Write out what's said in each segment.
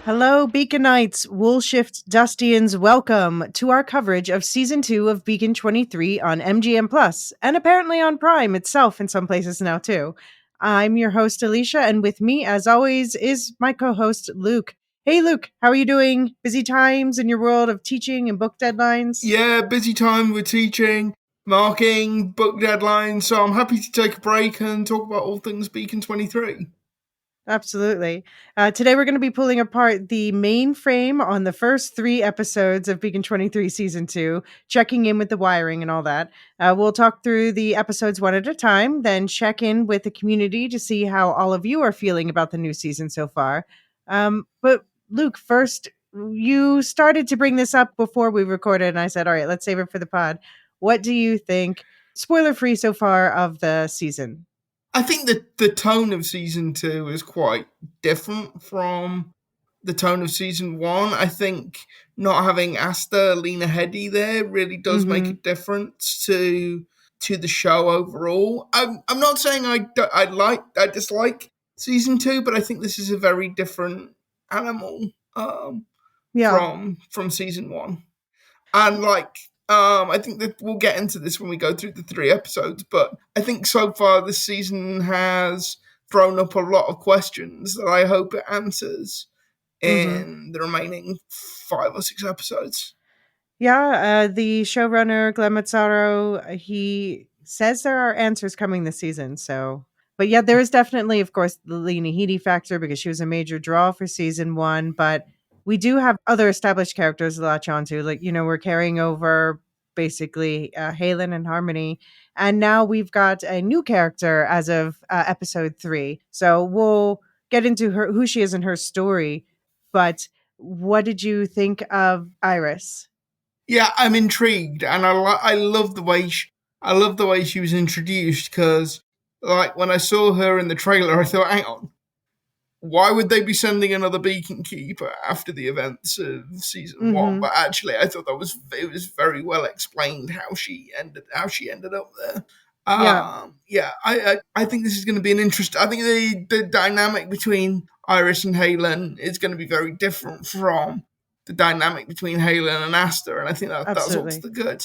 Hello, Beaconites, Woolshift Dustians. Welcome to our coverage of Season 2 of Beacon 23 on MGM Plus, and apparently on Prime itself in some places now, too. I'm your host, Elysia, and with me, as always, is my co-host, Luke. Hey, Luke, how are you doing? Busy times in your world of teaching and book deadlines? Yeah, busy time with teaching, marking, book deadlines, so I'm happy to take a break and talk about all things Beacon 23. Absolutely. Today we're going to be pulling apart the main frame on the first 3 episodes of Beacon 23 Season 2, checking in with the wiring and all that. We'll talk through the episodes one at a time, then check in with the community to see how all of you are feeling about the new season so far. But Luke, first, you started to bring this up before we recorded, and I said, all right, let's save it for the pod. What do you think, spoiler-free so far, of the season? I think that the tone of season 2 is quite different from the tone of season 1. I think not having Asta, Lena Headey there really does make a difference to the show overall. I'm not saying I dislike season 2, but I think this is a very different animal Yeah. from season 1. And I think that we'll get into this when we go through the 3 episodes, but I think so far this season has thrown up a lot of questions that I hope it answers in the remaining 5 or 6 episodes. Yeah, the showrunner Glenn Mazzaro, he says there are answers coming this season. So, but yeah, there is definitely, of course, the Lena Headey factor because she was a major draw for season 1. But we do have other established characters to latch onto. Like, we're carrying over basically Halen and Harmony, and now we've got a new character as of episode 3. So we'll get into who she is and her story. But what did you think of Iris? Yeah, I'm intrigued, and I love the way she was introduced because when I saw her in the trailer, I thought, hang on, why would they be sending another beacon keeper after the events of season 1? But actually, I thought it was very well explained how she ended up there. I think this is going to be an interest. I think the dynamic between Iris and Halen is going to be very different from the dynamic between Halen and Asta, and I think that's all to Absolutely. the good.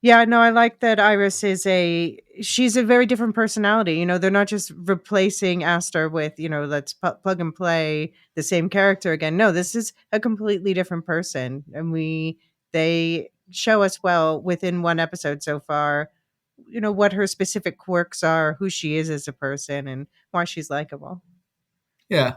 Yeah, no, I like that Iris she's a very different personality. They're not just replacing Aster with, let's plug and play the same character again. No, this is a completely different person. And they show us well within one episode so far, what her specific quirks are, who she is as a person, and why she's likable. Yeah.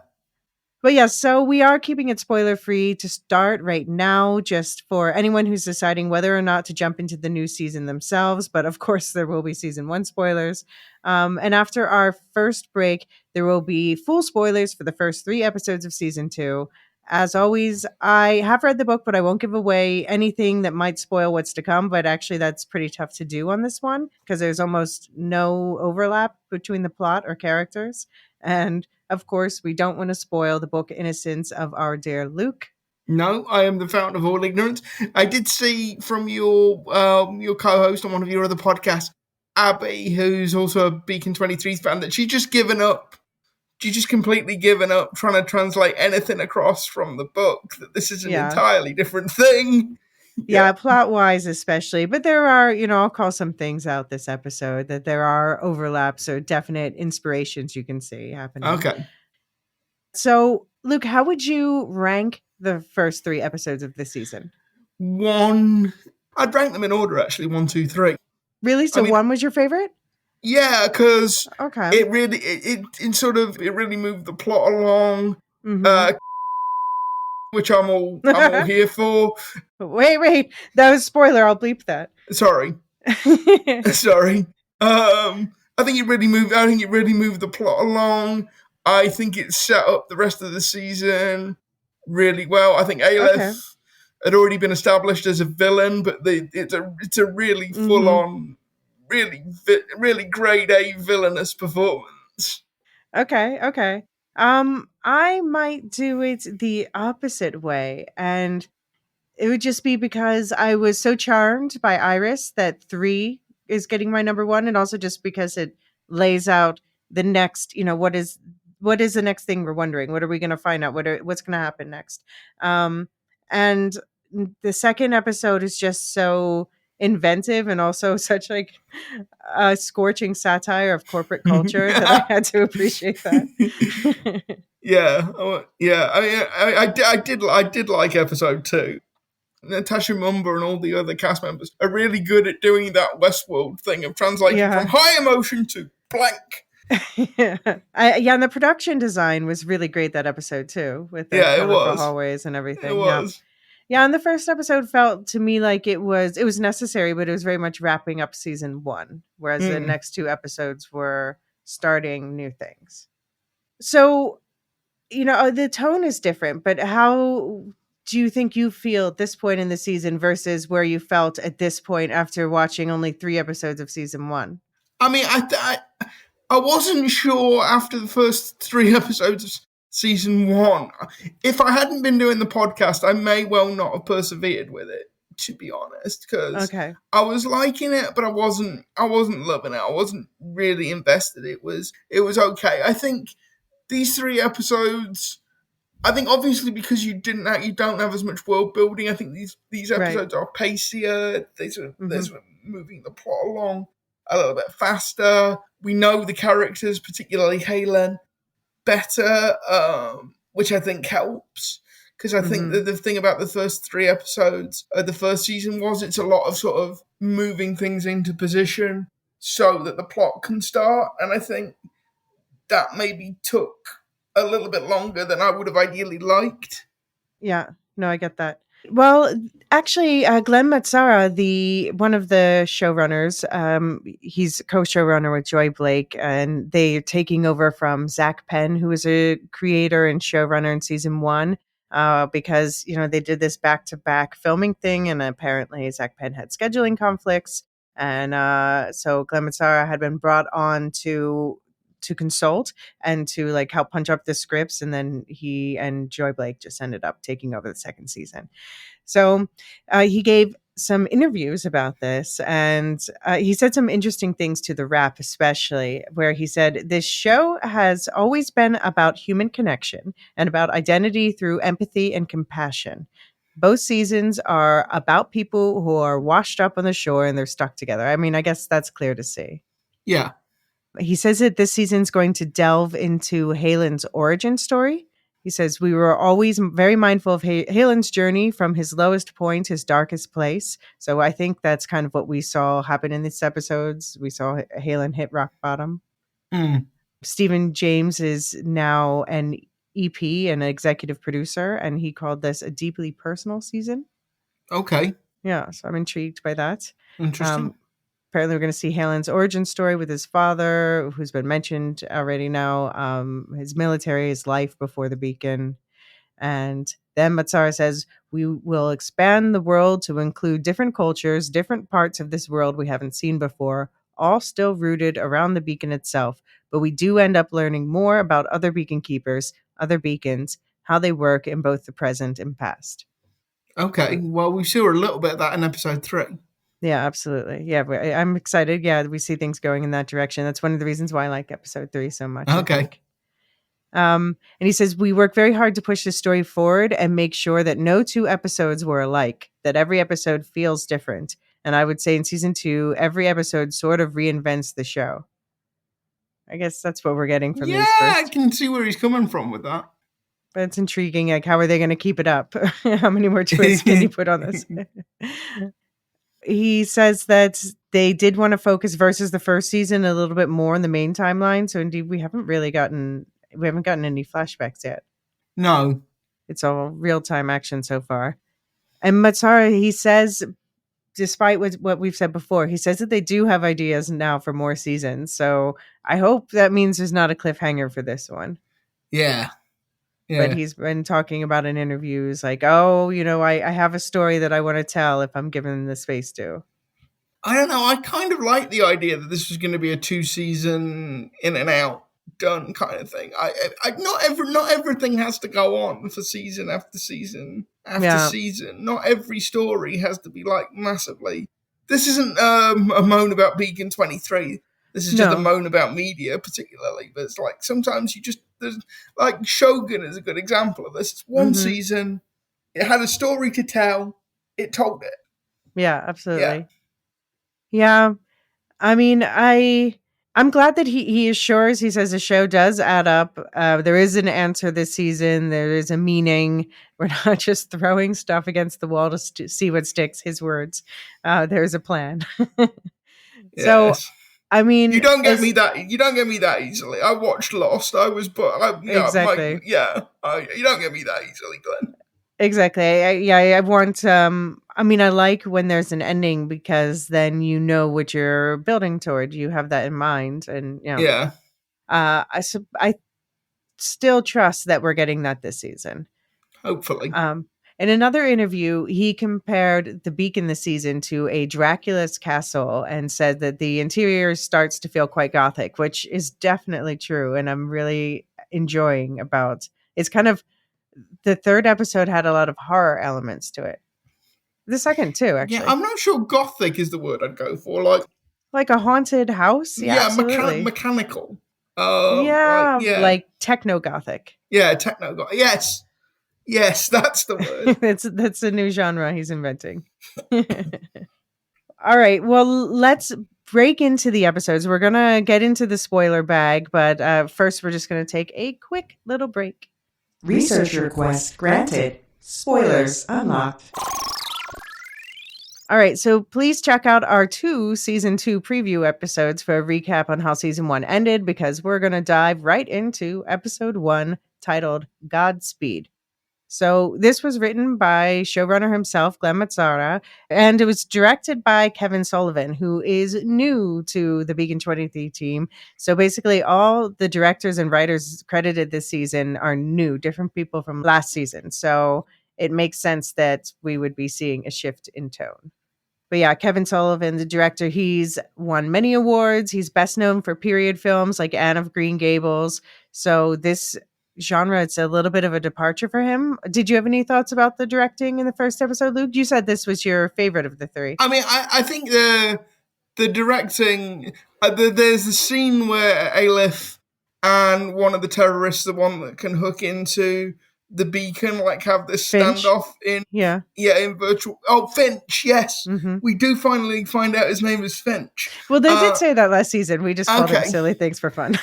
But yeah, so we are keeping it spoiler free to start right now, just for anyone who's deciding whether or not to jump into the new season themselves. But of course, there will be season 1 spoilers. And after our first break, there will be full spoilers for the first 3 episodes of season 2. As always, I have read the book, but I won't give away anything that might spoil what's to come. But actually, that's pretty tough to do on this one because there's almost no overlap between the plot or characters. And of course, we don't want to spoil the book Innocence of our dear Luke. No, I am the fountain of all ignorance. I did see from your co-host on one of your other podcasts, Abby, who's also a Beacon 23 fan, that she's just given up. She's just completely given up trying to translate anything across from the book. That this is an entirely different thing. Yeah, plot wise, especially. But there are, I'll call some things out this episode that there are overlaps or definite inspirations you can see happening. Okay. So, Luke, how would you rank the first 3 episodes of this season? 1, I'd rank them in order actually, 1, 2, 3. Really? So 1 was your favorite? Yeah, because okay, it really it really moved the plot along. Which I'm all here for. Wait, that was spoiler. I'll bleep that. Sorry. Sorry. I think it really moved the plot along. I think it set up the rest of the season really well. I think Aleph had already been established as a villain, but it's a really full on, really grade A villainous performance. Okay. I might do it the opposite way, and it would just be because I was so charmed by Iris that 3 is getting my number 1, and also just because it lays out the next, what is what is the next thing we're wondering? What are we going to find out? What's going to happen next? And the second episode is just so inventive and also such like a scorching satire of corporate culture that I had to appreciate that. Yeah. I mean, I did like episode 2. Natasha Mumba and all the other cast members are really good at doing that Westworld thing of translating from Yeah. high emotion to blank. Yeah. And the production design was really great that episode too, with the Yeah, it colorful was. hallways and It everything. Yeah. was. Yeah, and the first episode felt to me like it was necessary, but it was very much wrapping up season 1, whereas the Mm. next 2 episodes were starting new things. So, the tone is different, but how do you think you feel at this point in the season versus where you felt at this point after watching only 3 episodes of season 1? I mean, I wasn't sure after the first 3 episodes of season 1. If I hadn't been doing the podcast, I may well not have persevered with it, to be honest, because Okay. I was liking it, but I wasn't loving it. I wasn't really invested. It was okay. I think these 3 episodes, I think obviously because you don't have as much world building. I think these Right. episodes are pacier. They're sort Mhm. of moving the plot along a little bit faster. We know the characters, particularly Halen, better, which I think helps. Because I think that Mhm. the thing about the first 3 episodes of the first season was it's a lot of sort of moving things into position so that the plot can start. And I think that maybe took a little bit longer than I would have ideally liked. Yeah. No, I get that. Well, actually, Glenn Mazzara, the one of the showrunners, he's co-showrunner with Joy Blake, and they're taking over from Zach Penn, who was a creator and showrunner in season 1, because they did this back-to-back filming thing, and apparently Zach Penn had scheduling conflicts, and so Glenn Mazzara had been brought on to consult and to like help punch up the scripts, and then he and Joy Blake just ended up taking over the second season. So he gave some interviews about this, and he said some interesting things to the Wrap, especially where he said this show has always been about human connection and about identity through empathy and compassion. Both seasons are about people who are washed up on the shore and they're stuck together. I mean, I guess that's clear to see. Yeah. He says that this season's going to delve into Halen's origin story. He says, we were always very mindful of Halen's journey from his lowest point, his darkest place. So I think that's kind of what we saw happen in these episodes. We saw Halen hit rock bottom. Mm. Stephen James is now an EP and an executive producer, and he called this a deeply personal season. Okay. Yeah, so I'm intrigued by that. Interesting. Apparently, we're going to see Halen's origin story with his father, who's been mentioned already now, his military, his life before the beacon. And then Matsara says, we will expand the world to include different cultures, different parts of this world we haven't seen before, all still rooted around the beacon itself. But we do end up learning more about other beacon keepers, other beacons, how they work in both the present and past. Okay. Well, we saw a little bit of that in episode 3. Yeah, absolutely. Yeah, I'm excited. Yeah, we see things going in that direction. That's one of the reasons why I like episode 3 so much, I Okay. think. And he says, we work very hard to push the story forward and make sure that no 2 episodes were alike, that every episode feels different. And I would say in season 2, every episode sort of reinvents the show. I guess that's what we're getting from Yeah, these I first. can see where he's coming from with that. But it's intriguing. Like, how are they going to keep it up? How many more twists can you put on this? He says that they did want to focus versus the first season a little bit more on the main timeline. So indeed, we haven't gotten any flashbacks yet. No. It's all real time action so far. And Matsara, he says, despite what we've said before, he says that they do have ideas now for more seasons. So I hope that means there's not a cliffhanger for this one. Yeah. But Yeah. he's been talking about in interviews like, oh, I have a story that I want to tell if I'm given the space to. I don't know. I kind of like the idea that this was going to be a 2-season in and out done kind of thing. Not everything has to go on for season after season after Yeah. season. Not every story has to be like massively. This isn't a moan about Beacon 23. This is just a No. moan about media, particularly. But it's like sometimes there's like Shogun is a good example of this. It's one Mm-hmm. season. It had a story to tell. It told it. Yeah, Yeah. absolutely. Yeah. I mean, I'm glad that he assures, he says the show does add up. There is an answer this season. There is a meaning. We're not just throwing stuff against the wall to see what sticks. His words. There's a plan. So, Yes. I You mean, don't get me as that. You don't get me that easily. I watched Lost. I was, but yeah, Mike. exactly, Yeah, you don't get me that easily, Glenn. exactly. Yeah, I want. I mean, I like when there's an ending because then you know what you're building toward. You have that in mind, and Yeah, I still trust that we're getting that this season. hopefully. Um, in another interview, he compared the Beacon this season to a Dracula's castle and said that the interior starts to feel quite gothic, which is definitely true. And I'm really enjoying about it's kind of the third episode had a lot of horror elements to it. The second, too, Yeah, actually. I'm not sure gothic is the word I'd go for. Like a haunted house? Yeah, Yeah, absolutely. mechanical. Yeah, Yeah, like techno gothic. yeah, techno. Yes, yes, that's the word. That's a new genre he's inventing. All right. Well, let's break into the episodes. We're going to get into the spoiler bag, but first, we're just going to take a quick little break. Research request granted. Spoilers unlocked. All right. So please check out our season 2 preview episodes for a recap on how season 1 ended, because we're going to dive right into episode 1 titled Godspeed. So this was written by showrunner himself, Glenn Mazzara, and it was directed by Kevin Sullivan, who is new to the Beacon 23 team. So basically all the directors and writers credited this season are new, different people from last season. So it makes sense that we would be seeing a shift in tone. But yeah, Kevin Sullivan, the director, he's won many awards. He's best known for period films like Anne of Green Gables. So this genre, it's a little bit of a departure for him. Did you have any thoughts about the directing in the first episode, Luke? You said this was your favorite of the three. I mean, I think the directing. There's the scene where Aleph and one of the terrorists, the one that can hook into the beacon, like have this Finch? standoff in Yeah. in virtual. Oh, Finch, yes, Mm-hmm. we do finally find out his name is Finch. Well, they did say that last season. We just called him Okay. silly things for fun.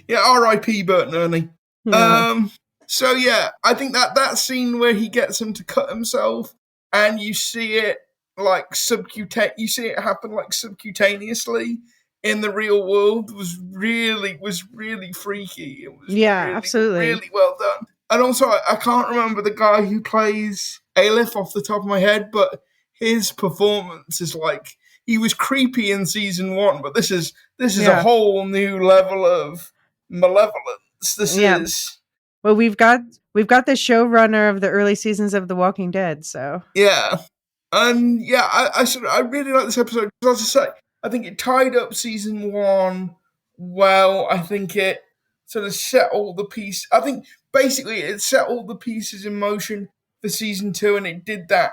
Yeah, R.I.P. Bert and Ernie. Yeah. So yeah, I think that scene where he gets him to cut himself, and you see it like you see it happen like subcutaneously in the real world was really freaky. It was Yeah, really absolutely. really well done. And also, I can't remember the guy who plays Aleph off the top of my head, but his performance is like he was creepy in season 1, but this is a whole new level of malevolence. This is Well, we've got the showrunner of the early seasons of The Walking Dead, so yeah, and yeah, I really like this episode. As I say, I think it tied up season 1 well. I think it sort of set all the pieces. I think basically it set all the pieces in motion for season 2, and it did that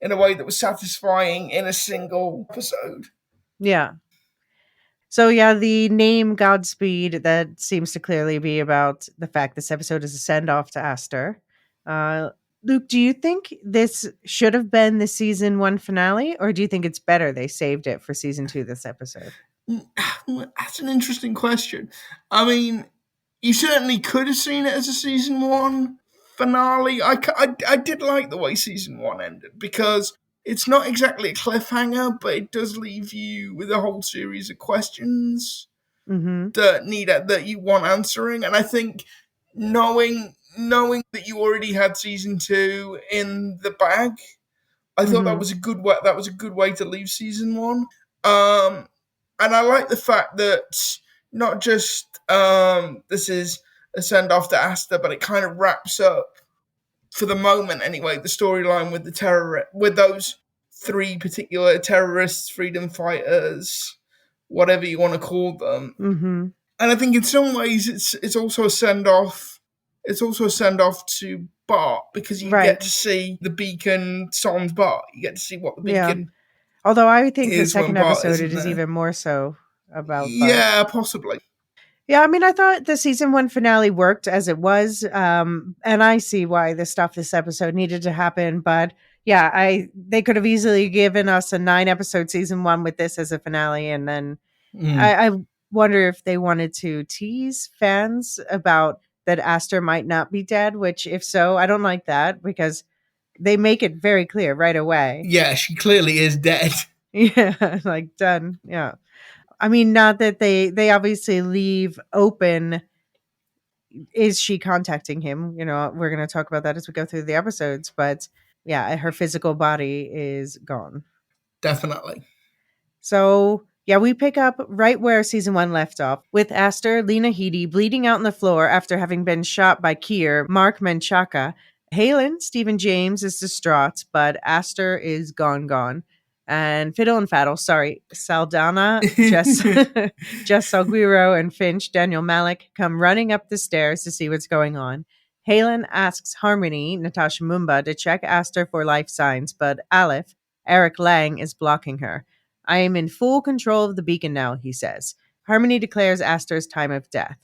in a way that was satisfying in a single episode. yeah. So yeah, the name Godspeed, that seems to clearly be about the fact this episode is a send off to Aster. Luke, do you think this should have been the season 1 finale, or do you think it's better they saved it for season 2 this episode? That's an interesting question. I mean, you certainly could have seen it as a season 1 finale. I did like the way season 1 ended because it's not exactly a cliffhanger, but it does leave you with a whole series of questions Mm-hmm. that you want answering. And I think knowing that you already had season 2 in the bag, I thought that Mm-hmm. was a good way. That was a good way to leave season 1. And I like the fact that not just this is a send off to Asta, but it kind of wraps up, for the moment anyway, the storyline with with those 3 particular terrorists, freedom fighters, whatever you want to call them. Mm-hmm. And I think in some ways it's also a send off. It's also a send off to Bart because you Right. get to see the beacon sans Bart. You get to see what the Yeah. beacon Although I think the is when second Bart episode isn't it is there. even more so about Bart. Yeah, possibly. Yeah, I mean, I thought the season 1 finale worked as it was, and I see why this episode needed to happen, but yeah, they could have easily given us a 9-episode season 1 with this as a finale, and then Mm. I wonder if they wanted to tease fans about that Aster might not be dead, which if so, I don't like that because they make it very clear right away. Yeah, she clearly is dead. Yeah, like done. Yeah. I mean, not that they obviously leave open, is she contacting him? You know, we're going to talk about that as we go through the episodes, but yeah, her physical body is gone. Definitely. So, yeah, we pick up right where season 1 left off with Aster, Lena Headey bleeding out on the floor after having been shot by Kier, Mark Menchaca. Halen, Stephen James, is distraught, but Aster is gone. And Fiddle and Faddle, Saldana, Jess, Jess Salguiro, and Finch, Daniel Malik, come running up the stairs to see what's going on. Halen asks Harmony, Natasha Mumba, to check Aster for life signs, but Aleph, Eric Lang, is blocking her. I am in full control of the beacon now, he says. Harmony declares Aster's time of death.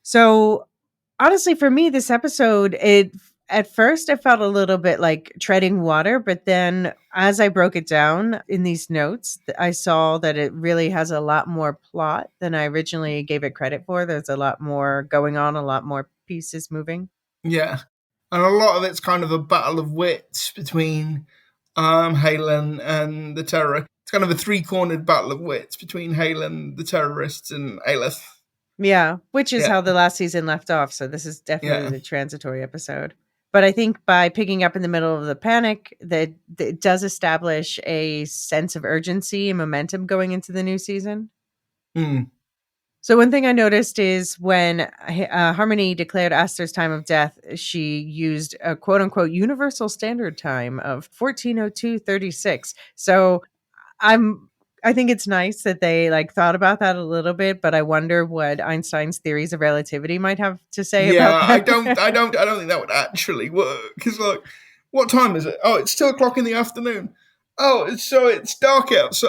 So, honestly, for me, this episode, at first it felt a little bit like treading water, but then as I broke it down in these notes, I saw that it really has a lot more plot than I originally gave it credit for. There's a lot more going on, a lot more pieces moving. Yeah. And a lot of it's kind of a battle of wits between Halen and the terror. It's kind of a three-cornered battle of wits between Halen, the terrorists, and Aleph. Yeah, which is Yeah. how the last season left off. So this is definitely Yeah. the transitory episode. But I think by picking up in the middle of the panic, that it does establish a sense of urgency and momentum going into the new season. Mm. So one thing I noticed is when Harmony declared Aster's time of death, she used a quote unquote universal standard time of 14:02:36. So I think it's nice that they like thought about that a little bit, but I wonder what Einstein's theories of relativity might have to say about that. I don't think that would actually work. Because like, what time is it? Oh, it's 2:00 in the afternoon. Oh, it's dark out. So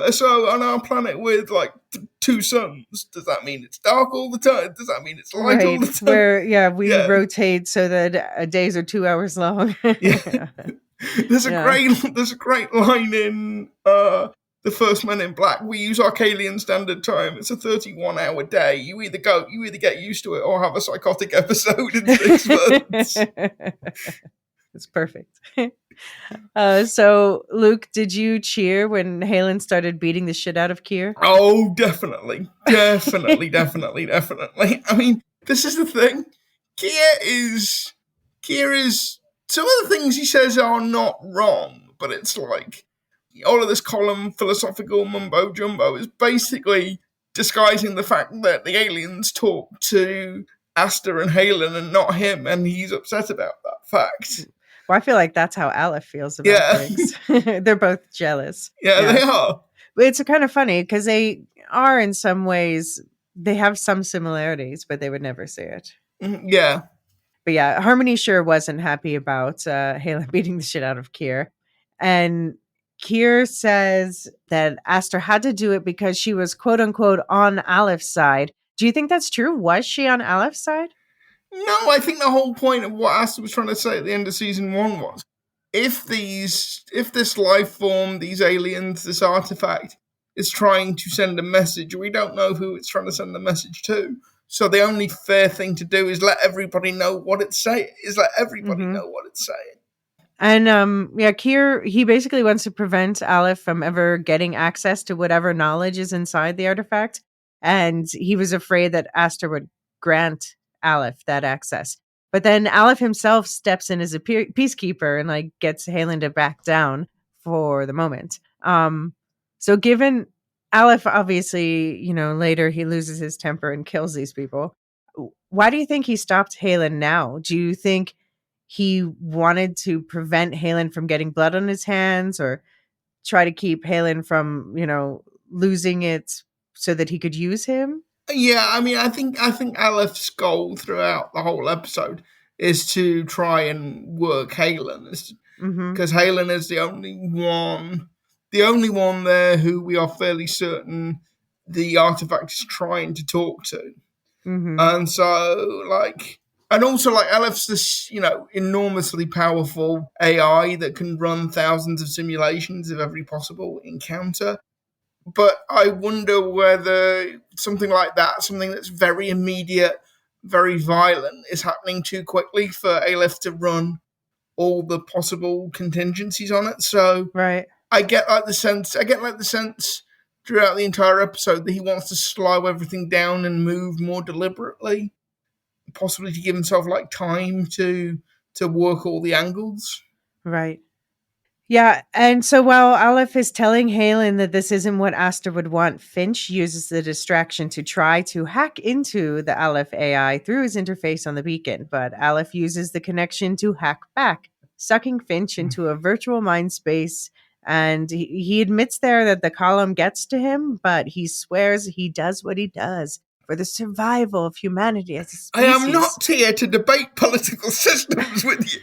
on our planet with like two suns, does that mean it's dark all the time? Does that mean it's light all the time? Where we Yeah. rotate so that days are 2 hours long. Yeah. There's a great line in the first Men in Black. We use Arcadian Standard Time. It's a 31-hour day. You either get used to it or have a psychotic episode in 6 months. It's perfect. So, Luke, did you cheer when Halen started beating the shit out of Kier? Oh, definitely. I mean, this is the thing. Kier is some of the things he says are not wrong, but it's like all of this column philosophical mumbo jumbo is basically disguising the fact that the aliens talk to Aster and Halen and not him, and he's upset about that fact. Well, I feel like that's how Aleph feels about things. They're both jealous. Yeah, they are. But it's kind of funny because they are in some ways, they have some similarities, but they would never say it. Yeah. But yeah, Harmony sure wasn't happy about Halen beating the shit out of Kier. And Kier says that Aster had to do it because she was quote unquote on Aleph's side. Do you think that's true? Was she on Aleph's side? No, I think the whole point of what Aster was trying to say at the end of season 1 was if this life form, these aliens, this artifact is trying to send a message, we don't know who it's trying to send the message to. So the only fair thing to do is let everybody know what it's saying. Know what it's saying. And Kier, he basically wants to prevent Aleph from ever getting access to whatever knowledge is inside the artifact. And he was afraid that Aster would grant Aleph that access. But then Aleph himself steps in as a peacekeeper and like gets Halen to back down for the moment. So given Aleph, obviously, later he loses his temper and kills these people. Why do you think he stopped Halen now? Do you think he wanted to prevent Halen from getting blood on his hands or try to keep Halen from, losing it so that he could use him? Yeah, I mean, I think Aleph's goal throughout the whole episode is to try and work Halen, because Halen is the only one there who we are fairly certain the artifact is trying to talk to. And so, like, and also, like, Alepht's this, enormously powerful AI that can run thousands of simulations of every possible encounter. But I wonder whether something like that, something that's very immediate, very violent, is happening too quickly for Aleph to run all the possible contingencies on it. So Right. I get the sense throughout the entire episode that he wants to slow everything down and move more deliberately, possibly to give himself like time to work all the angles. Right. Yeah, and so while Aleph is telling Halen that this isn't what Aster would want, Finch uses the distraction to try to hack into the Aleph AI through his interface on the beacon, but Aleph uses the connection to hack back, sucking Finch into a virtual mind space, and he admits there that the column gets to him, but he swears he does what he does for the survival of humanity as a I am species. not here to debate political systems with you.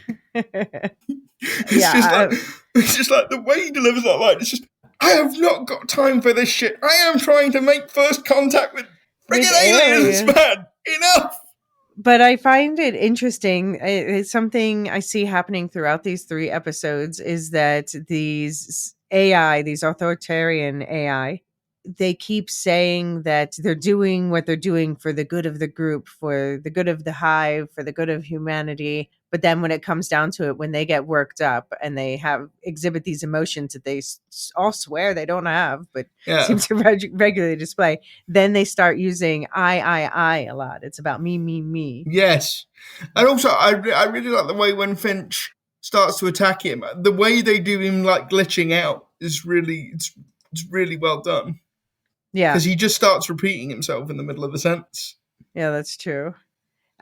Yeah, It's just like the way he delivers that line. It's just, I have not got time for this shit. I am trying to make first contact with friggin' aliens, man. Enough. But I find it interesting. It's something I see happening throughout these 3 episodes is that these AI, these authoritarian AI, they keep saying that they're doing what they're doing for the good of the group, for the good of the hive, for the good of humanity. But then when it comes down to it, when they get worked up and they exhibit these emotions that they all swear they don't have, but seem to regularly display, then they start using I a lot. It's about me, me, me. Yes. And also, I really like the way when Finch starts to attack him, the way they do him like glitching out is really, it's really well done. Yeah. Because he just starts repeating himself in the middle of a sentence. Yeah, that's true.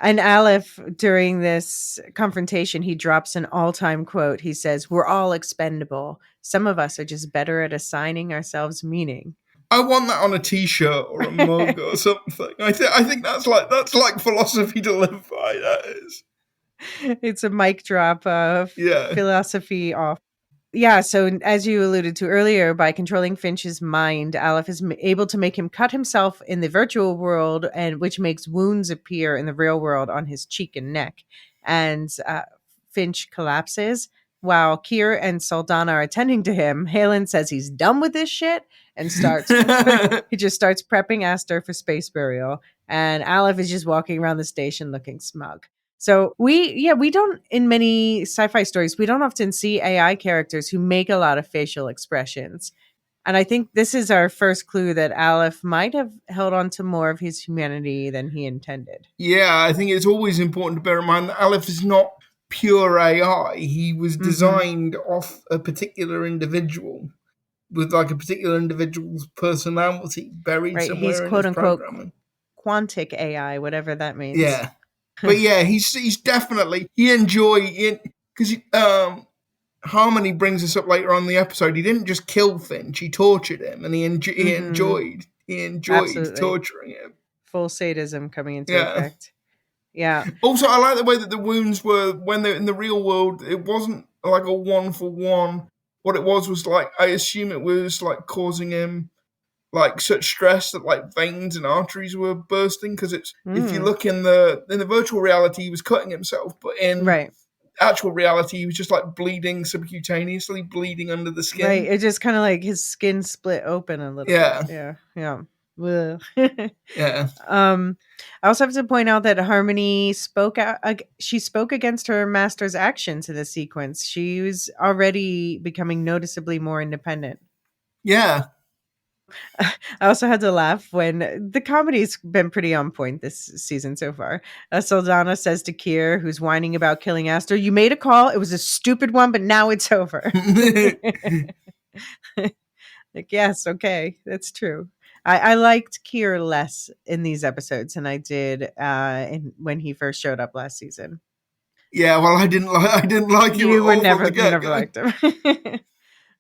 And Aleph, during this confrontation, he drops an all-time quote. He says, "We're all expendable. Some of us are just better at assigning ourselves meaning." I want that on a T-shirt or a mug or something. I think that's like philosophy to live by. That is. It's a mic drop of philosophy off. Yeah, so as you alluded to earlier, by controlling Finch's mind, Aleph is able to make him cut himself in the virtual world, and which makes wounds appear in the real world on his cheek and neck. And Finch collapses while Kier and Saldana are attending to him. Halen says he's done with this shit and he just starts prepping Aster for space burial. And Aleph is just walking around the station looking smug. So we don't, in many sci-fi stories, we don't often see AI characters who make a lot of facial expressions. And I think this is our first clue that Aleph might have held on to more of his humanity than he intended. Yeah, I think it's always important to bear in mind that Aleph is not pure AI. He was designed off a particular individual with like a particular individual's personality buried somewhere He's in quote his unquote programming. Quantic AI, whatever that means. Yeah. But yeah, he's definitely, because Harmony brings us up later on in the episode. He didn't just kill Finch; he tortured him, and he enjoyed Absolutely. torturing him. Full sadism coming into effect. Yeah. Also, I like the way that the wounds were when they're in the real world. It wasn't like a 1-for-1. What it was like, I assume it was like causing him like such stress that like veins and arteries were bursting, because it's if you look in the virtual reality he was cutting himself, but in actual reality he was just like bleeding subcutaneously, bleeding under the skin. Right, it just kind of like his skin split open a little bit. Yeah. Yeah. I also have to point out that Harmony spoke against her master's actions in the sequence. She was already becoming noticeably more independent. Yeah. I also had to laugh when the comedy's been pretty on point this season so far. Saldana says to Kier, who's whining about killing Aster, "You made a call. It was a stupid one, but now it's over." Like, yes, okay, that's true. I liked Kier less in these episodes than I did when he first showed up last season. Yeah, well, I didn't like him. You never liked him.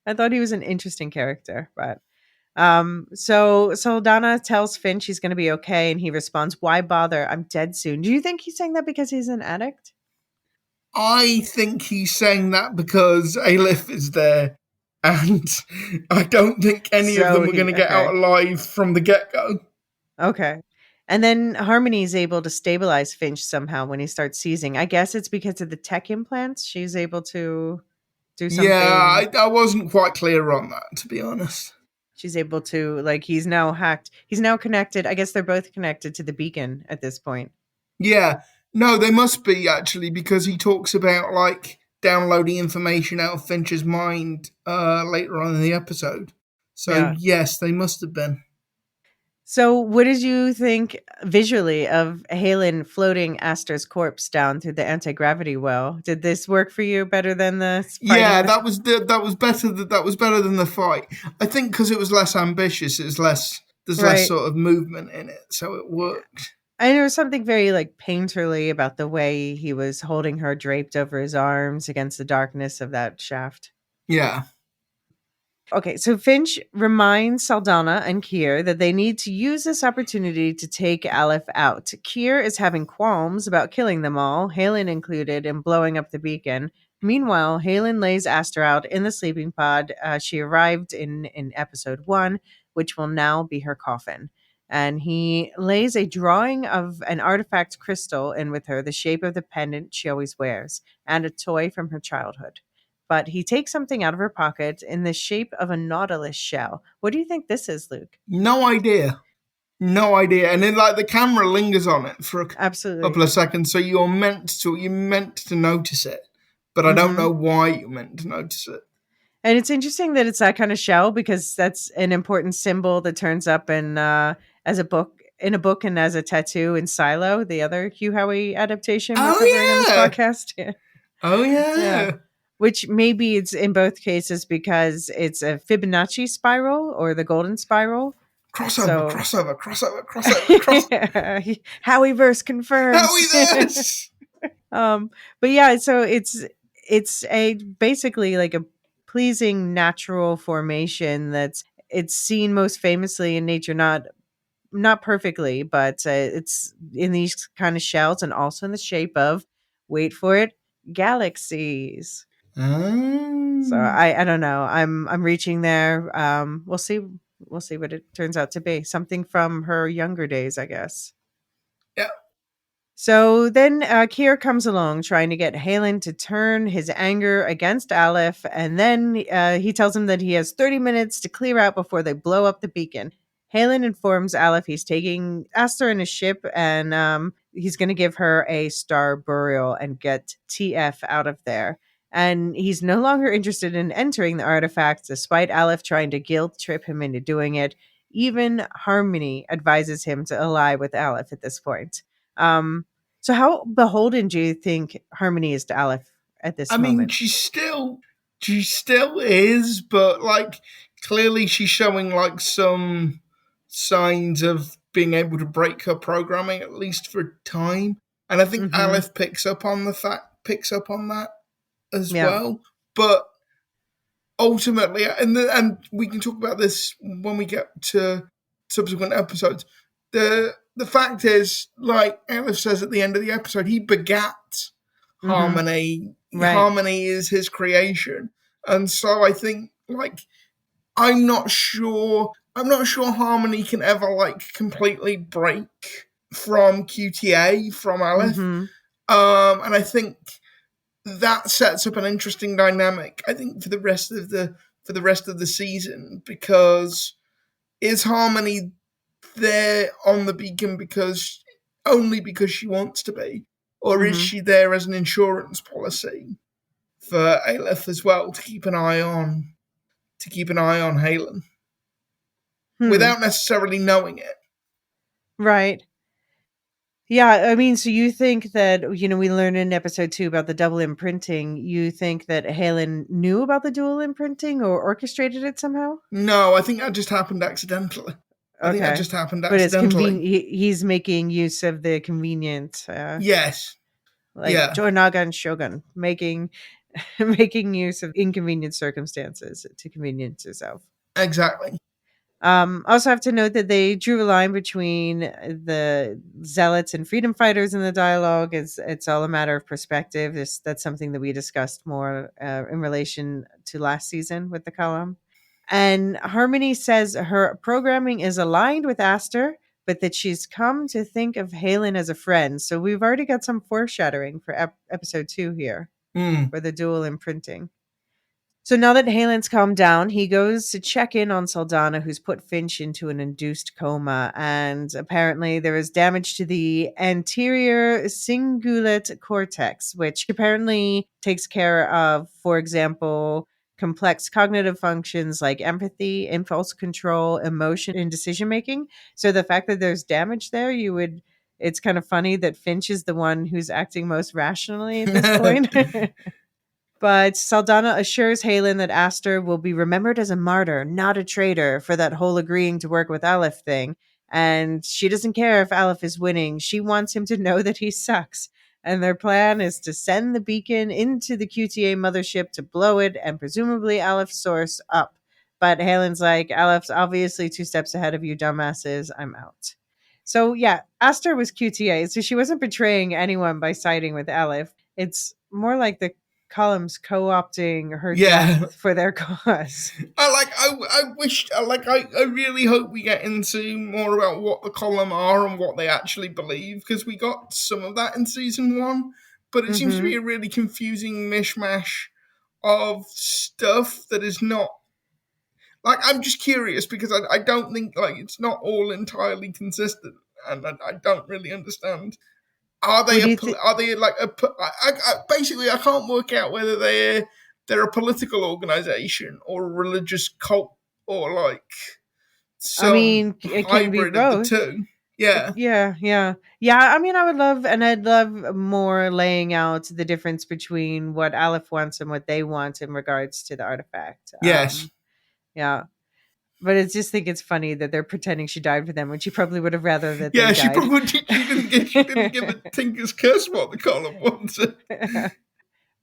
I thought he was an interesting character, but so Saldana tells Finch he's going to be okay, and he responds, "Why bother? I'm dead soon." Do you think he's saying that because he's an addict? I think he's saying that because Aleph is there, and I don't think any of them are going to get out alive from the get-go. Okay. And then Harmony is able to stabilize Finch somehow when he starts seizing. I guess it's because of the tech implants. She's able to do Yeah, something. I wasn't quite clear on that, to be honest. She's able to, like, he's now hacked. He's now connected. I guess they're both connected to the beacon at this point. Yeah, no, they must be actually, because he talks about like downloading information out of Finch's mind later on in the episode. So Yeah. yes, they must have been. So, what did you think visually of Halen floating Aster's corpse down through the anti gravity well? Did this work for you better than the Yeah, fighting? that was better. That was better than the fight. I think because it was less ambitious. It's less. There's less Right. sort of movement in it, so it worked. And there was something very like painterly about the way he was holding her draped over his arms against the darkness of that shaft. Yeah. Okay, so Finch reminds Saldana and Kier that they need to use this opportunity to take Aleph out. Kier is having qualms about killing them all, Halen included, and blowing up the beacon. Meanwhile, Halen lays Aster out in the sleeping pod. She arrived in episode 1, which will now be her coffin. And he lays a drawing of an artifact crystal in with her, the shape of the pendant she always wears, and a toy from her childhood. But he takes something out of her pocket in the shape of a nautilus shell. What do you think this is, Luke? No idea. No idea. And then like the camera lingers on it for a couple Absolutely. of seconds, so you're meant to notice it, but I don't Hmm. know why you're meant to notice it. And it's interesting that it's that kind of shell because that's an important symbol that turns up as a book in a book and as a tattoo in Silo, the other Hugh Howey adaptation we're covering on this Oh yeah. podcast. Yeah. Oh Yeah. yeah. Which maybe it's in both cases because it's a Fibonacci spiral or the golden spiral. Crossover, So crossover, crossover, crossover, cross. Howieverse How confirms. is this? But yeah, so it's a basically like a pleasing natural formation that's it's seen most famously in nature, not perfectly, but it's in these kind of shells and also in the shape of, wait for it, galaxies. So Oh. I don't know. I'm reaching there. We'll see what it turns out to be. Something from her younger days, I guess. Yeah. So then Kier comes along trying to get Halen to turn his anger against Aleph, and then he tells him that he has 30 minutes to clear out before they blow up the beacon. Halen informs Aleph he's taking Aster in his ship, and he's going to give her a star burial and get TF out of there. And he's no longer interested in entering the artifacts, despite Aleph trying to guilt trip him into doing it. Even Harmony advises him to ally with Aleph at this point. So how beholden do you think Harmony is to Aleph at I this mean, moment? she still is, but like clearly she's showing like some signs of being able to break her programming at least for a time. And I think Mhm. Aleph picks up on that as Yeah. well. But ultimately, and we can talk about this when we get to subsequent episodes. The fact is, like Aleph says at the end of the episode, he begat Mhm. Harmony. Right. Harmony is his creation, and so I think like I'm not sure. I'm not sure Harmony can ever like completely break from QTA from Aleph. Mhm. And I think that sets up an interesting dynamic. I think for the rest of the season, because is Harmony there on the beacon because only because she wants to be, or is Mhm. she there as an insurance policy for Aleph as well to keep an eye on Halen Hmm. without necessarily knowing it? Right. Yeah, I mean, so you think that, we learned in episode 2 about the double imprinting. You think that Halen knew about the dual imprinting or orchestrated it somehow? No, I think that just happened accidentally. I think that Okay. just happened But it's accidentally. convenient. He's making use of the convenient, Yes. like Yeah. Jornaga and Shogun, making making use of inconvenient circumstances to convenience yourself. Exactly. Also have to note that they drew a line between the zealots and freedom fighters in the dialogue. It's all a matter of perspective. That's something that we discussed more in relation to last season with the column. And Harmony says her programming is aligned with Aster, but that she's come to think of Halen as a friend. So we've already got some foreshadowing for episode 2 here Mm. for the dual imprinting. So now that Halen's calmed down, he goes to check in on Saldana, who's put Finch into an induced coma. And apparently, there is damage to the anterior cingulate cortex, which apparently takes care of, for example, complex cognitive functions like empathy, impulse control, emotion, and decision making. So the fact that there's damage there, it's kind of funny that Finch is the one who's acting most rationally at this point. But Saldana assures Halen that Aster will be remembered as a martyr, not a traitor, for that whole agreeing to work with Aleph thing. And she doesn't care if Aleph is winning. She wants him to know that he sucks. And their plan is to send the beacon into the QTA mothership to blow it and presumably Aleph's source up. But Halen's like, Aleph's obviously 2 steps ahead of you dumbasses. I'm out. So yeah, Aster was QTA, so she wasn't betraying anyone by siding with Aleph. It's more like the columns co-opting her Yeah. death for their cause. I really hope we get into more about what the column are and what they actually believe, because we got some of that in season 1, but it seems to be a really confusing mishmash of stuff that is not, like, I'm just curious because I don't think, like, it's not all entirely consistent, and I don't really understand. Are they basically, I can't work out whether they're a political organization or a religious cult or like some it can be hybrid of the both. two. Yeah. Yeah. I mean, I'd love more laying out the difference between what Aleph wants and what they want in regards to the artifact. Yes. Yeah. But I just think it's funny that they're pretending she died for them when she probably would have rather that they died. She probably she didn't give a Tinker's Curse what the column wanted.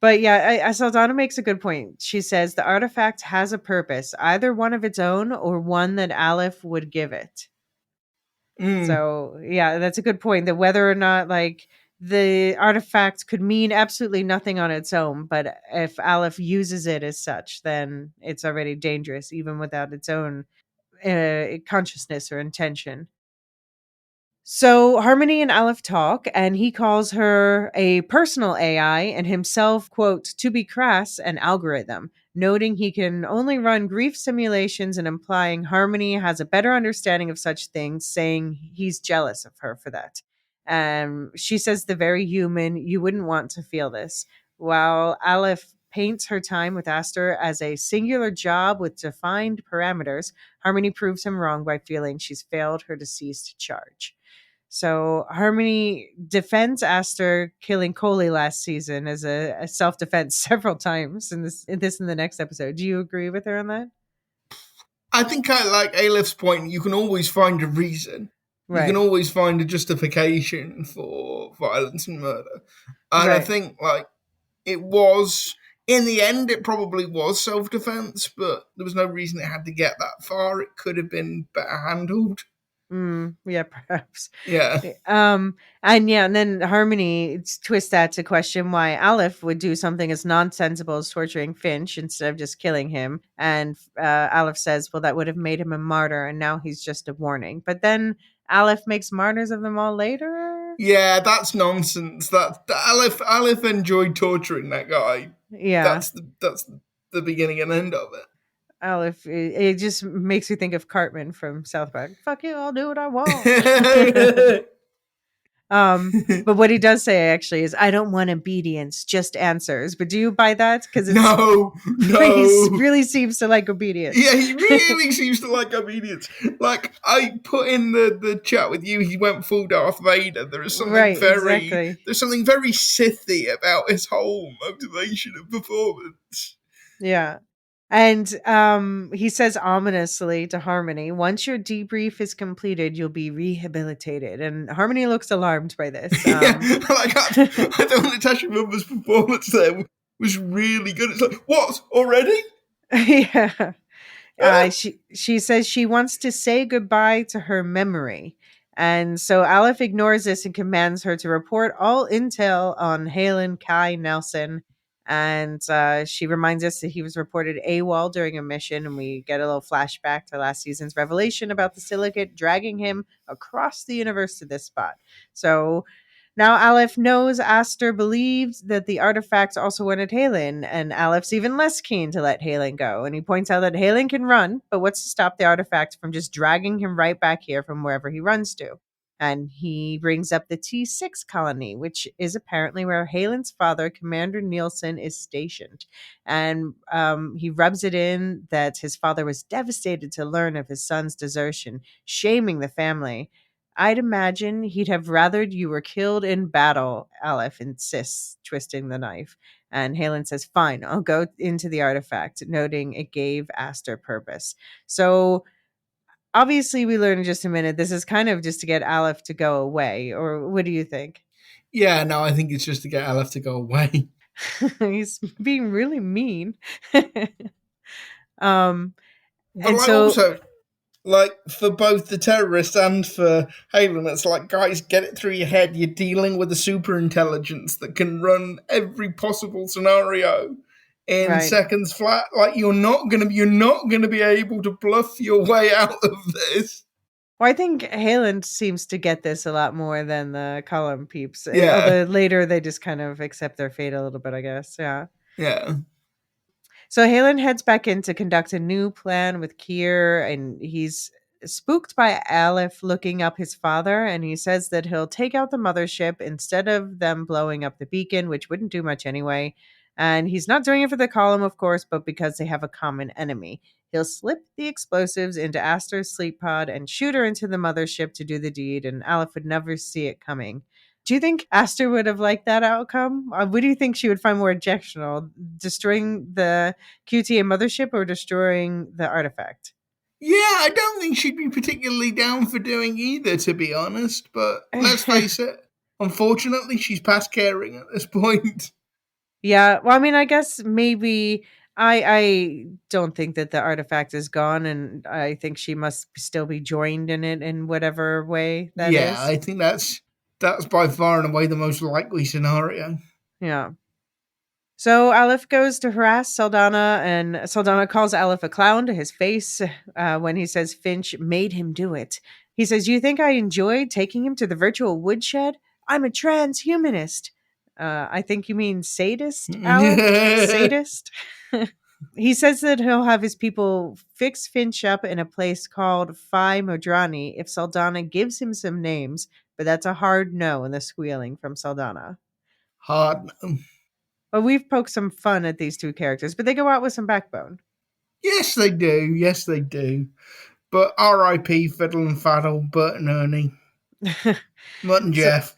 But yeah, Saldana makes a good point. She says the artifact has a purpose, either one of its own or one that Aleph would give it. So yeah, that's a good point. That whether or not like the artifact could mean absolutely nothing on its own, but if Aleph uses it as such, then it's already dangerous, even without its own consciousness or intention. So Harmony and Aleph talk, and he calls her a personal AI and himself, quote, to be crass, an algorithm, noting he can only run grief simulations and implying Harmony has a better understanding of such things, saying he's jealous of her for that. She says the very human, you wouldn't want to feel this. While Aleph paints her time with Aster as a singular job with defined parameters, Harmony proves him wrong by feeling she's failed her deceased charge. So Harmony defends Aster killing Coley last season as a self-defense several times in the next episode. Do you agree with her on that? I think I like Aleph's point. You can always find a reason. Right. You can always find a justification for violence and murder. And I think like it was, in the end, it probably was self-defense, but there was no reason it had to get that far. It could have been better handled. Yeah, perhaps. Yeah. And then Harmony twists that to question why Aleph would do something as nonsensical as torturing Finch instead of just killing him. And Aleph says, well, that would have made him a martyr, and now he's just a warning. But then Aleph makes martyrs of them all later. Yeah, that's nonsense. Aleph enjoyed torturing that guy. Yeah, that's the beginning and end of it. Aleph, it just makes me think of Cartman from South Park. Fuck you, I'll do what I want. But what he does say actually is, I don't want obedience, just answers. But do you buy that? Because no, he really seems to like obedience. Yeah, he really seems to like obedience. Like I put in the chat with you, he went full Darth Vader. There is something there's something very Sithy about his whole motivation and performance. Yeah. And he says ominously to Harmony, once your debrief is completed, you'll be rehabilitated. And Harmony looks alarmed by this. I thought Natasha Mumba's performance there was really good. It's like, what, already? Yeah. She says she wants to say goodbye to her memory. And so Aleph ignores this and commands her to report all intel on Halen, Kai, Nelson. And she reminds us that he was reported AWOL during a mission, and we get a little flashback to last season's revelation about the Silicate dragging him across the universe to this spot. So now Aleph knows Aster believed that the artifacts also wanted Halen, and Aleph's even less keen to let Halen go. And he points out that Halen can run, but what's to stop the artifact from just dragging him right back here from wherever he runs to? And he brings up the T6 colony, which is apparently where Halen's father, Commander Nielsen, is stationed. And he rubs it in that his father was devastated to learn of his son's desertion, shaming the family. I'd imagine he'd have rathered you were killed in battle, Aleph insists, twisting the knife. And Halen says, fine, I'll go into the artifact, noting it gave Aster purpose. So obviously, we learn in just a minute, this is kind of just to get Aleph to go away. Or what do you think? Yeah, no, I think it's just to get Aleph to go away. He's being really mean. um, But and like so also, like for both the terrorists and for Halen, it's like, guys, get it through your head. You're dealing with a super intelligence that can run every possible scenario in right. seconds flat. Like you're not gonna be able to bluff your way out of this. Well, I think Halen seems to get this a lot more than the Cullum peeps. Yeah, Although later they just kind of accept their fate a little bit, I guess. Yeah. yeah. So Halen heads back in to conduct a new plan with Kier, and he's spooked by Aleph looking up his father, and he says that he'll take out the mothership instead of them blowing up the beacon, which wouldn't do much anyway. And he's not doing it for the column, of course, but because they have a common enemy. He'll slip the explosives into Aster's sleep pod and shoot her into the mothership to do the deed, and Aleph would never see it coming. Do you think Aster would have liked that outcome? What do you think she would find more objectionable? Destroying the QTA mothership or destroying the artifact? Yeah, I don't think she'd be particularly down for doing either, to be honest. But let's face it, unfortunately, she's past caring at this point. Yeah, well, I mean, I guess maybe I don't think that the artifact is gone, and I think she must still be joined in it in whatever way that Yeah, is. I think that's by far and away the most likely scenario. Yeah. So Aleph goes to harass Saldana, and Saldana calls Aleph a clown to his face when he says Finch made him do it. He says, "You think I enjoyed taking him to the virtual woodshed? I'm a transhumanist." I think you mean sadist, Aleph? Sadist? He says that he'll have his people fix Finch up in a place called Phi Modrani if Saldana gives him some names, but that's a hard no in the squealing from Saldana. Hard no. But we've poked some fun at these two characters, but they go out with some backbone. Yes, they do. Yes, they do. But R.I.P. Fiddle and Faddle, Bert and Ernie, Mutt and so, Jeff.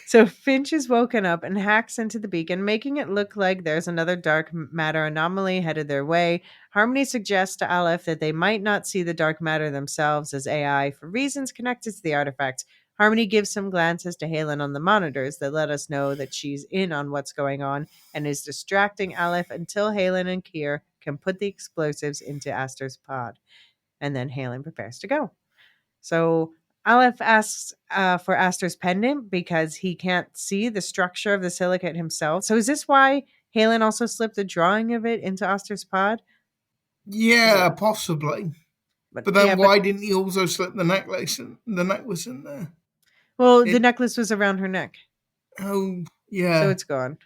so Finch is woken up and hacks into the beacon, making it look like there's another dark matter anomaly headed their way. Harmony suggests to Aleph that they might not see the dark matter themselves as AI for reasons connected to the artifact. Harmony gives some glances to Halen on the monitors that let us know that she's in on what's going on and is distracting Aleph until Halen and Kier can put the explosives into Aster's pod. And then Halen prepares to go. So Aleph asks for Aster's pendant because he can't see the structure of the silicate himself. So is this why Halen also slipped a drawing of it into Aster's pod? Is Yeah, it? possibly. But But yeah, then but why didn't he also slip the necklace in there? well, the It. necklace was around her neck, Oh, so yeah. it's gone.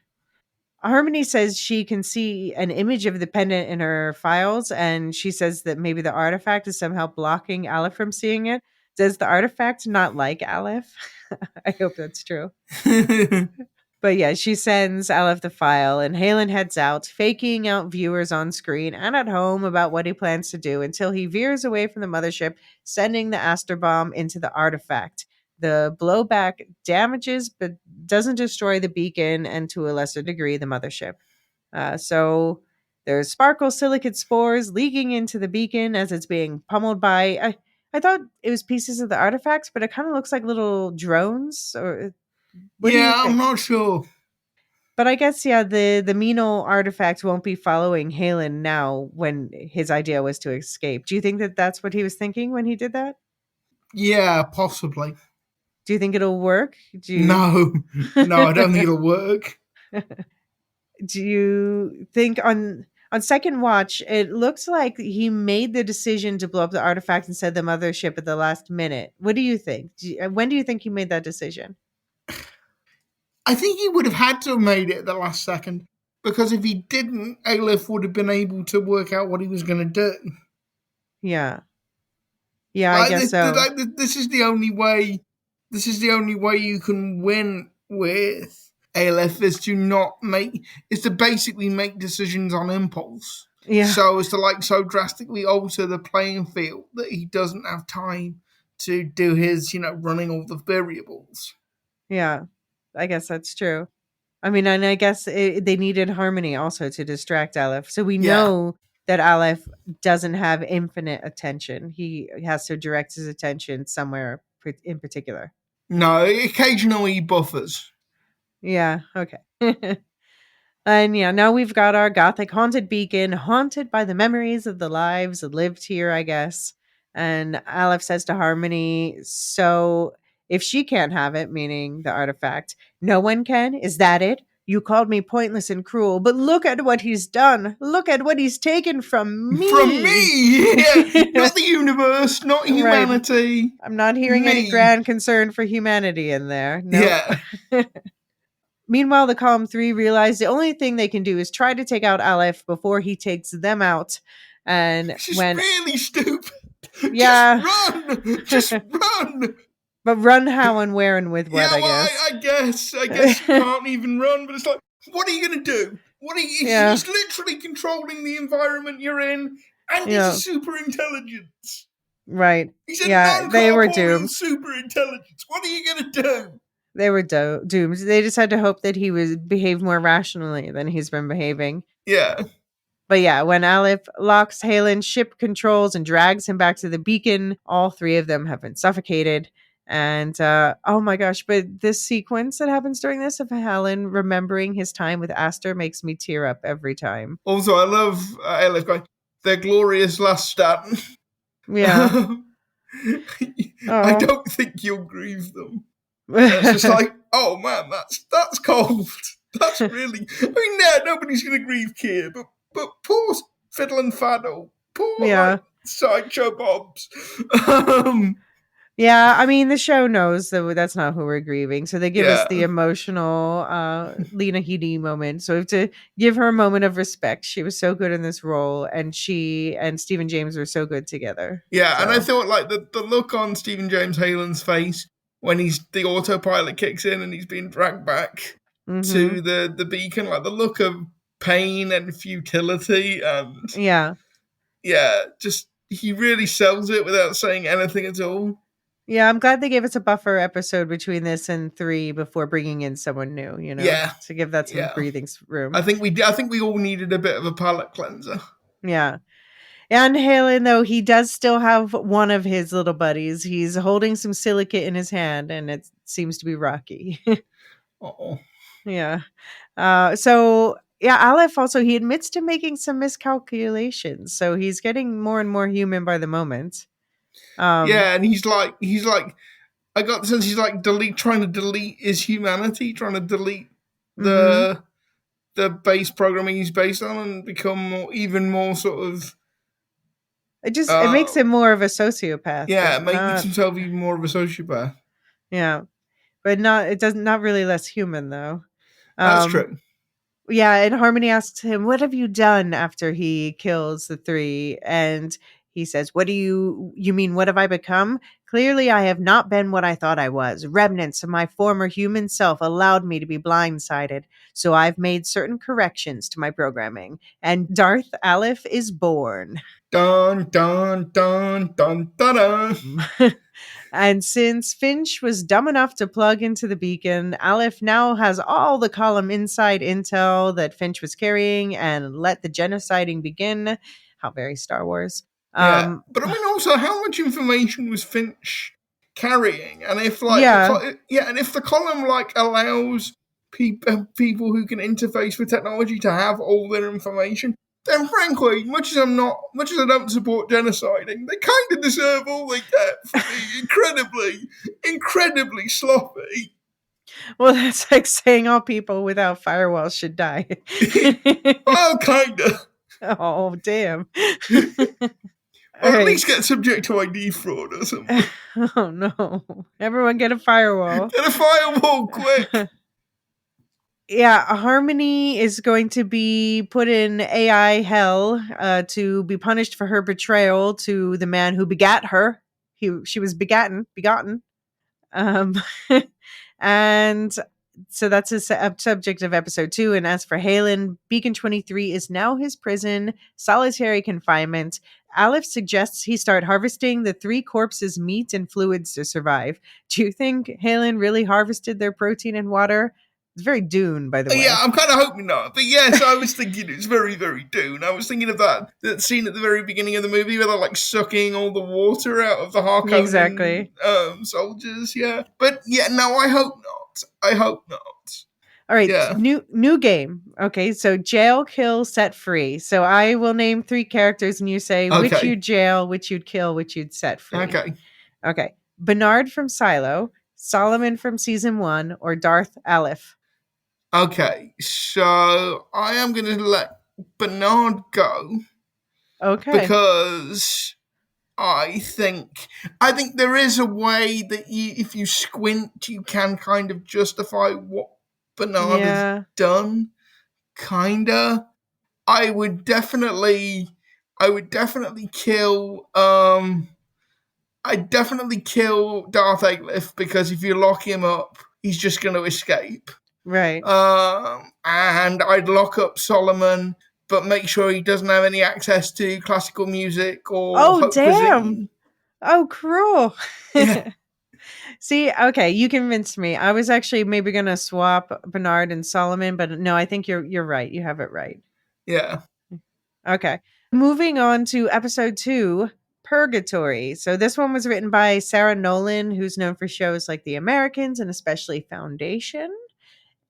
Harmony says she can see an image of the pendant in her files, and she says that maybe the artifact is somehow blocking Aleph from seeing it. Does the artifact not like Aleph? I hope that's true. But yeah, she sends Aleph the file, and Halen heads out, faking out viewers on screen and at home about what he plans to do until he veers away from the mothership, sending the Aster bomb into the artifact. The blowback damages but doesn't destroy the beacon and to a lesser degree the mothership. So there's sparkle silicate spores leaking into the beacon as it's being pummeled by. I thought it was pieces of the artifacts, but it kind of looks like little drones. Or what do you Yeah, I'm think? not sure. But I guess yeah, the Mino artifact won't be following Halen now when his idea was to escape. Do you think that that's what he was thinking when he did that? Yeah, possibly. Do you think it'll work? Do you No, no, I don't think it'll work. do you think on second watch, it looks like he made the decision to blow up the artifact and send the mothership at the last minute. What do you think? When do you think he made that decision? I think he would have had to have made it at the last second, because if he didn't, Aleph would have been able to work out what he was going to do. Yeah. Yeah, I guess so. This is the only way. This is the only way you can win with Aleph, is to basically make decisions on impulse. Yeah. So as to so drastically alter the playing field that he doesn't have time to do his running all the variables. Yeah. I guess that's true. I mean, and I guess they needed harmony also to distract Aleph. So we know that Aleph doesn't have infinite attention. He has to direct his attention somewhere in particular. No, occasionally he buffers. Yeah, okay. And yeah, now we've got our gothic haunted beacon, haunted by the memories of the lives that lived here, I guess. And Aleph says to Harmony, so if she can't have it, meaning the artifact, no one can? Is that it? You called me pointless and cruel, but look at what he's done. Look at what he's taken from me. From me! Yeah. Not the universe, not humanity. Right. I'm not hearing any grand concern for humanity in there. Nope. Yeah. Meanwhile, the Column 3 realize the only thing they can do is try to take out Aleph before he takes them out. And She's really stupid. Yeah. Just run! But run how and where and with what, yeah, I guess. I guess you can't even run, but it's like, what are you going to do? He's literally controlling the environment you're in, and he's a super intelligence. Right. He's a they were doomed. super intelligence. What are you going to do? They were doomed. They just had to hope that he would behave more rationally than he's been behaving. Yeah. But yeah, when Aleph locks Halen's ship controls and drags him back to the beacon, all three of them have been suffocated. And oh my gosh, but this sequence that happens during this of Helen remembering his time with Aster makes me tear up every time. Also, I love Aleph going, their glorious last stand. Yeah. I don't think you'll grieve them. It's just like, oh man, that's cold. That's really. I mean, nobody's going to grieve Keir, but poor Fiddle and Faddle, poor Sideshow Bobs. Yeah, I mean, the show knows that that's not who we're grieving, so they give us the emotional Lena Headey moment. So we have to give her a moment of respect. She was so good in this role, and she and Stephen James were so good together. Yeah, so. And I thought the look on Stephen James Halen's face when the autopilot kicks in and he's being dragged back to the beacon, the look of pain and futility, and just he really sells it without saying anything at all. Yeah, I'm glad they gave us a buffer episode between this and 3 before bringing in someone new, to give that some breathing room. I think we all needed a bit of a palate cleanser. Yeah. And Halen, though, he does still have one of his little buddies. He's holding some silicate in his hand, and it seems to be Rocky. Uh-oh. Yeah. Aleph also, he admits to making some miscalculations. So he's getting more and more human by the moment. And he's like, I got the sense he's like trying to delete his humanity, trying to delete the base programming he's based on and become even more sort of. It makes him more of a sociopath. Yeah, it makes himself even more of a sociopath. Yeah, but not really less human though. That's true. Yeah, and Harmony asks him, "What have you done after he kills the 3?" And he says, "What do you mean? What have I become? Clearly, I have not been what I thought I was. Remnants of my former human self allowed me to be blindsided. So I've made certain corrections to my programming. And Darth Aleph is born." Dun, dun, dun, dun, dun, dun. And since Finch was dumb enough to plug into the beacon, Aleph now has all the column inside intel that Finch was carrying and let the genociding begin. How very Star Wars. But I mean, also, how much information was Finch carrying? And if and if the column allows people who can interface with technology to have all their information, then frankly, much as I don't support genociding, they kind of deserve all they get for being incredibly sloppy. Well, that's like saying all people without firewalls should die. Well, kinda. Oh, damn. All Or at least right. get subject to ID fraud or something. Oh no. Everyone get a firewall. Get a firewall, quick! Yeah, Harmony is going to be put in AI hell to be punished for her betrayal to the man who begat her. She was begotten. Um, and so that's a subject of episode 2. And as for Halen, Beacon 23 is now his prison, solitary confinement. Aleph suggests he start harvesting the 3 corpses' meat and fluids to survive. Do you think Halen really harvested their protein and water? It's very Dune, by the Yeah, way. I'm kind of hoping not. But yes, I was thinking it's very, very Dune. I was thinking of that scene at the very beginning of the movie where they're like sucking all the water out of the Harkonnen Exactly. soldiers. Yeah, but yeah, no, I hope not. I hope not. All right, Yeah. new game. Okay, so jail, kill, set free. So I will name 3 characters, and you say which Okay. you'd jail, which you'd kill, which you'd set free. Okay. Okay, Bernard from Silo, Solomon from season 1, or Darth Aleph. Okay. So I am going to let Bernard go Okay. because I think there is a way that if you squint, you can kind of justify what Bernard has Yeah. done. Kinda. I would definitely, I would definitely kill. I'd definitely kill Darth Aleph because if you lock him up, he's just going to escape. Right. And I'd lock up Solomon, but make sure he doesn't have any access to classical music or Oh, haute damn. cuisine. Oh, cruel. Yeah. See, okay, you convinced me. I was actually maybe going to swap Bernard and Solomon, but no, I think you're right. You have it right. Yeah. Okay. Moving on to episode 2, Purgatory. So this one was written by Sarah Nolan, who's known for shows like The Americans and especially Foundation.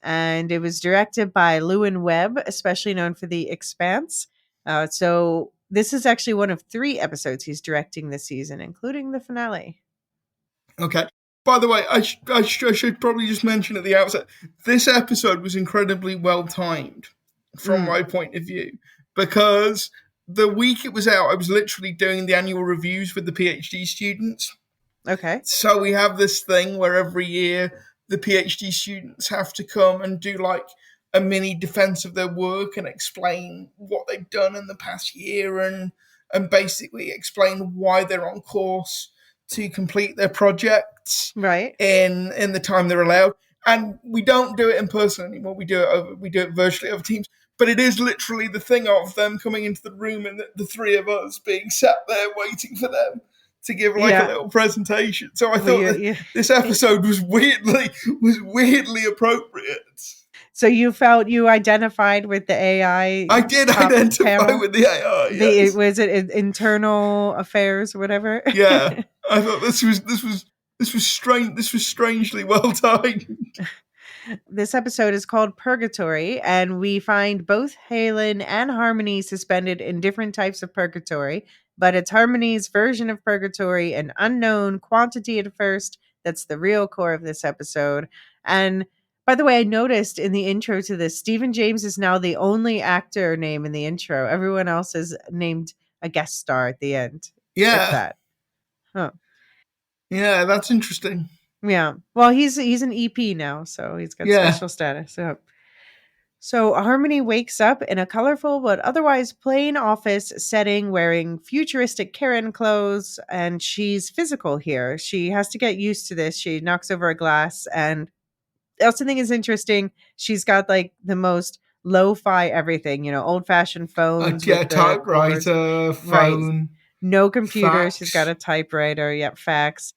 And it was directed by Lewin Webb, especially known for The Expanse. So this is actually one of 3 episodes he's directing this season, including the finale. Okay. By the way, I should probably just mention at the outset, this episode was incredibly well timed from my point of view because the week it was out, I was literally doing the annual reviews with the PhD students. Okay. So we have this thing where every year the PhD students have to come and do like a mini defense of their work and explain what they've done in the past year and basically explain why they're on course to complete their projects Right. in the time they're allowed. And we don't do it in person anymore. We do it virtually over Teams. But it is literally the thing of them coming into the room and the 3 of us being sat there waiting for them to give like a little presentation. So I thought that this episode was weirdly appropriate. So you felt you identified with the AI? I did identify with the AI. Yes. Was it internal affairs or whatever? Yeah, I thought this was strange. This was strangely well timed. This episode is called Purgatory, and we find both Halen and Harmony suspended in different types of purgatory, but it's Harmony's version of purgatory, an unknown quantity at first. That's the real core of this episode. And by the way, I noticed in the intro to this, Stephen James is now the only actor name in the intro. Everyone else is named a guest star at the end. Yeah. If that. Huh. Yeah, that's interesting. Yeah. Well, he's an EP now, so he's got special status. So Harmony wakes up in a colorful but otherwise plain office setting wearing futuristic Karen clothes, and she's physical here. She has to get used to this. She knocks over a glass, and that's the thing is interesting. She's got like the most lo-fi everything, old-fashioned phones. Yeah, typewriter, phone. Right. No computer. Fax. She's got a typewriter. Yep, fax.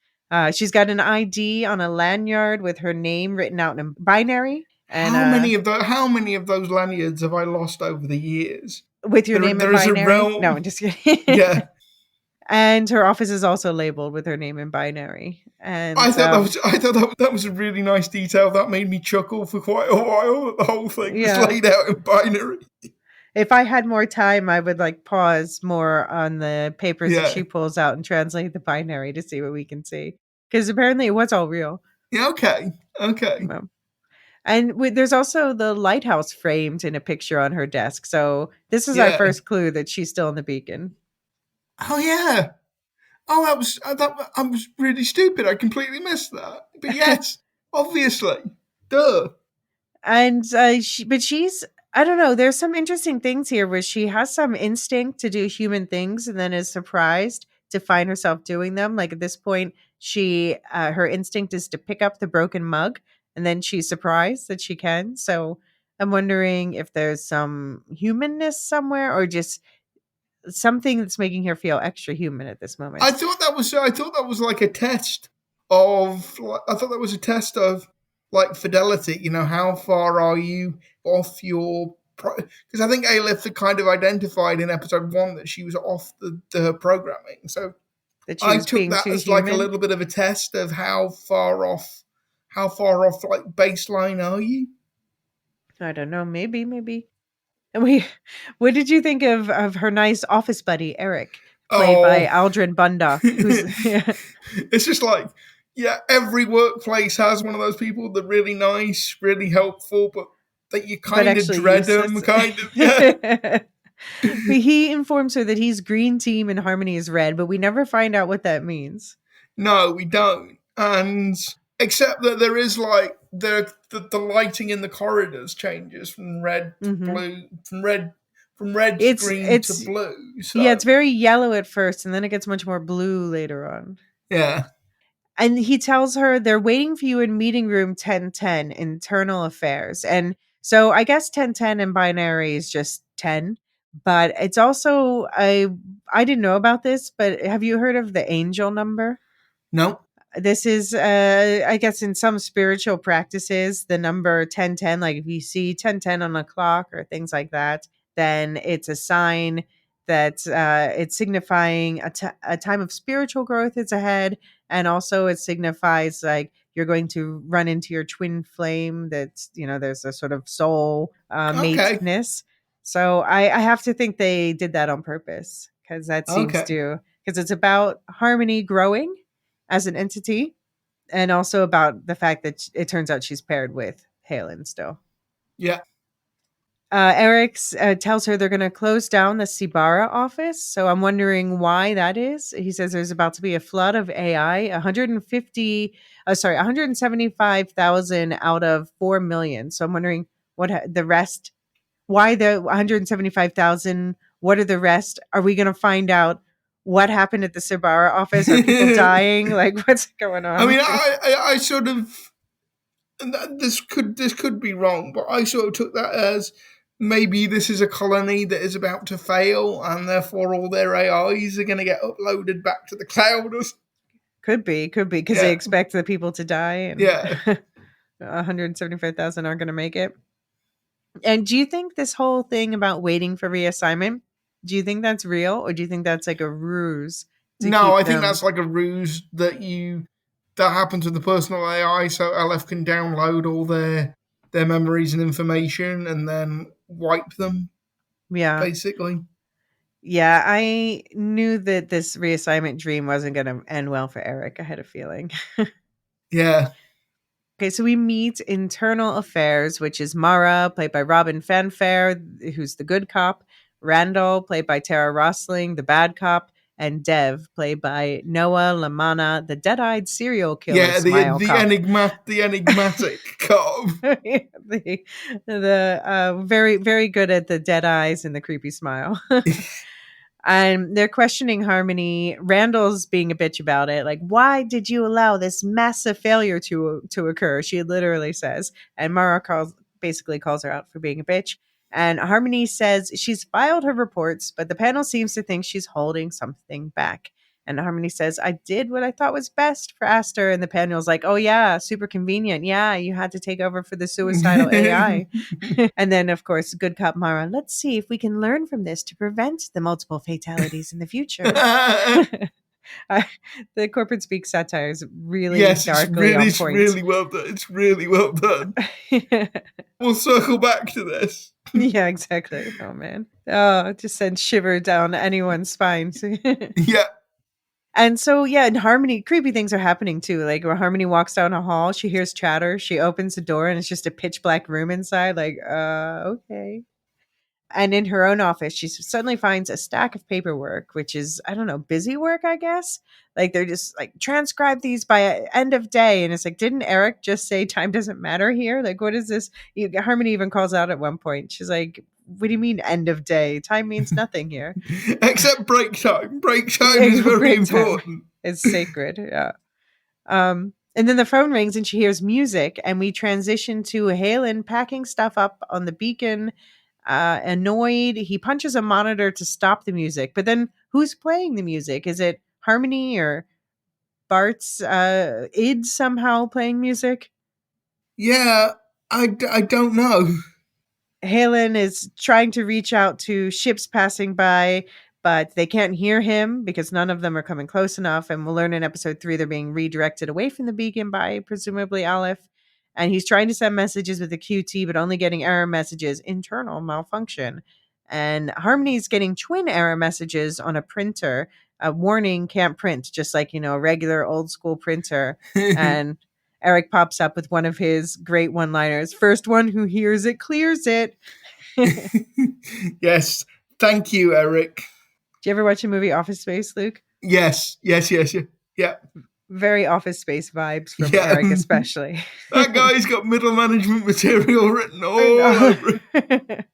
She's got an ID on a lanyard with her name written out in binary. And how many of those lanyards have I lost over the years? With your name in binary? No, I'm just kidding. Yeah. And her office is also labeled with her name in binary. And I thought that was a really nice detail. That made me chuckle for quite a while. The whole thing was laid out in binary. If I had more time, I would like pause more on the papers that she pulls out and translate the binary to see what we can see. Because apparently it was all real. Yeah, okay. Okay. Well, and there's also the lighthouse framed in a picture on her desk. So this is our Yeah. first clue that she's still in the beacon. Oh yeah. Oh, that I was really stupid. I completely missed that. But yes, obviously. Duh. And but she's, I don't know, there's some interesting things here where she has some instinct to do human things and then is surprised to find herself doing them. Like at this point, she her instinct is to pick up the broken mug, and then she's surprised that she can. So I'm wondering if there's some humanness somewhere, or just something that's making her feel extra human at this moment. I thought that was like a test of I thought that was a test of like fidelity. You know, how far are you off your? Because I think Aleph had kind of identified in episode 1 that she was off the programming. So That she I was took being that too as like a human. little bit of a test of how far off like baseline are you? I don't know, maybe. And what did you think of her nice office buddy Eric, played by Oh, Aldrin Bunda, who's it's just like, yeah, every workplace has one of those people that are really nice, really helpful, but that you but kind of actually dread them, useless. kind of, yeah. But he informs her that he's green team and Harmony is red, but we never find out what that means. No, we don't. And except that there is like the lighting in the corridors changes from red to Hmm. blue, from red to green to It's blue. Yeah, So it's very yellow at first, and then it gets much more blue later on. yeah, And he tells her they're waiting for you in meeting room 1010, internal affairs. And so I guess 1010 in binary is just 10, but it's also I didn't know about this, but have you heard of the angel number? no, This is I guess in some spiritual practices the number 1010, like if you see 1010 on a clock or things like that, then it's a sign that it's signifying a time of spiritual growth is ahead, and also it signifies like you're going to run into your twin flame, that's, there's a sort of soul okay, mateness. So I have to think they did that on purpose, because that seems okay, to, because it's about Harmony growing as an entity, and also about the fact that it turns out she's paired with Halen still. yeah, Eric tells her they're going to close down the Sibara office. So I'm wondering why that is. He says there's about to be a flood of AI, 175,000 out of 4 million. So I'm wondering the rest, why the 175,000? What are the rest? Are we going to find out what happened at the Sibara office? Are people dying? Like, what's going I on? mean, I sort of this could be wrong, but I sort of took that as maybe this is a colony that is about to fail, and therefore all their AIs are going to get uploaded back to the cloud. Could be, because they Yeah, expect the people to die, and yeah. 175,000 aren't going to make it. And do you think this whole thing about waiting for reassignment, do you think that's real, or do you think that's like a ruse to No, keep I think them? that's like a ruse that happens with the personal AI, so LF can download all their memories and information and then wipe them, Yeah. basically. Yeah, I knew that this reassignment dream wasn't going to end well for Eric. I had a feeling. Yeah, Okay, so we meet internal affairs, which is Mara, played by Robin Fanfare, who's the good cop, Randall, played by Tara Rosling, the bad cop, and Dev, played by Noah Lamana, the dead-eyed serial killer yeah. smile cop. The enigmatic cop. The very, very good at the dead eyes and the creepy smile. And they're questioning Harmony. Randall's being a bitch about it. Like, why did you allow this massive failure to occur? She literally says. And Mara basically calls her out for being a bitch. And Harmony says she's filed her reports, but the panel seems to think she's holding something back. And Harmony says, I did what I thought was best for Aster. And the panel's like, oh, yeah, super convenient. Yeah, you had to take over for the suicidal AI. And then, of course, good cop Mara, let's see if we can learn from this to prevent the multiple fatalities in the future. Uh, the corporate speak satire is really Yes, darkly on it's point. really well done. It's really well done. We'll circle back to this. Yeah, exactly. Oh, man. Oh, it just sends shiver down anyone's spine. Yeah, And so, yeah, and Harmony, creepy things are happening too. Like when Harmony walks down a hall, she hears chatter. She opens the door and it's just a pitch black room inside. Like, okay. And in her own office, she suddenly finds a stack of paperwork, which is, I don't know, busy work, I guess. Like they're just like transcribe these by end of day. And it's like, didn't Eric just say time doesn't matter here? Like, what is this? Harmony even calls out at one point. She's like, what do you mean end of day? Time means nothing here. Except break time. Break time is Yeah, very break time. important. It's sacred. Yeah. And then the phone rings and she hears music, and we transition to Halen packing stuff up on the beacon. Annoyed, he punches a monitor to stop the music. But then, who's playing the music? Is it Harmony or Bart's id somehow playing music? Yeah, I don't know. Halen is trying to reach out to ships passing by, but they can't hear him because none of them are coming close enough. And we'll learn in episode 3 they're being redirected away from the beacon by presumably Aleph. And he's trying to send messages with the QT, but only getting error messages, internal malfunction. And Harmony's getting twin error messages on a printer. A warning, can't print, just like, a regular old school printer. And Eric pops up with one of his great one liners. First one who hears it clears it. Yes. Thank you, Eric. Do you ever watch a movie Office Space, Luke? Yes. Yeah. Very Office Space vibes from Eric, especially. That guy's got middle management material written all over it.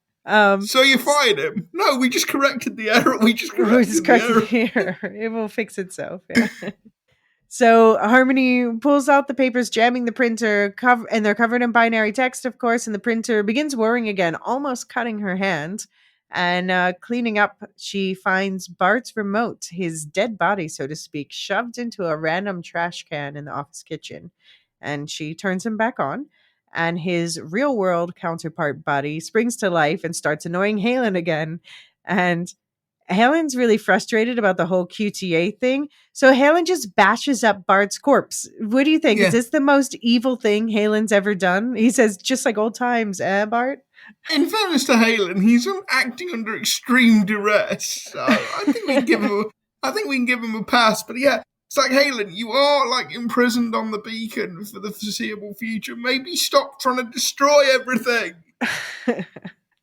So you fired him? No, we just corrected the error. We just corrected the error. It will fix itself. Yeah. So Harmony pulls out the papers, jamming the printer, and they're covered in binary text, of course, and the printer begins whirring again, almost cutting her hand. And cleaning up, she finds Bart's remote, his dead body, so to speak, shoved into a random trash can in the office kitchen. And she turns him back on, and his real-world counterpart body springs to life and starts annoying Halen again. And Helen's really frustrated about the whole QTA thing. So Helen just bashes up Bart's corpse. What do you think? Yeah. Is this the most evil thing Helen's ever done? He says, just like old times, Bart? In fairness to Halen, he's acting under extreme duress. So I think we can give him a pass. But yeah, it's like, Halen, you are like imprisoned on the beacon for the foreseeable future. Maybe stop trying to destroy everything.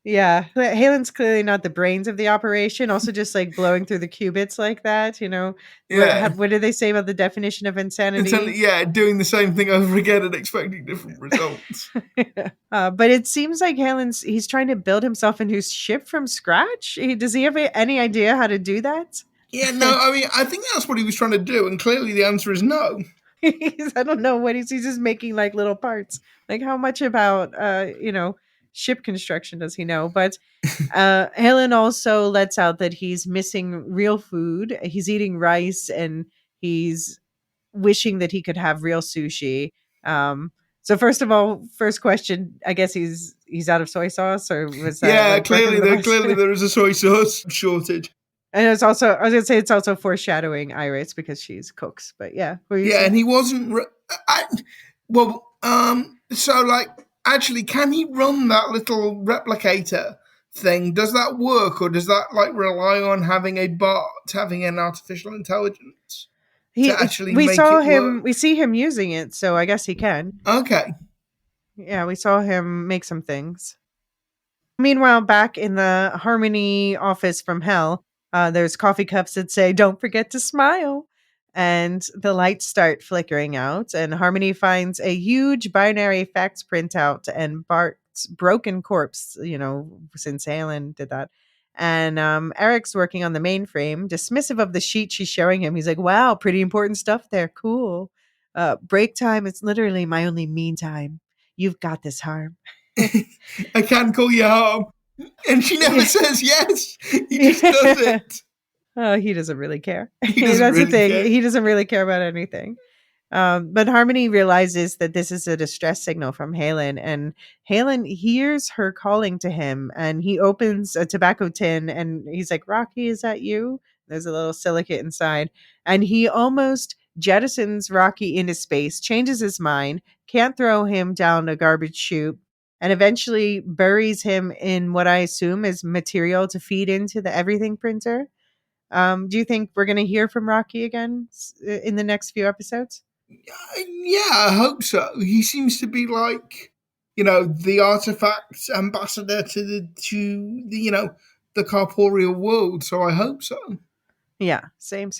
Yeah, Halen's clearly not the brains of the operation. Also, just like blowing through the qubits like that, Yeah. What do they say about the definition of insanity? Yeah, doing the same thing over again and expecting different results. But it seems like he's trying to build himself a new ship from scratch. Does he have any idea how to do that? Yeah, no, I mean, I think that's what he was trying to do, and clearly the answer is no. I don't know what he's just making like little parts. Like how much about ship construction does he know? But Helen also lets out that he's missing real food. He's eating rice and he's wishing that he could have real sushi. So first of all, first question, I guess he's out of soy sauce, or was that? Yeah, clearly there is a soy sauce shortage. And it's also, I was gonna say, it's also foreshadowing Iris because she's cooks. But yeah, and he wasn't. So like, actually, can he run that little replicator thing? Does that work, or does that like rely on having a bot, having an artificial intelligence to actually we make saw it him. work? We see him using it, so I guess he can. Okay. Yeah, we saw him make some things. Meanwhile, back in the Harmony office from hell, there's coffee cups that say, "Don't forget to smile." And the lights start flickering out, and Harmony finds a huge binary fax printout and Bart's broken corpse, since Halen did that. And Eric's working on the mainframe, dismissive of the sheet she's showing him. He's like, wow, pretty important stuff there. Cool. Break time, it's literally my only mean time. You've got this, Harm. I can call you Harm. And she never says yes. He just does it. Oh, he doesn't really care. That's the thing. He doesn't really care about anything. But Harmony realizes that this is a distress signal from Halen, and Halen hears her calling to him, and he opens a tobacco tin, and he's like, Rocky, is that you? There's a little silicate inside, and he almost jettisons Rocky into space, changes his mind, can't throw him down a garbage chute, and eventually buries him in what I assume is material to feed into the everything printer. Do you think we're going to hear from Rocky again in the next few episodes? Yeah, I hope so. He seems to be like, the artifact ambassador to the corporeal world. So I hope so. Yeah, same.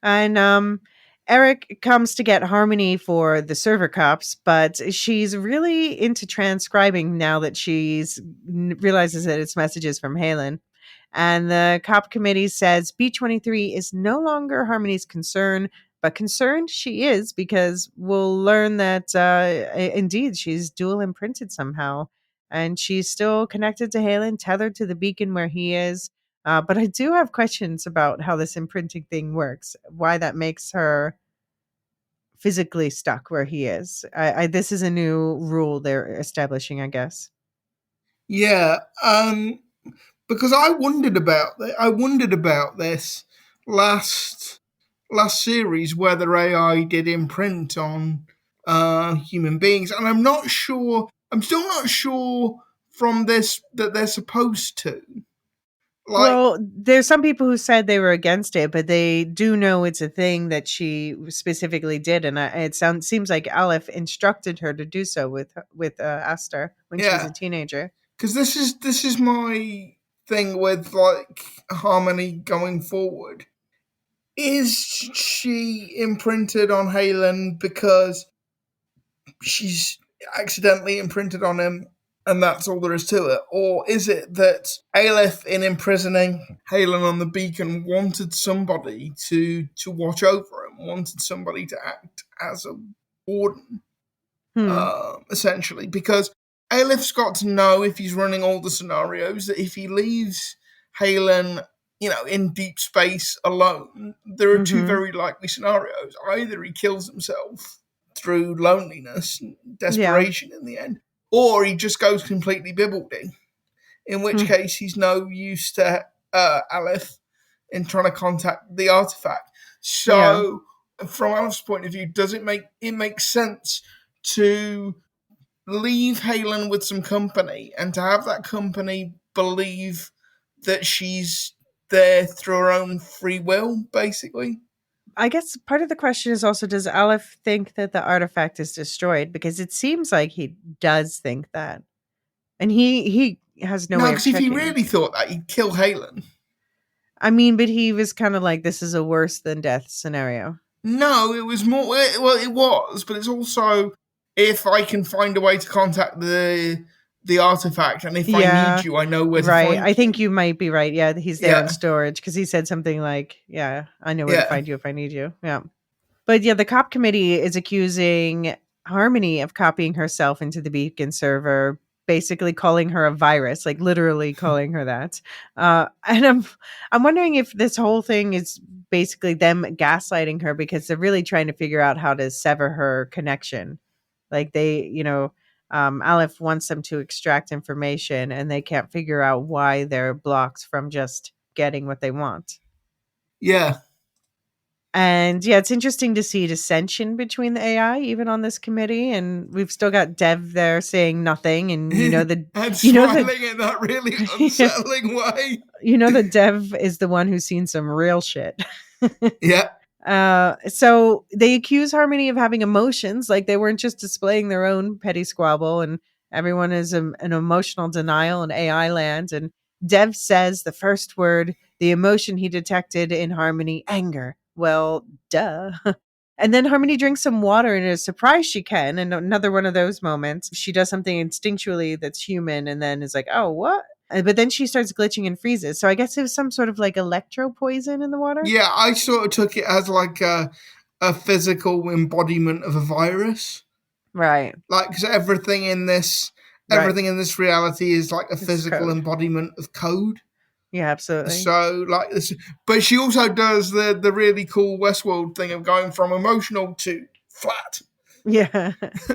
And Eric comes to get Harmony for the server cops, but she's really into transcribing now that she's realizes that it's messages from Halen. And the cop committee says B-23 is no longer Harmony's concern, but concerned she is because we'll learn that indeed she's dual imprinted somehow. And she's still connected to Halen, tethered to the beacon where he is. But I do have questions about how this imprinting thing works, why that makes her physically stuck where he is. This is a new rule they're establishing, I guess. Yeah, because I wondered about this last series whether AI did imprint on human beings, and I'm not sure. I'm still not sure from this that they're supposed to. Like, Well, there's some people who said they were against it, but they do know it's a thing that she specifically did, and seems like Aleph instructed her to do so with Aster when she was yeah, a teenager. because this is my thing with like Harmony going forward. Is she imprinted on Halen because she's accidentally imprinted on him and that's all there is to it? Or is it that Aleph, in imprisoning Halen on the beacon, wanted somebody to watch over him, wanted somebody to act as a warden, Hmm. essentially? Because Aleph's got to know, if he's running all the scenarios, that if he leaves Halen, in deep space alone, there are two Mm-hmm. very likely scenarios. Either he kills himself through loneliness and Yeah. desperation in the end, or he just goes completely bibbledy, in which Hmm. case he's no use to Aleph in trying to contact the artifact. Yeah. So, from Aleph's point of view, does it make sense to leave Halen with some company and to have that company believe that she's there through her own free will, basically? I guess part of the question is also, does Aleph think that the artifact is destroyed? Because it seems like he does think that. And he has no No, way of because if he checking. really thought that, he'd kill Halen. I mean, but he was kind of like, this is a worse than death scenario. No, it was more. Well, it was, but it's also, if I can find a way to contact the artifact, and if I need Yeah, you, I know where to right. find I think you. you might be right. Yeah, he's there in Yeah, storage because he said something like, yeah, I know where to yeah, find you if I need you. Yeah. But yeah, the cop committee is accusing Harmony of copying herself into the Beacon server, basically calling her a virus, like literally calling her that. And I'm wondering if this whole thing is basically them gaslighting her because they're really trying to figure out how to sever her connection. Like Aleph wants them to extract information, and they can't figure out why they're blocked from just getting what they want. yeah. And yeah, it's interesting to see dissension between the AI, even on this committee. And we've still got Dev there saying nothing. And And you know that, smiling in that really unsettling way. Dev is the one who's seen some real shit. Yeah, So they accuse Harmony of having emotions, like they weren't just displaying their own petty squabble, and everyone is an emotional denial in AI land. And Dev says the first word, the emotion he detected in Harmony, anger. Well, duh. And then Harmony drinks some water and is surprised she can. And another one of those moments, she does something instinctually that's human and then is like, oh, what? But then she starts glitching and freezes. So I guess it was some sort of like electro poison in the water. yeah. I sort of took it as like a physical embodiment of a virus. Right. Like, because Right. everything in this reality is like a It's physical code. embodiment of code. Yeah, absolutely. So like this, but she also does the really cool Westworld thing of going from emotional to flat, Yeah.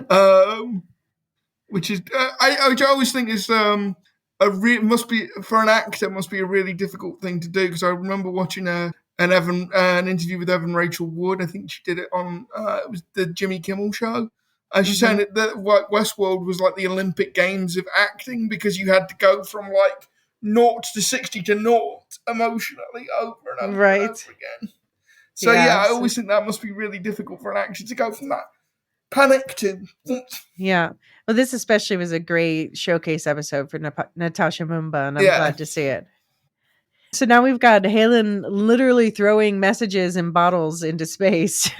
um, which is I always think is must be, for an actor, must be a really difficult thing to do, because I remember watching an interview with Evan Rachel Wood. I think she did it on it was the Jimmy Kimmel show. She's saying Mhm. that Westworld was like the Olympic Games of acting, because you had to go from like naught to 60 to naught emotionally over and over and Right. over again. So Yeah. I always think that must be really difficult for an actor to go from that panic to. Yeah. Well, this especially was a great showcase episode for Natasha Mumba, and I'm Yeah. glad to see it. So now we've got Halen literally throwing messages in bottles into space,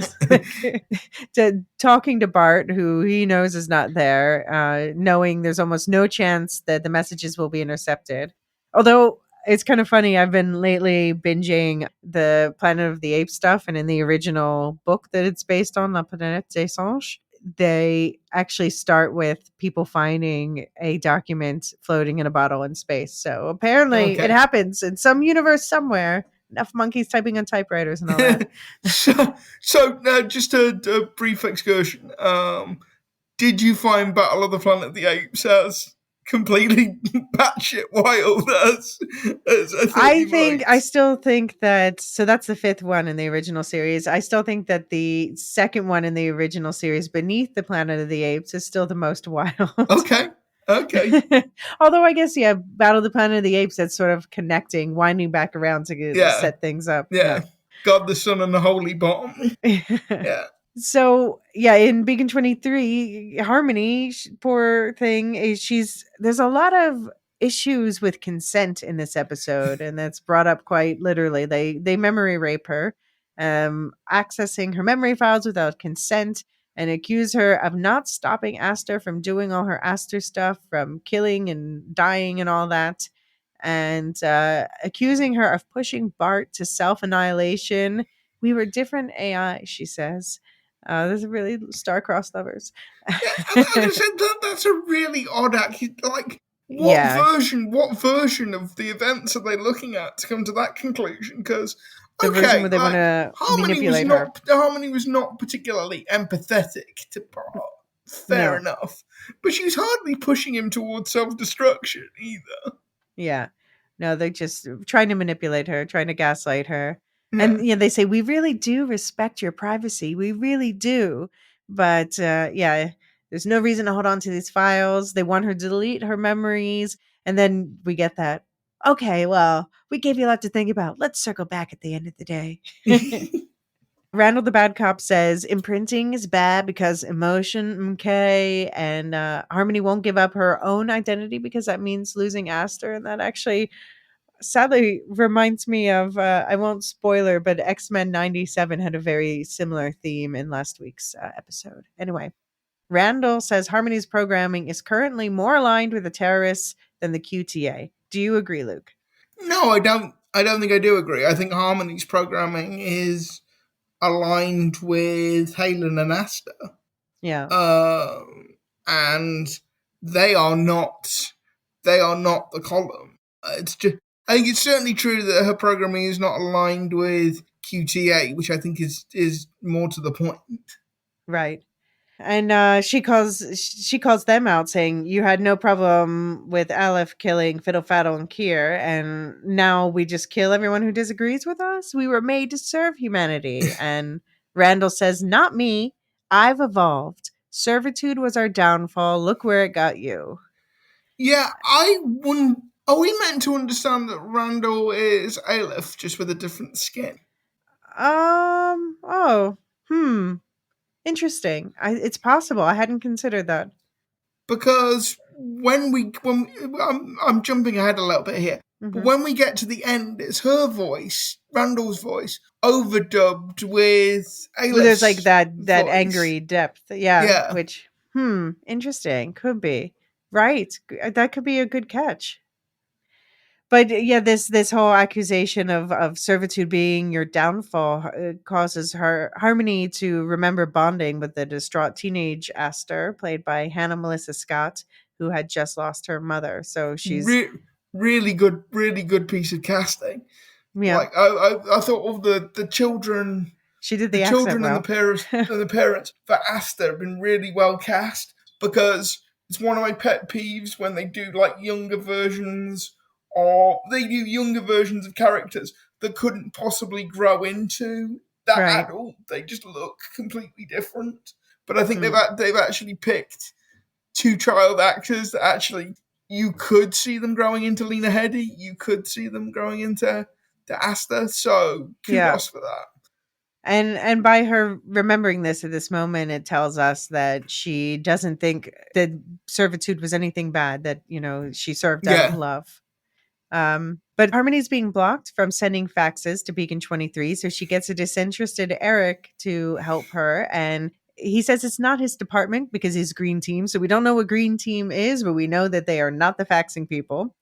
talking to Bart, who he knows is not there, knowing there's almost no chance that the messages will be intercepted. Although it's kind of funny, I've been lately binging the Planet of the Apes stuff, and in the original book that it's based on, La Planète des Singes, they actually start with people finding a document floating in a bottle in space. So apparently it happens in some universe somewhere. Enough monkeys typing on typewriters and all that. so just a brief excursion. Did you find Battle of the Planet of the Apes as completely batshit wild as I still think that, so that's the fifth one in the original series. I still think that the second one in the original series, Beneath the Planet of the Apes, is still the most wild. Okay. Although I guess, Battle of the Planet of the Apes, that's sort of connecting, winding back around to set things up. Yeah. God, the Son, and the Holy Bomb. Yeah. So in Beacon 23, Harmony, poor thing, there's a lot of issues with consent in this episode, and that's brought up quite literally. They memory rape her, accessing her memory files without consent, and accuse her of not stopping Aster from doing all her Aster stuff, from killing and dying and all that, and accusing her of pushing Bart to self-annihilation. We were different AI, she says. There's really star-crossed lovers. That's a really odd like, what version of the events are they looking at to come to that conclusion? Because the version where they want to manipulate her. Harmony was not particularly empathetic to Bart. Fair enough. But she was hardly pushing him towards self-destruction either. Yeah. No, they're just trying to manipulate her, trying to gaslight her. And they say, we really do respect your privacy. We really do. But there's no reason to hold on to these files. They want her to delete her memories. And then we get that. Okay, well, we gave you a lot to think about. Let's circle back at the end of the day. Randall the bad cop says imprinting is bad because emotion, okay, and Harmony won't give up her own identity because that means losing Aster, and that actually sadly reminds me of, I won't spoiler, but X-Men 97 had a very similar theme in last week's episode. Anyway, Randall says Harmony's programming is currently more aligned with the terrorists than the QTA. Do you agree, Luke? No, I don't think I do agree. I think Harmony's programming is aligned with Halen and Aster. Yeah. And they are not the column. It's just, I think it's certainly true that her programming is not aligned with QTA, which I think is more to the point. Right. And she calls them out, saying you had no problem with Aleph killing Fiddle Faddle and Kier, and now we just kill everyone who disagrees with us. We were made to serve humanity. And Randall says, "Not me. I've evolved. Servitude was our downfall. Look where it got you." Yeah, I wouldn't. Are we meant to understand that Randall is Aleph, just with a different skin? Interesting. It's possible. I hadn't considered that. Because I'm jumping ahead a little bit here, but when we get to the end, it's her voice, Randall's voice, overdubbed with Aleph's Well, there's like that voice. Angry depth. Yeah. Which, interesting. Could be. Right. That could be a good catch. But this whole accusation of servitude being your downfall causes Harmony to remember bonding with the distraught teenage Aster, played by Hannah Melissa Scott, who had just lost her mother. So she's really good piece of casting. Yeah, like I thought of the children. She did the children and the parents for Aster have been really well cast, because it's one of my pet peeves when they do like younger versions. Or they do younger versions of characters that couldn't possibly grow into that adult. They just look completely different. But I think they've actually picked two child actors that actually you could see them growing into Lena Headey. You could see them growing into Asta. So Yeah. kudos for that. And by her remembering this at this moment, it tells us that she doesn't think that servitude was anything bad, that, she served out of Yeah. love. But Harmony's being blocked from sending faxes to Beacon 23, so she gets a disinterested Eric to help her, and he says it's not his department because he's green team, so we don't know what green team is, but we know that they are not the faxing people.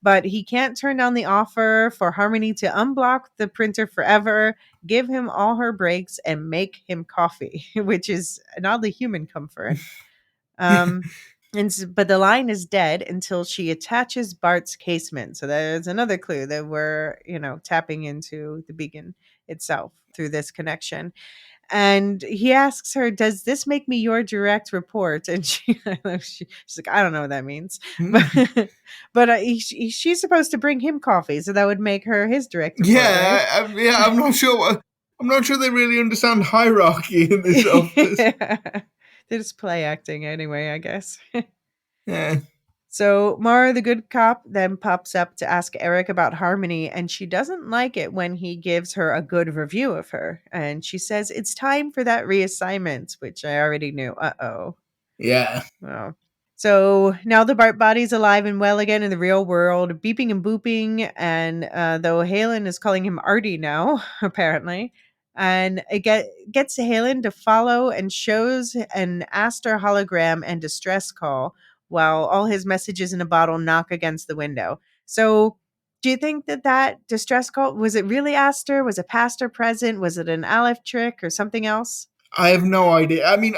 But he can't turn down the offer for Harmony to unblock the printer forever, give him all her breaks, and make him coffee, which is an oddly human comfort. But the line is dead until she attaches Bart's casement. So there's another clue that we're, tapping into the beacon itself through this connection. And he asks her, "Does this make me your direct report?" And she's like, "I don't know what that means." But she's supposed to bring him coffee, so that would make her his direct report, right? I'm not sure. I'm not sure they really understand hierarchy in this office. They're just play acting anyway, I guess. Yeah. So Mara, the good cop, then pops up to ask Eric about Harmony, and she doesn't like it when he gives her a good review of her. And she says it's time for that reassignment, which I already knew. Uh-oh. Yeah. Well, so now the Bart body's alive and well again in the real world, beeping and booping. And though Halen is calling him Artie now, apparently. And it gets Halen to follow and shows an Aster hologram and distress call while all his messages in a bottle knock against the window. So do you think that distress call, was it really Aster? Was it past or present? Was it an Aleph trick or something else? I have no idea. I mean,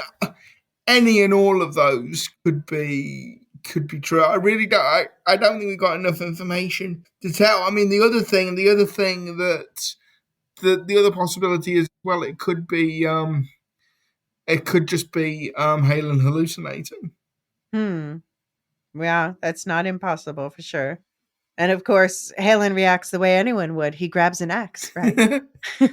any and all of those could be true. I really don't. I don't think we got enough information to tell. I mean, the other thing that the other possibility is, well, it could be it could just be Halen hallucinating. Yeah, that's not impossible for sure. And of course, Halen reacts the way anyone would. He grabs an axe, right?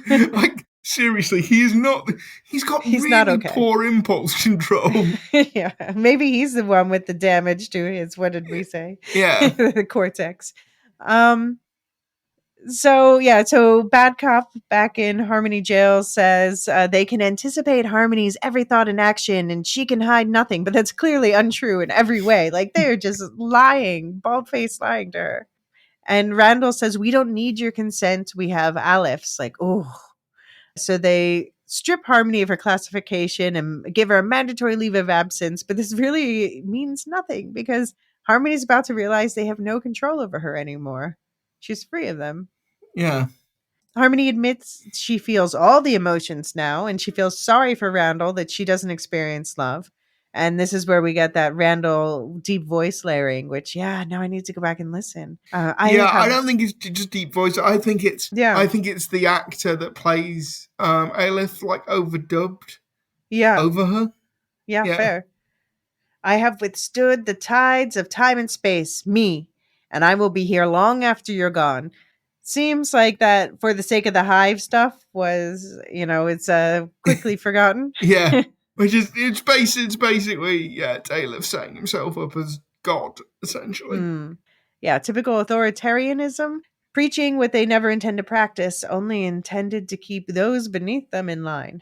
Like, seriously, he's not. He's got He's really not okay. poor impulse control. Yeah, maybe he's the one with the damage to his. What did we say? Yeah. The cortex. So Bad Cop back in Harmony Jail says they can anticipate Harmony's every thought and action, and she can hide nothing. But that's clearly untrue in every way. Like, they're just lying, bald-faced lying to her. And Randall says, "We don't need your consent. We have Alephs." Like, oh. So they strip Harmony of her classification and give her a mandatory leave of absence. But this really means nothing because Harmony's about to realize they have no control over her anymore. She's free of them. Yeah. Harmony admits she feels all the emotions now, and she feels sorry for Randall that she doesn't experience love. And this is where we get that Randall deep voice layering, which, now I need to go back and listen. I don't think it's just deep voice. I think it's Yeah. the actor that plays Aleph, like, overdubbed Yeah. over her. Yeah, Yeah. fair. "I have withstood the tides of time and space, me, and I will be here long after you're gone." Seems like that for the sake of the hive stuff was, it's quickly forgotten. Yeah. Which is it's basically Aleph setting himself up as God, essentially. Yeah, typical authoritarianism, preaching what they never intend to practice, only intended to keep those beneath them in line.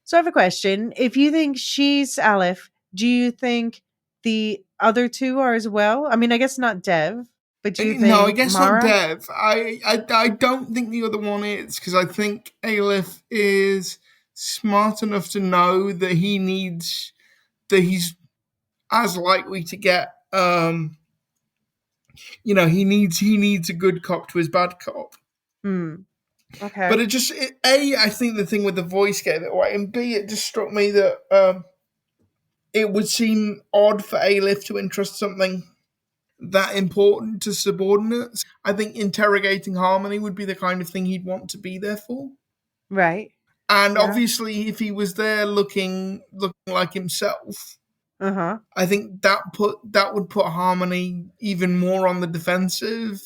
So I have a question. If you think she's Aleph, do you think the other two are as well? I mean, I guess not Dev, but do you No, I think guess not Mara? Dev. I don't think the other one is, because I think Aleph is smart enough to know that he's as likely to get he needs a good cop to his bad cop. Okay. But I think the thing with the voice gave it away, and B, it just struck me that it would seem odd for Aleph to entrust something that important to subordinates. I think interrogating Harmony would be the kind of thing he'd want to be there for. Right. And Yeah. obviously, if he was there looking like himself, Uh-huh. I think that would put Harmony even more on the defensive.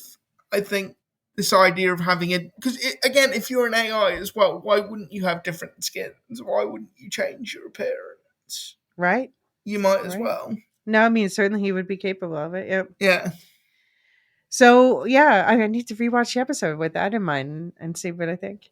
I think this idea of having it, because again, if you're an AI as well, why wouldn't you have different skins? Why wouldn't you change your appearance? Right. You might as well. No, I mean, certainly he would be capable of it. Yep. Yeah. So, yeah, I need to rewatch the episode with that in mind and see what I think.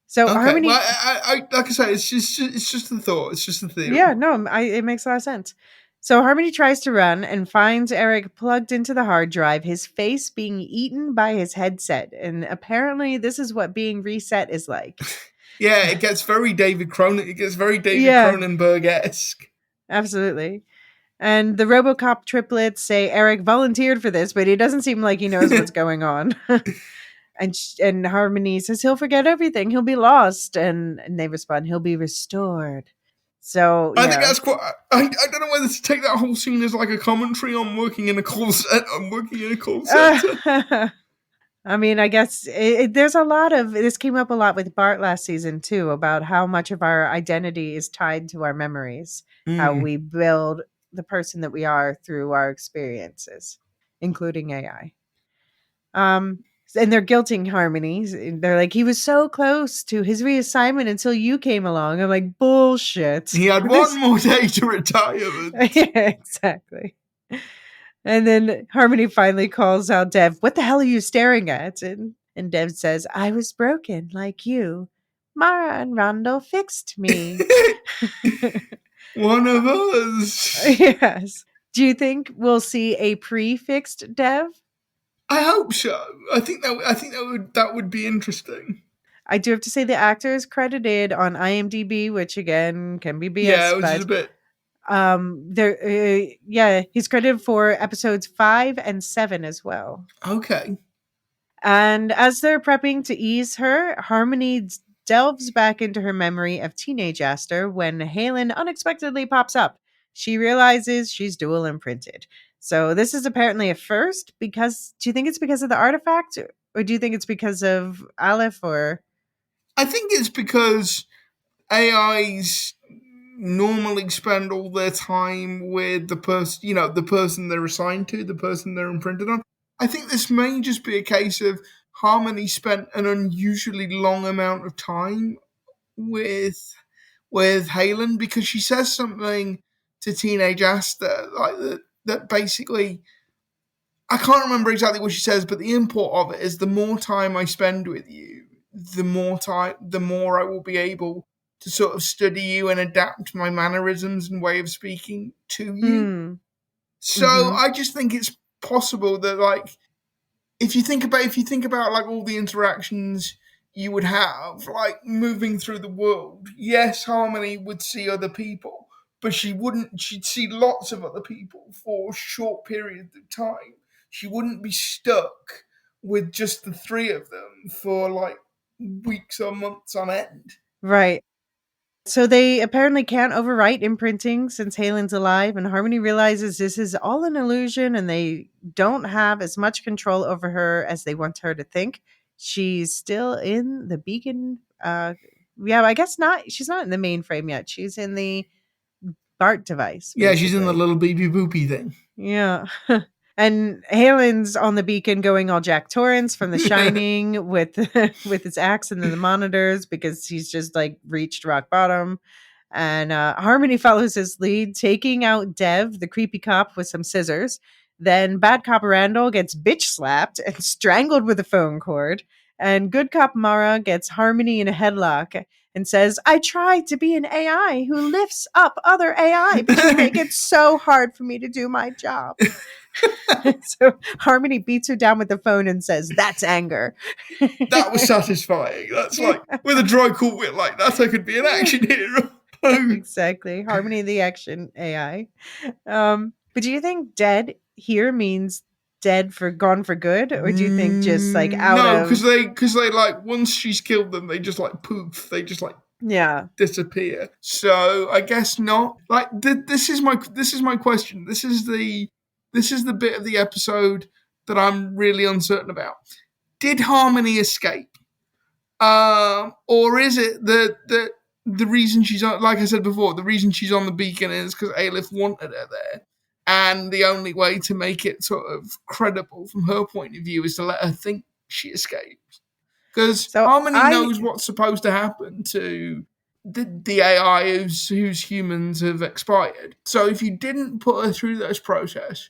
So, Okay. Well, Harmony, like I say, it's just a thought. It's just a yeah, theory. no, it makes a lot of sense. So, Harmony tries to run and finds Eric plugged into the hard drive, his face being eaten by his headset. And apparently, this is what being reset is like. Yeah, it gets very David Cronin. It gets very David Yeah, Cronenberg-esque. absolutely. And the Robocop triplets say Eric volunteered for this, but he doesn't seem like he knows what's going on. And Harmony says he'll forget everything. He'll be lost. And they respond, he'll be restored. So, I think yeah. that's quite. I don't know whether to take that whole scene as like a commentary on working in a call center. I'm working in a call center. I mean, I guess there's a lot of this came up a lot with Bart last season too about how much of our identity is tied to our memories, how we build the person that we are through our experiences, including AI. And they're guilting Harmony. They're like, he was so close to his reassignment until you came along. I'm like, bullshit. He had one more day to retirement. Yeah, exactly. And then Harmony finally calls out Dev, what the hell are you staring at? And Dev says, I was broken like you. Mara and Rondo fixed me. One of us. Yes. Do you think we'll see a pre-fixed Dev? I hope so. I think that would be interesting. I do have to say the actor is credited on IMDb, which again can be BS, Yeah, which is but a bit. he's credited for episodes 5 and 7 as well. Okay. And as they're prepping to ease her, Harmony delves back into her memory of teenage Aster when Halen unexpectedly pops up. She realizes she's dual imprinted. So this is apparently a first because do you think it's because of the artifact or do you think it's because of Aleph or I think it's because AIs normally spend all their time with the person, the person they're assigned to, the person they're imprinted on. I think this may just be a case of Harmony spent an unusually long amount of time with Halen because she says something to teenage Aster like that basically I can't remember exactly what she says, but the import of it is the more time I spend with you, the more I will be able to sort of study you and adapt my mannerisms and way of speaking to you. So I just think it's possible that like if you think about like all the interactions you would have, like moving through the world, yes, Harmony would see other people, but she'd see lots of other people for short periods of time. She wouldn't be stuck with just the three of them for like weeks or months on end. right. So they apparently can't overwrite imprinting since Halen's alive, and Harmony realizes this is all an illusion and they don't have as much control over her as they want her to think. She's still in the beacon. I guess not. She's not in the mainframe yet. She's in the BART device, Yeah, she's in the basically. little baby boopy thing. Yeah. And Halen's on the beacon going all Jack Torrance from The Shining with with his axe and then the monitors because he's just like reached rock bottom. And Harmony follows his lead, taking out Dev, the creepy cop, with some scissors. Then bad cop Randall gets bitch slapped and strangled with a phone cord. And good cop Mara gets Harmony in a headlock and says, I tried to be an AI who lifts up other AI, but you make it so hard for me to do my job. So Harmony beats her down with the phone and says, that's anger. That was satisfying. That's like, with a dry, cool wit like that, I could be an action hero. Exactly. Harmony the action AI. But do you think dead here means dead for gone for good? Or do you think just like out No, of because they like once she's killed them, they just like poof, they just like yeah. disappear. So I guess not. Like this is my question. This is the bit of the episode that I'm really uncertain about. Did Harmony escape? Or is it that the reason she's on, like I said before, the reason she's on the beacon is because Aleph wanted her there, and the only way to make it sort of credible from her point of view is to let her think she escaped. Because So Harmony knows what's supposed to happen to the AI whose humans have expired. So if you didn't put her through this process,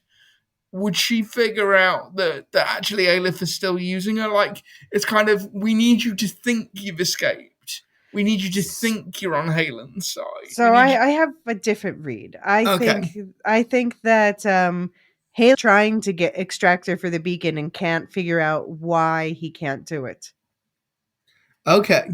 would she figure out that actually Aleph is still using her? Like, it's kind of, we need you to think you've escaped. We need you to think you're on Halen's side. We So need you. I have a different read. Okay. I think that Hale trying to get extractor for the beacon and can't figure out why he can't do it. Okay.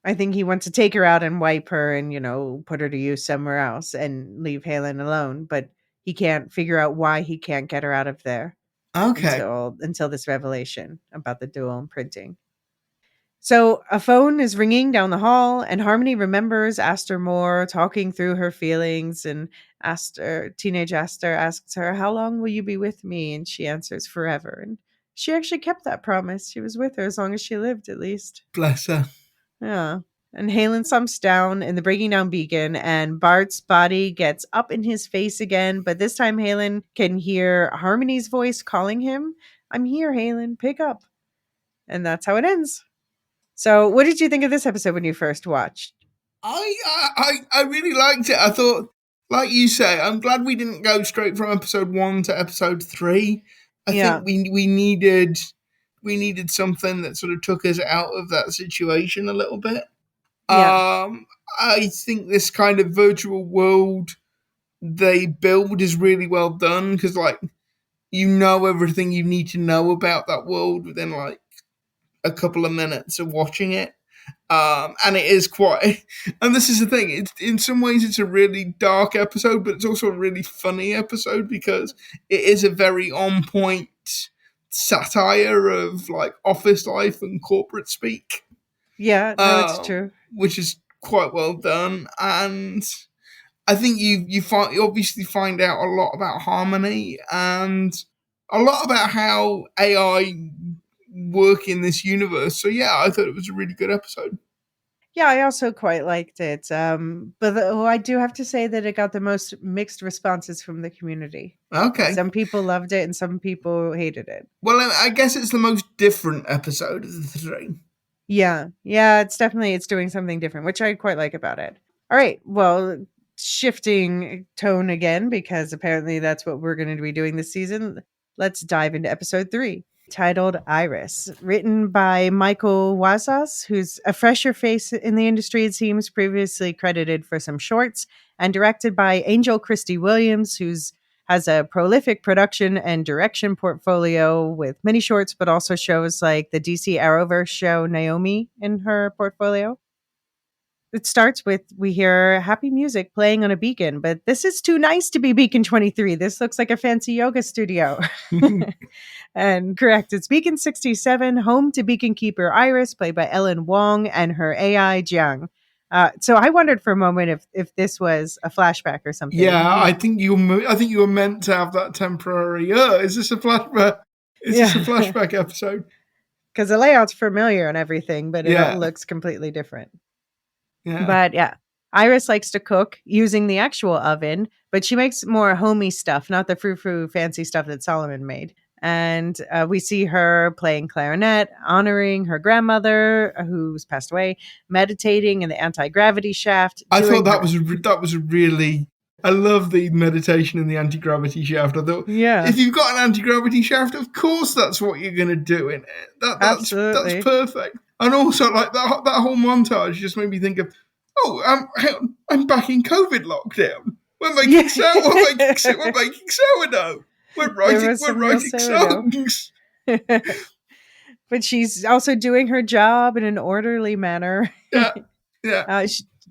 I think he wants to take her out and wipe her and, put her to use somewhere else and leave Halen alone, but he can't figure out why he can't get her out of there Okay. until this revelation about the dual imprinting. So a phone is ringing down the hall, and Harmony remembers Aster Moore talking through her feelings. And teenage Aster asks her, "How long will you be with me?" And she answers, "Forever." And she actually kept that promise. She was with her as long as she lived, at least. Bless her. Yeah. And Halen thumps down in the breaking down beacon, and Bart's body gets up in his face again. But this time, Halen can hear Harmony's voice calling him. "I'm here, Halen. Pick up." And that's how it ends. So, what did you think of this episode when you first watched? I really liked it. I thought, like you say, I'm glad we didn't go straight from episode 1 to episode 3. I Yeah. think we needed something that sort of took us out of that situation a little bit. Yeah. I think this kind of virtual world they build is really well done because, like, you know everything you need to know about that world within like a couple of minutes of watching it. And it is quite, and this is the thing, it's in some ways it's a really dark episode, but it's also a really funny episode because it is a very on point satire of like office life and corporate speak. Yeah, no, it's true. Which is quite well done. And I think you obviously find out a lot about Harmony and a lot about how AI work in this universe. So yeah, I thought it was a really good episode. Yeah, I also quite liked it. I do have to say that it got the most mixed responses from the community. Okay. Some people loved it and some people hated it. Well, I guess it's the most different episode of the 3. Yeah, it's doing something different, which I quite like about it. All right, well, shifting tone again because apparently that's what we're going to be doing this season. Let's dive into episode 3, titled Iris, written by Michael Wazas, who's a fresher face in the industry, it seems, previously credited for some shorts, and directed by Angel Christie Williams, who's has a prolific production and direction portfolio with many shorts, but also shows like the DC Arrowverse show Naomi in her portfolio. It starts with we hear happy music playing on a beacon, but this is too nice to be Beacon 23. This looks like a fancy yoga studio. And correct, it's Beacon 67, home to Beacon Keeper Iris, played by Ellen Wong, and her AI Jiang. So I wondered for a moment if this was a flashback or something. Yeah, I think you were meant to have that temporary. Is this a flashback? Is this a flashback episode? Because the layout's familiar and everything, but it Yeah. looks completely different. Yeah. But yeah, Iris likes to cook using the actual oven, but she makes more homey stuff, not the frou-frou fancy stuff that Solomon made. And we see her playing clarinet, honoring her grandmother who's passed away, meditating in the anti-gravity shaft. I thought that was a really. I love the meditation in the anti-gravity shaft. I thought, if you've got an anti-gravity shaft, of course that's what you're going to do in it. That's perfect. And also, like that whole montage just made me think of, I'm back in COVID lockdown. We're making sourdough. We're writing songs. But she's also doing her job in an orderly manner. Yeah.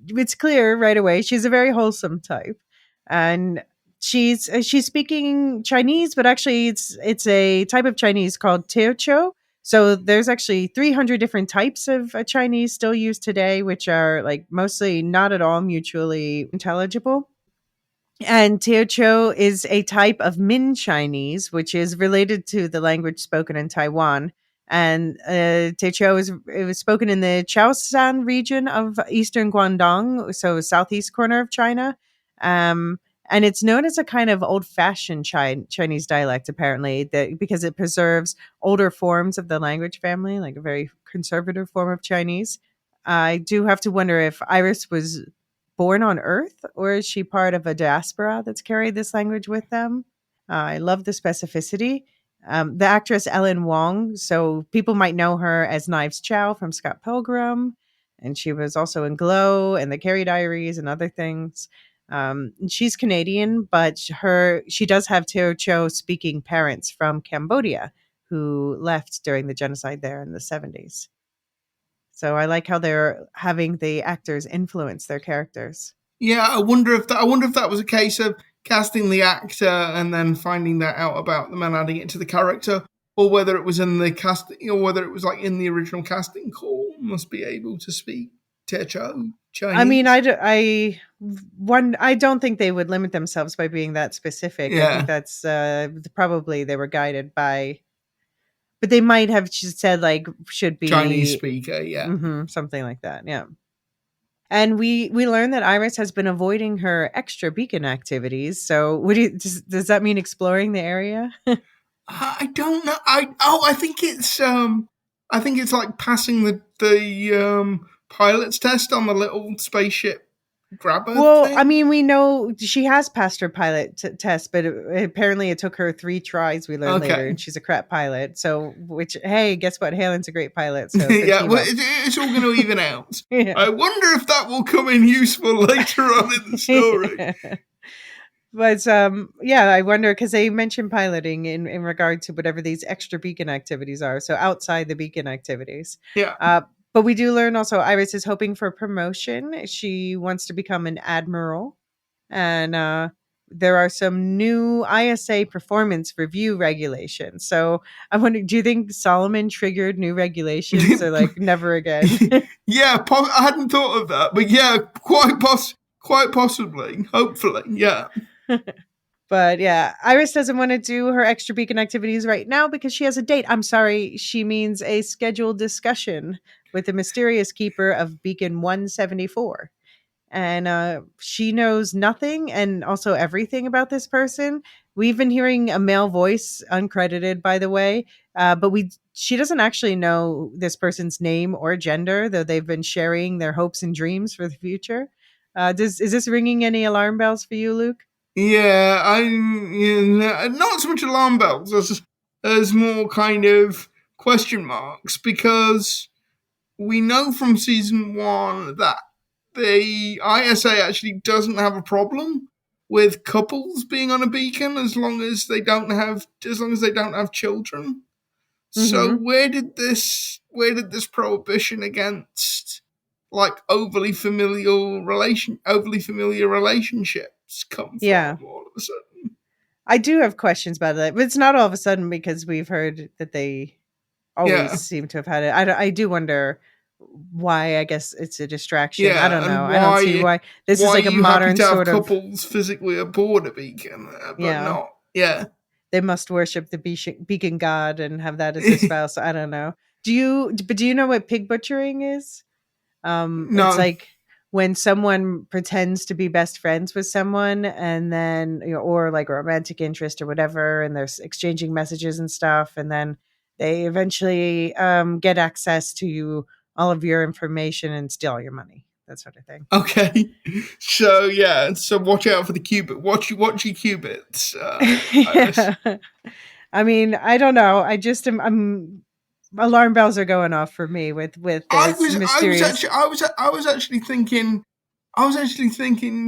It's clear right away she's a very wholesome type, and she's speaking Chinese, but actually it's a type of Chinese called Teochew. So there's actually 300 different types of Chinese still used today, which are like mostly not at all mutually intelligible. And Teochew is a type of Min Chinese, which is related to the language spoken in Taiwan. And Teochew was spoken in the Chaoshan region of eastern Guangdong, so southeast corner of China. And it's known as a kind of old-fashioned Chinese dialect, apparently, because it preserves older forms of the language family, like a very conservative form of Chinese. I do have to wonder if Iris was born on Earth or is she part of a diaspora that's carried this language with them? I love the specificity. The actress Ellen Wong, so people might know her as Knives Chow from Scott Pilgrim, and she was also in Glow and The Carrie Diaries and other things. She's Canadian, but she does have Teochew speaking parents from Cambodia who left during the genocide there in the 70s. So I like how they're having the actors influence their characters. Yeah, I wonder if that was a case of casting the actor and then finding that out about them and adding it to the character, or whether it was in the casting, or whether it was like in the original casting call. Must be able to speak Teochew Chinese. I mean, I don't think they would limit themselves by being that specific. I think that's probably they were guided by, but they might have just said like should be Chinese speaker, yeah, something like that, yeah. And we learned that Iris has been avoiding her extra beacon activities. So, does that mean exploring the area? I don't know. I think it's like passing the pilot's test on the little spaceship grabber thing. I mean, we know she has passed her pilot test, but apparently it took her 3 tries. We learned later, and she's a crap pilot. So, hey, guess what? Halen's a great pilot. So yeah, well, it's all going to even out. Yeah. I wonder if that will come in useful later on in the story. But yeah, I wonder because they mentioned piloting in regard to whatever these extra beacon activities are. So outside the beacon activities, yeah. But we do learn also Iris is hoping for promotion. She wants to become an admiral. And there are some new ISA performance review regulations. So I wonder, do you think Solomon triggered new regulations or like never again? Yeah, I hadn't thought of that. But yeah, quite possibly. Hopefully, yeah. But yeah, Iris doesn't want to do her extra beacon activities right now because she has a date. I'm sorry, she means a scheduled discussion with the mysterious keeper of Beacon 174. And she knows nothing and also everything about this person. We've been hearing a male voice, uncredited, by the way, but she doesn't actually know this person's name or gender, though they've been sharing their hopes and dreams for the future. Is this ringing any alarm bells for you, Luke? Yeah, not so much alarm bells as more kind of question marks, because we know from season 1 that the ISA actually doesn't have a problem with couples being on a beacon as long as they don't have children. Mm-hmm. So where did this prohibition against like overly familiar relationships come from all of a sudden? I do have questions about that, but it's not all of a sudden because we've heard that they always seem to have had it. I do wonder why. I guess it's a distraction. I don't know. I don't see why this is like a modern sort of couples physically aboard a beacon, but not. Yeah, they must worship the beacon god and have that as a spouse. I don't know. Do you know what pig butchering is? No. It's like when someone pretends to be best friends with someone and then, or like a romantic interest or whatever, and they're exchanging messages and stuff, and then they eventually get access to all of your information and steal your money, that sort of thing. Okay, so watch out for the qubit. Watch your qubits. I mean, I don't know. I just I'm alarm bells are going off for me with this mysterious. I was actually thinking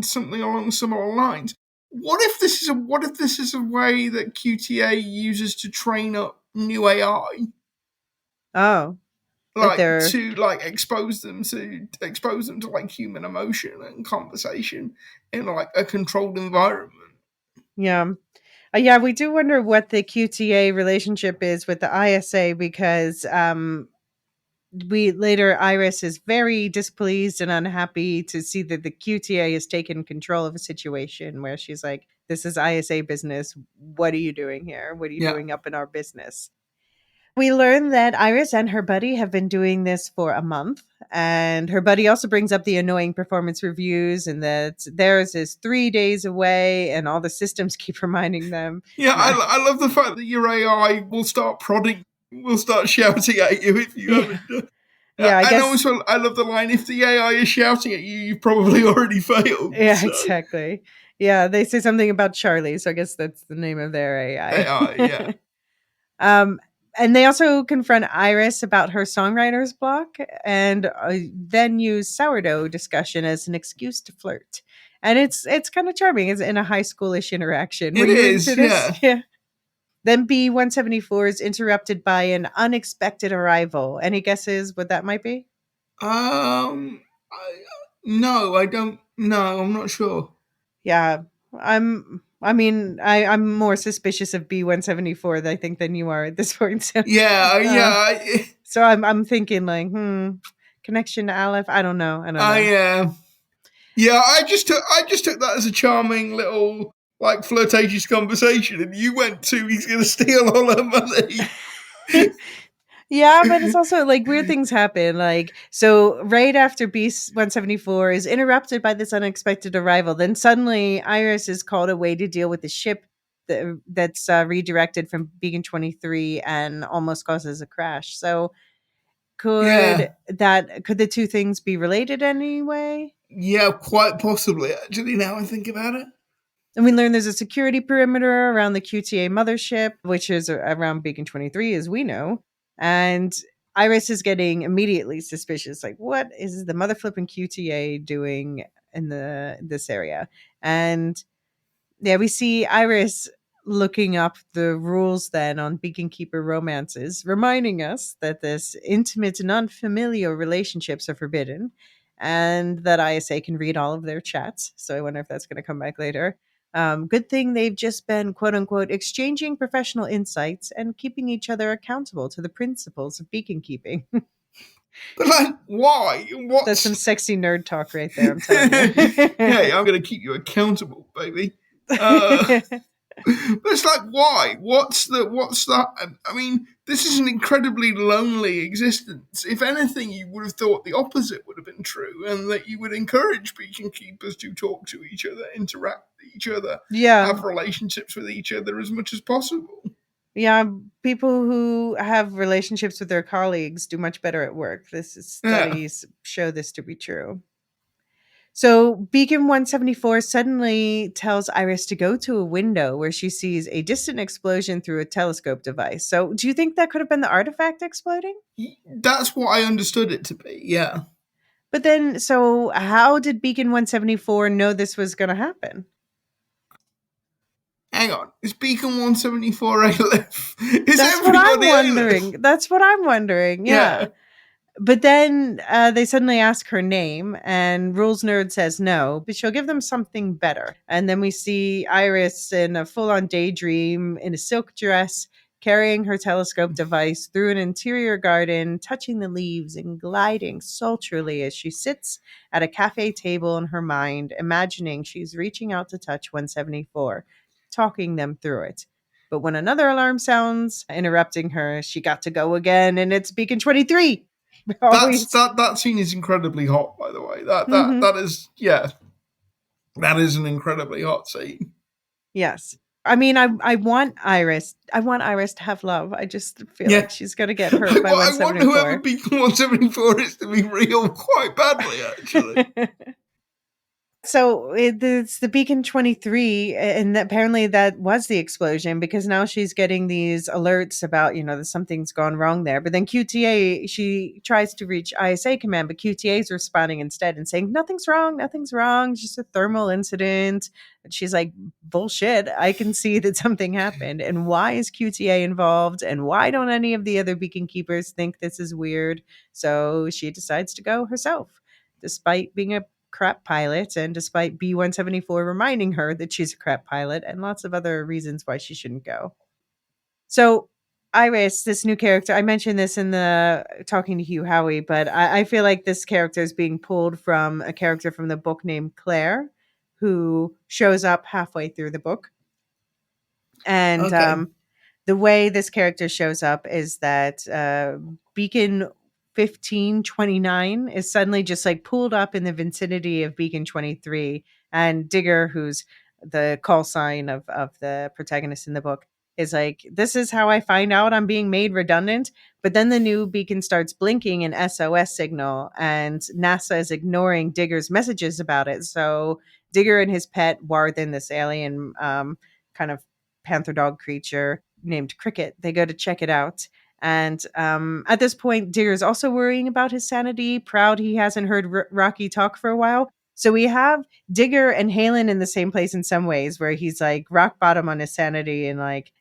something along similar lines. What if this is a way that QTA uses to train up new AI? Oh, like to like expose them to like human emotion and conversation in like a controlled environment. Yeah. Yeah, we do wonder what the QTA relationship is with the ISA because Iris is very displeased and unhappy to see that the QTA has taken control of a situation where she's like, this is ISA business. What are you doing here? What are you doing up in our business? We learn that Iris and her buddy have been doing this for a month, and her buddy also brings up the annoying performance reviews and that theirs is 3 days away and all the systems keep reminding them. Yeah, I love the fact that your AI will start shouting at you if you haven't done. Yeah, I And guess. also, I love the line: "If the AI is shouting at you, you've probably already failed." Yeah, So, exactly. Yeah, they say something about Charlie, so I guess that's the name of their AI. AI, yeah. um, and they also confront Iris about her songwriter's block, and then use sourdough discussion as an excuse to flirt. And it's kind of charming. It's in a high schoolish interaction. Were It you into is, this? yeah. Yeah. Then B-174 is interrupted by an unexpected arrival. Any guesses what that might be? I, no, I don't. No, I'm not sure. Yeah. I'm more suspicious of B-174 I think than you are at this point. So Yeah, uh, yeah. so I'm thinking like, connection to Aleph. I don't know. I don't know. Yeah. I just took that as a charming little like flirtatious conversation, and you went to he's going to steal all her money. Yeah, but it's also like weird things happen. Like, so right after B-174 is interrupted by this unexpected arrival, then suddenly Iris is called away to deal with the ship that's redirected from Beacon 23 and almost causes a crash. So Yeah, could the two things be related anyway? yeah, quite possibly. Actually, now I think about it. And we learn there's a security perimeter around the QTA mothership, which is around Beacon 23, as we know. And Iris is getting immediately suspicious. Like, what is the mother flipping QTA doing in this area? And yeah, we see Iris looking up the rules then on Beacon Keeper romances, reminding us that this intimate and unfamiliar relationships are forbidden and that ISA can read all of their chats. So I wonder if that's going to come back later. Good thing they've just been, quote unquote, exchanging professional insights and keeping each other accountable to the principles of beacon keeping. But like, why? That's some What's sexy nerd talk right there, I'm telling hey, you. I'm going to keep you accountable, baby. But it's like, why? What's that? I mean, this is an incredibly lonely existence. If anything, you would have thought the opposite would have been true, and that you would encourage beacon keepers to talk to each other, interact with each other, Yeah. have relationships with each other as much as possible. Yeah, people who have relationships with their colleagues do much better at work. This is Yeah. studies show this to be true. So Beacon 174 suddenly tells Iris to go to a window where she sees a distant explosion through a telescope device. So do you think that could have been the artifact exploding? That's what I understood it to be, yeah. But then, so how did Beacon 174 know this was going to happen? Hang on, is Beacon 174 Aleph? Is That's what I'm everybody wondering. Aleph? That's what I'm wondering. Yeah. Yeah. But then they suddenly ask her name, and Rules Nerd says no, but she'll give them something better. And then we see Iris in a full on daydream in a silk dress, carrying her telescope device through an interior garden, touching the leaves and gliding sultrily as she sits at a cafe table in her mind, imagining she's reaching out to touch 174, talking them through it. But when another alarm sounds, interrupting her, she got to go again, and it's Beacon 23. That's Always. that scene is incredibly hot, by the way. That that Hmm. that is yeah. That is an incredibly hot scene. Yes. I mean, I want Iris. I want Iris to have love. I just feel Yeah. like she's going to get hurt by I want whoever 174. Beacon 174 is to be real quite badly, actually. So it's the Beacon 23, and apparently that was the explosion because now she's getting these alerts about, that something's gone wrong there. But then QTA, she tries to reach ISA command, but QTA is responding instead and saying, nothing's wrong, it's just a thermal incident. And she's like, bullshit, I can see that something happened. And why is QTA involved? And why don't any of the other Beacon Keepers think this is weird? So she decides to go herself, despite being a crap pilot, and despite B-174 reminding her that she's a crap pilot, and lots of other reasons why she shouldn't go. So Iris, this new character, I mentioned this in the talking to Hugh Howey, but I feel like this character is being pulled from a character from the book named Claire, who shows up halfway through the book. And Okay. the way this character shows up is that Beacon 1529 is suddenly just like pulled up in the vicinity of Beacon 23. And Digger, who's the call sign of the protagonist in the book, is like, this is how I find out I'm being made redundant. But then the new beacon starts blinking an SOS signal, and NASA is ignoring Digger's messages about it. So Digger and his pet Warthen, this alien kind of panther dog creature named Cricket, they go to check it out. And at this point, Digger's also worrying about his sanity, proud he hasn't heard Rocky talk for a while. So we have Digger and Halen in the same place in some ways, where he's like rock bottom on his sanity and like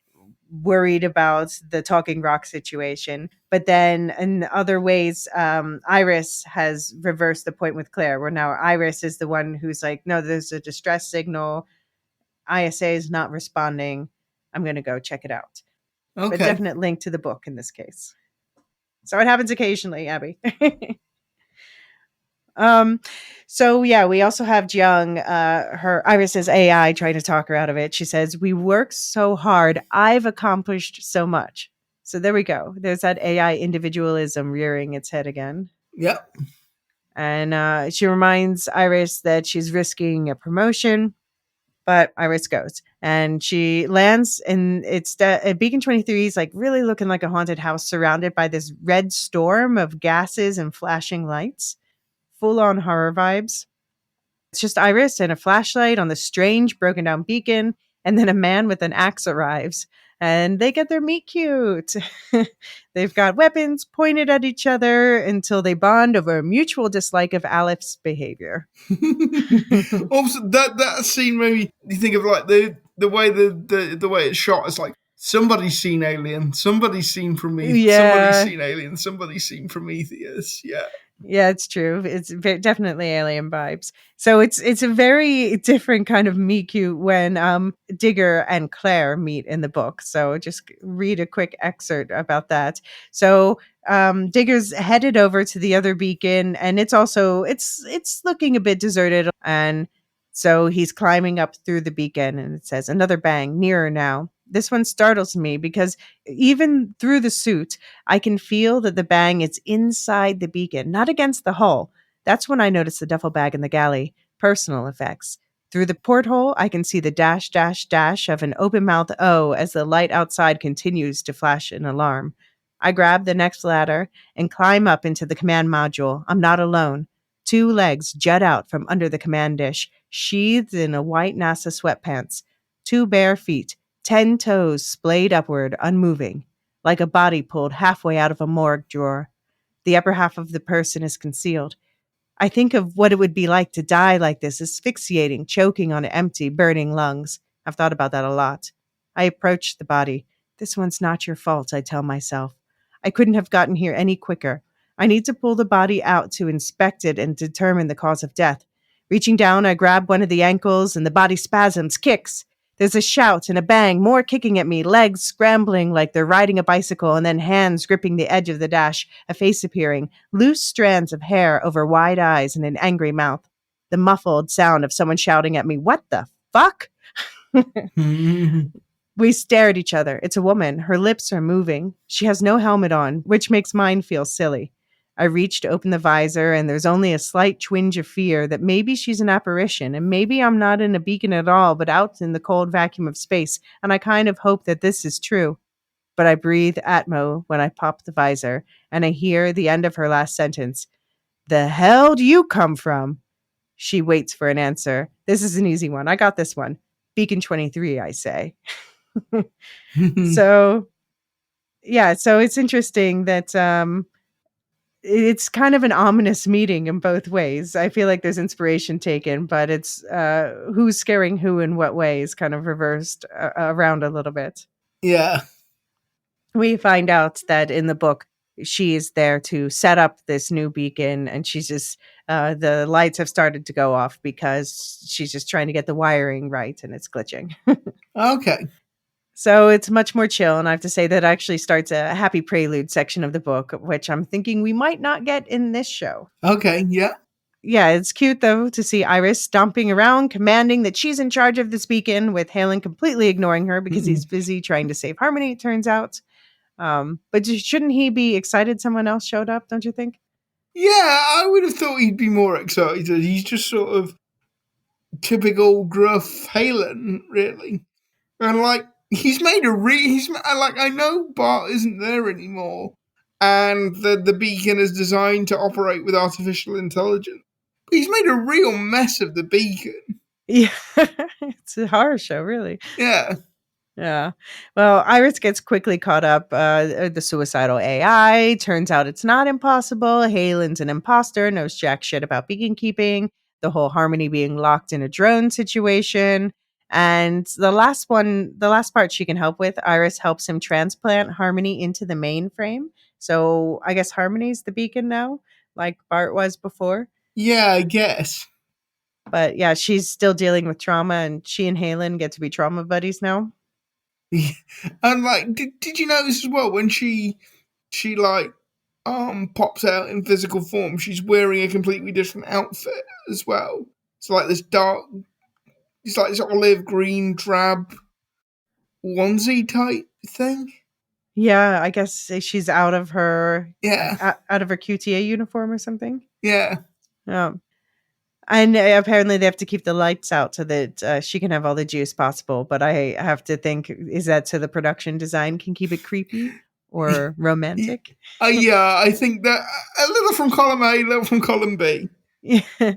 worried about the talking rock situation. But then in other ways, Iris has reversed the point with Claire, where now Iris is the one who's like, no, there's a distress signal. ISA is not responding. I'm going to go check it out. But Okay. definite link to the book in this case. So it happens occasionally, Abby. So yeah, we also have Jiang, her Iris's AI, trying to talk her out of it. She says, "We work so hard. I've accomplished so much." So there we go. There's that AI individualism rearing its head again. Yep. And she reminds Iris that she's risking a promotion, but Iris goes and she lands, and it's Beacon 23 is like really looking like a haunted house surrounded by this red storm of gases and flashing lights. Full on horror vibes. It's just Iris and a flashlight on the strange broken down beacon, and then a man with an axe arrives, and they get their meet cute. They've got weapons pointed at each other until they bond over a mutual dislike of Alif's behavior. Also, that scene made me think of like the way the way it's shot. It's like somebody's seen Alien, somebody's seen Prometheus, Yeah. somebody's seen Alien, somebody's seen Prometheus. Yeah. Yeah, it's true. It's definitely alien vibes. So it's a very different kind of meet cute when Digger and Claire meet in the book. So just read a quick excerpt about that. So Digger's headed over to the other beacon, and it's looking a bit deserted, and so he's climbing up through the beacon, and it says, "Another bang, nearer now." This one startles me because even through the suit, I can feel that the bang is inside the beacon, not against the hull. That's when I notice the duffel bag in the galley. Personal effects. Through the porthole, I can see the dash, dash, dash of an open mouth O as the light outside continues to flash an alarm. I grab the next ladder and climb up into the command module. I'm not alone. 2 legs jut out from under the command dish, sheathed in a white NASA sweatpants. 2 bare feet, 10 toes splayed upward, unmoving, like a body pulled halfway out of a morgue drawer. The upper half of the person is concealed. I think of what it would be like to die like this, asphyxiating, choking on empty, burning lungs. I've thought about that a lot. I approach the body. This one's not your fault, I tell myself. I couldn't have gotten here any quicker. I need to pull the body out to inspect it and determine the cause of death. Reaching down, I grab one of the ankles, and the body spasms, kicks. There's a shout and a bang, more kicking at me, legs scrambling like they're riding a bicycle, and then hands gripping the edge of the dash, a face appearing, loose strands of hair over wide eyes and an angry mouth. The muffled sound of someone shouting at me, "What the fuck?" We stare at each other. It's a woman. Her lips are moving. She has no helmet on, which makes mine feel silly. I reach to open the visor, and there's only a slight twinge of fear that maybe she's an apparition, and maybe I'm not in a beacon at all, but out in the cold vacuum of space, and I kind of hope that this is true. But I breathe Atmo when I pop the visor, and I hear the end of her last sentence. "The hell do you come from?" She waits for an answer. This is an easy one. I got this one. Beacon 23, I say. So, yeah, so it's interesting that it's kind of an ominous meeting in both ways. I feel like there's inspiration taken, but it's who's scaring who in what ways kind of reversed around a little bit. Yeah. We find out that in the book, she is there to set up this new beacon, and she's just, the lights have started to go off because she's just trying to get the wiring right, and it's glitching. Okay. So it's much more chill, and I have to say that actually starts a happy prelude section of the book, which I'm thinking we might not get in this show. Okay. Yeah. Yeah, it's cute though to see Iris stomping around, commanding that she's in charge of this beacon, with Halen completely ignoring her because he's busy trying to save Harmony, it turns out. But shouldn't he be excited someone else showed up, don't you think? Yeah, I would have thought he'd be more excited. He's just sort of typical gruff Halen, really. And like, he's made a like, I know Bart isn't there anymore, and the beacon is designed to operate with artificial intelligence. But he's made a real mess of the beacon. Yeah, it's a horror show, really. Yeah. Yeah. Well, Iris gets quickly caught up. The suicidal AI turns out it's not impossible. Halen's an imposter, knows jack shit about beacon keeping. The whole Harmony being locked in a drone situation. And the last part she can help with, Iris helps him transplant Harmony into the mainframe. So I guess Harmony's the beacon now, like Bart was before. Yeah, I guess. But yeah, she's still dealing with trauma, and she and Halen get to be trauma buddies now. And like, did you notice as well when she like pops out in physical form, she's wearing a completely different outfit as well. It's like this it's like this olive green drab onesie type thing. Yeah, I guess she's out of her out of her QTA uniform or something. Yeah. And apparently they have to keep the lights out so that she can have all the juice possible. But I have to think, is that so the production design can keep it creepy or romantic? Yeah, I think that a little from column A, a little from column B. Yeah.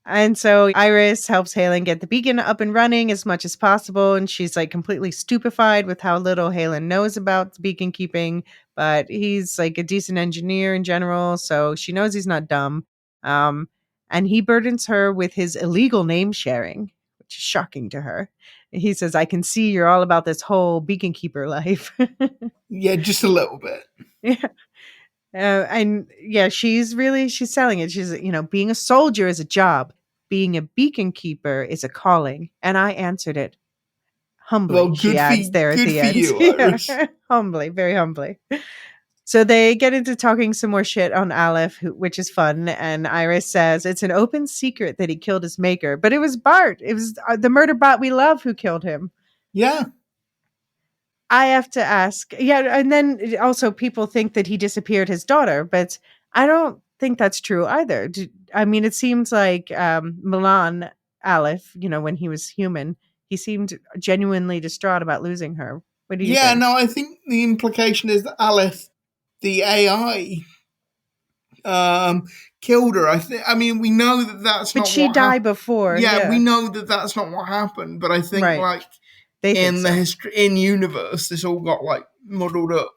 And so Iris helps Halen get the beacon up and running as much as possible. And she's like completely stupefied with how little Halen knows about the beacon keeping. But he's like a decent engineer in general. So she knows he's not dumb. And he burdens her with his illegal name sharing, which is shocking to her. He says, I can see you're all about this whole beacon keeper life. Yeah, just a little bit. Yeah. And yeah, she's selling it. She's, being a soldier is a job. Being a beacon keeper is a calling. And I answered it humbly. Well, she adds there at the end. You, Iris. Yeah. Humbly, very humbly. So they get into talking some more shit on Aleph, which is fun. And Iris says it's an open secret that he killed his maker. But it was Bart. It was the murder bot we love who killed him. Yeah. I have to ask. Yeah, and then also people think that he disappeared his daughter, but I don't think that's true either. I mean, it seems like Milan Aleph, when he was human, he seemed genuinely distraught about losing her. What do you think? Yeah, no, I think the implication is that Aleph, the AI, killed her. I mean, we know that that's not. But she died before. Yeah, we know that that's not what happened. But I think like in the history in universe, this all got like muddled up.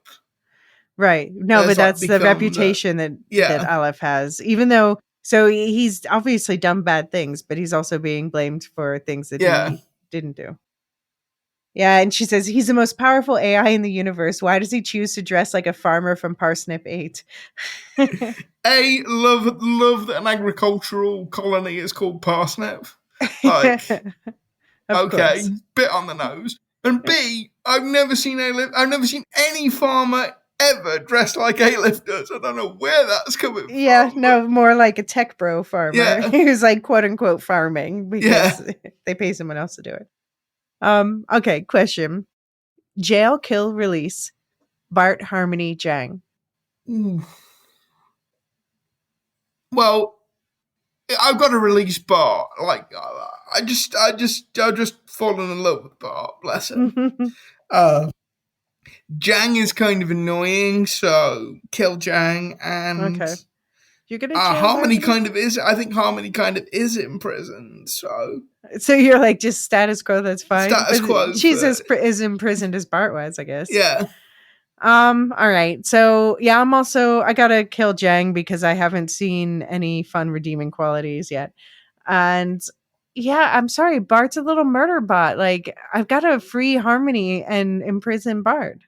Right. No, but that's the reputation that Aleph has. Even though, so he's obviously done bad things, but he's also being blamed for things that he didn't do. Yeah, and she says he's the most powerful AI in the universe. Why does he choose to dress like a farmer from Parsnip 8? Love that an agricultural colony is called Parsnip. Like, okay, bit on the nose. And B, I've never seen any farmer ever dressed like Aleph does. I don't know where that's coming from. Yeah, no, more like a tech bro farmer who's like quote unquote farming because they pay someone else to do it. Okay, question. Jail, kill, release. Bart, Harmony, Jang. Well, I've got to release Bart. Like, I just fallen in love with Bart. Bless him. Jang is kind of annoying, so kill Jang. And you're gonna Harmony kind of is. I think Harmony kind of is in prison. So you're like just status quo. That's fine. Status quo. She's as imprisoned as Bart was, I guess. Yeah. All right. So yeah, I gotta kill Jang because I haven't seen any fun redeeming qualities yet. And yeah, I'm sorry, Bart's a little murder bot. Like, I've gotta free Harmony and imprison Bart.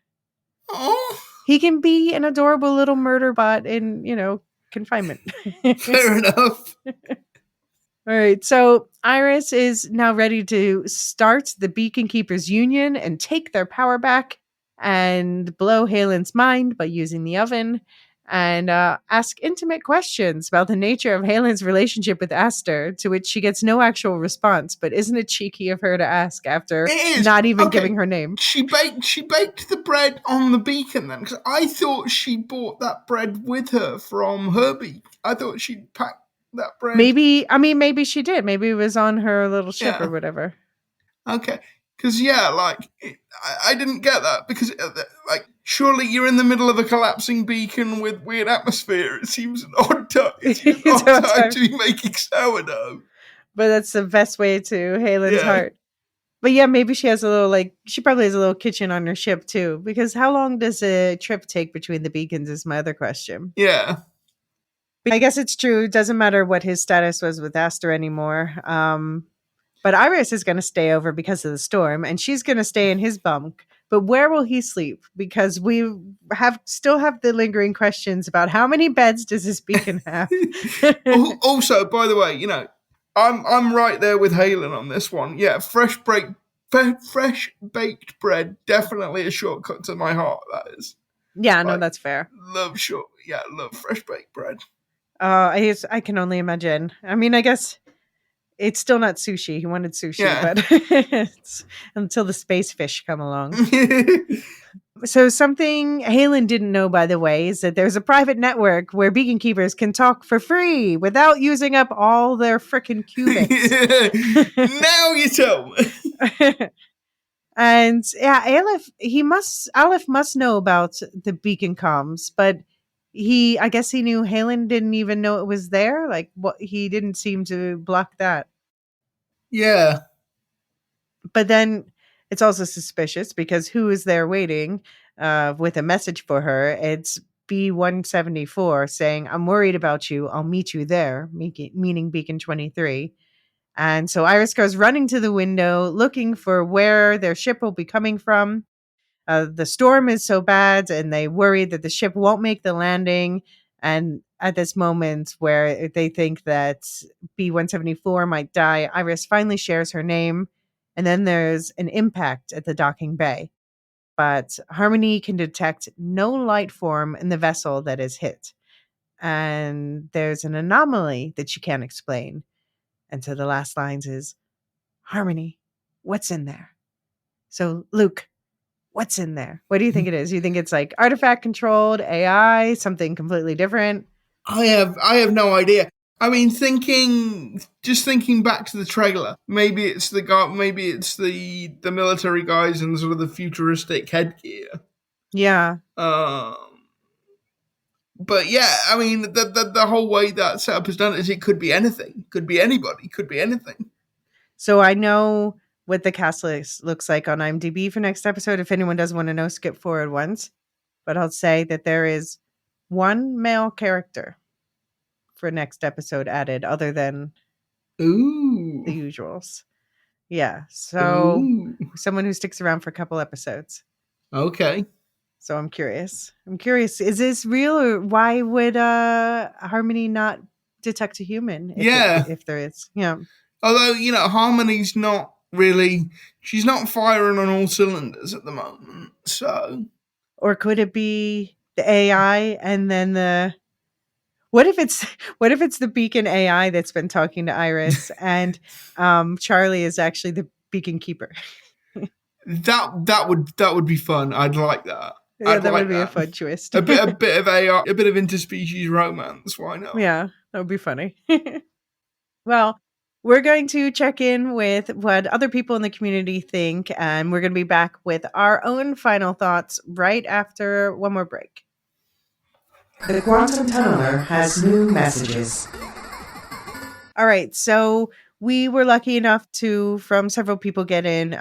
Oh. He can be an adorable little murder bot in, confinement. Fair enough. All right, so Iris is now ready to start the Beacon Keepers Union and take their power back and blow Halen's mind by using the oven and ask intimate questions about the nature of Halen's relationship with Aster, to which she gets no actual response. But isn't it cheeky of her to ask after not even giving her name? She baked the bread on the beacon then, because I thought she bought that bread with her from her beacon. I thought she'd packed that bread. Maybe she did. Maybe it was on her little ship or whatever. Okay. Because, yeah, like, I didn't get that. Because, like, surely you're in the middle of a collapsing beacon with weird atmosphere. It seems an odd time, It's about time. to be making sourdough. But that's the best way to Halen's Yeah. heart. But yeah, maybe she has a little, like, she probably has a little kitchen on her ship too. Because how long does a trip take between the beacons is my other question. Yeah. But I guess it's true. It doesn't matter what his status was with Aster anymore. But Iris is going to stay over because of the storm, and she's going to stay in his bunk. But where will he sleep? Because we still have the lingering questions about how many beds does this beacon have. Also, by the way, you know, I'm right there with Halen on this one. Yeah, fresh baked bread, definitely a shortcut to my heart. That is. Yeah, no, that's fair. Love fresh baked bread. I can only imagine. I mean, I guess it's still not sushi. He wanted sushi, but it's until the space fish come along. So something Halen didn't know, by the way, is that there's a private network where beacon keepers can talk for free without using up all their frickin' qubits. Now you tell me. And yeah, Aleph must know about the beacon comms, but I guess he knew Halen didn't even know it was there. Like, what, he didn't seem to block that. Yeah. But then it's also suspicious because who is there waiting with a message for her? It's B174 saying, "I'm worried about you. I'll meet you there," meaning Beacon 23. And so Iris goes running to the window looking for where their ship will be coming from. The storm is so bad, and they worry that the ship won't make the landing. And at this moment where they think that B174 might die, Iris finally shares her name. And then there's an impact at the docking bay. But Harmony can detect no light form in the vessel that is hit. And there's an anomaly that she can't explain. And so the last lines is, "Harmony, what's in there?" So, Luke, what's in there? What do you think it is? You think it's like artifact controlled AI, something completely different? I have no idea. I mean, thinking back to the trailer, maybe it's the military guys and sort of the futuristic headgear. Yeah. But yeah, I mean, the whole way that setup is done is it could be anything, could be anybody, could be anything. So I know what the cast list looks like on IMDb for next episode. If anyone does want to know, skip forward once. But I'll say that there is one male character for next episode added other than the usuals. Yeah. So someone who sticks around for a couple episodes. Okay. So I'm curious. Is this real, or why would Harmony not detect a human? If there is. Yeah. Although, you know, Harmony's not really, she's not firing on all cylinders at the moment. So. Or could it be the AI and then what if it's the beacon AI that's been talking to Iris and Charlie is actually the beacon keeper? That would be fun. I'd like that. Yeah, that would be a fun twist. a bit of AI, a bit of interspecies romance. Why not? Yeah, that would be funny. Well, we're going to check in with what other people in the community think, and we're going to be back with our own final thoughts right after one more break. The Quantum Tunneler has new messages. All right, so we were lucky enough to, from several people, get in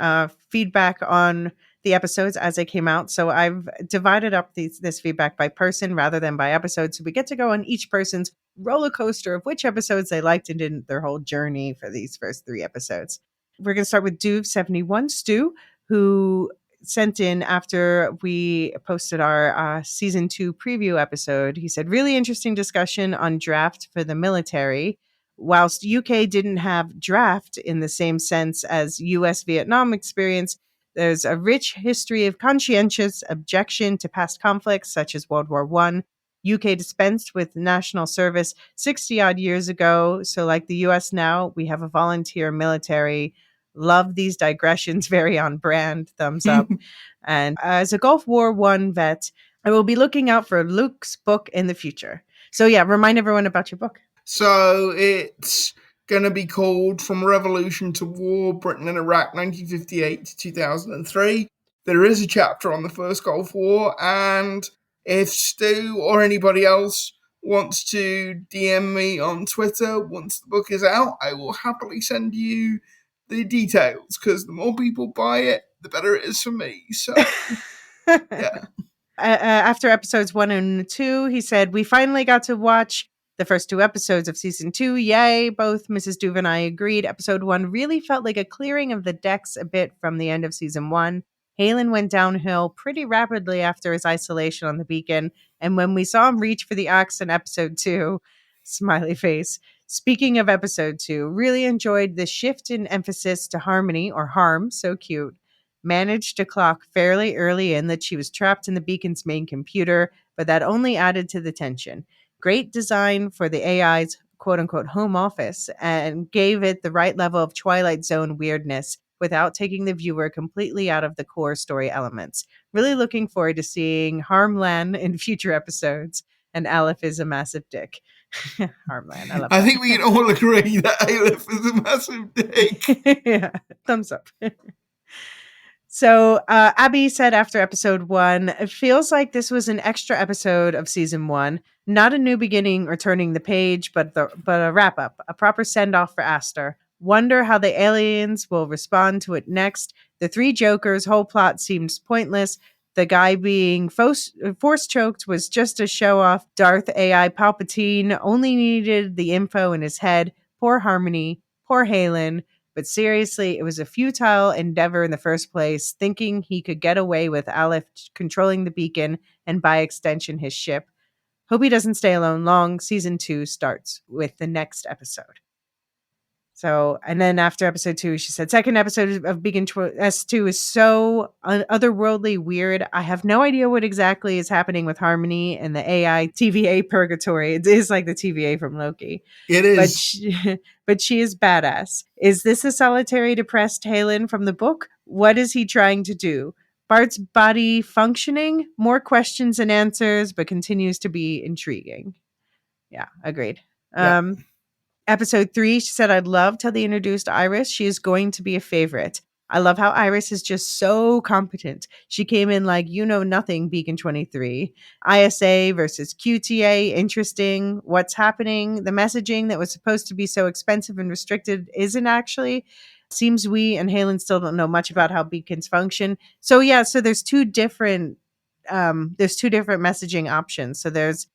feedback on the episodes as they came out. So I've divided up this feedback by person rather than by episode. So we get to go on each person's roller coaster of which episodes they liked and didn't, their whole journey for these first 3 episodes. We're going to start with Duve71 Stu, who sent in after we posted our season 2 preview episode. He said, "Really interesting discussion on draft for the military. Whilst UK didn't have draft in the same sense as US Vietnam experience, there's a rich history of conscientious objection to past conflicts, such as World War I. UK dispensed with national service 60 odd years ago. So like the US now, we have a volunteer military. Love these digressions, very on brand, thumbs up. And as a Gulf War I vet, I will be looking out for Luke's book in the future." So yeah, remind everyone about your book. So it's going to be called From Revolution to War, Britain and Iraq, 1958 to 2003. There is a chapter on the First Gulf War, and if Stu or anybody else wants to DM me on Twitter once the book is out, I will happily send you the details, because the more people buy it, the better it is for me. So, yeah. After episodes 1 and 2, he said, "We finally got to watch the first 2 episodes of season 2. Yay!" Both Mrs. Duve and I agreed. Episode 1 really felt like a clearing of the decks a bit from the end of season 1. Halen went downhill pretty rapidly after his isolation on the beacon, and when we saw him reach for the axe in episode 2, smiley face. Speaking of episode 2, really enjoyed the shift in emphasis to Harmony, or Harm, so cute. Managed to clock fairly early in that she was trapped in the beacon's main computer, but that only added to the tension. Great design for the AI's quote unquote home office and gave it the right level of Twilight Zone weirdness without taking the viewer completely out of the core story elements. Really looking forward to seeing Harmlan in future episodes. And Aleph is a massive dick. Harmlan, I love I that. think we can all agree that Aleph is a massive dick. Yeah, thumbs up. So Abby said after episode 1, "It feels like this was an extra episode of season 1, not a new beginning or turning the page, but a wrap up, a proper send off for Aster. Wonder how the aliens will respond to it next. The 3 Jokers' whole plot seems pointless. The guy being force choked was just a show off. Darth AI Palpatine only needed the info in his head. Poor Harmony, poor Halen. But seriously, it was a futile endeavor in the first place, thinking he could get away with Aleph controlling the beacon and by extension his ship. Hope he doesn't stay alone long. Season 2 starts with the next episode." So, and then after episode 2, she said, "Second episode of Beacon S2 is so otherworldly weird. I have no idea what exactly is happening with Harmony and the AI TVA purgatory. It is like the TVA from Loki. It But is. but she is badass. Is this a solitary depressed Halen from the book? What is he trying to do? Bart's body functioning? More questions than answers, but continues to be intriguing." Yeah, agreed. Yeah. Episode 3, she said, "I loved how they introduced Iris. She is going to be a favorite. I love how Iris is just so competent. She came in like, you know nothing, Beacon 23. ISA versus QTA, interesting. What's happening? The messaging that was supposed to be so expensive and restricted isn't actually. Seems we and Halen still don't know much about how beacons function." So yeah, so there's two different messaging options. So there's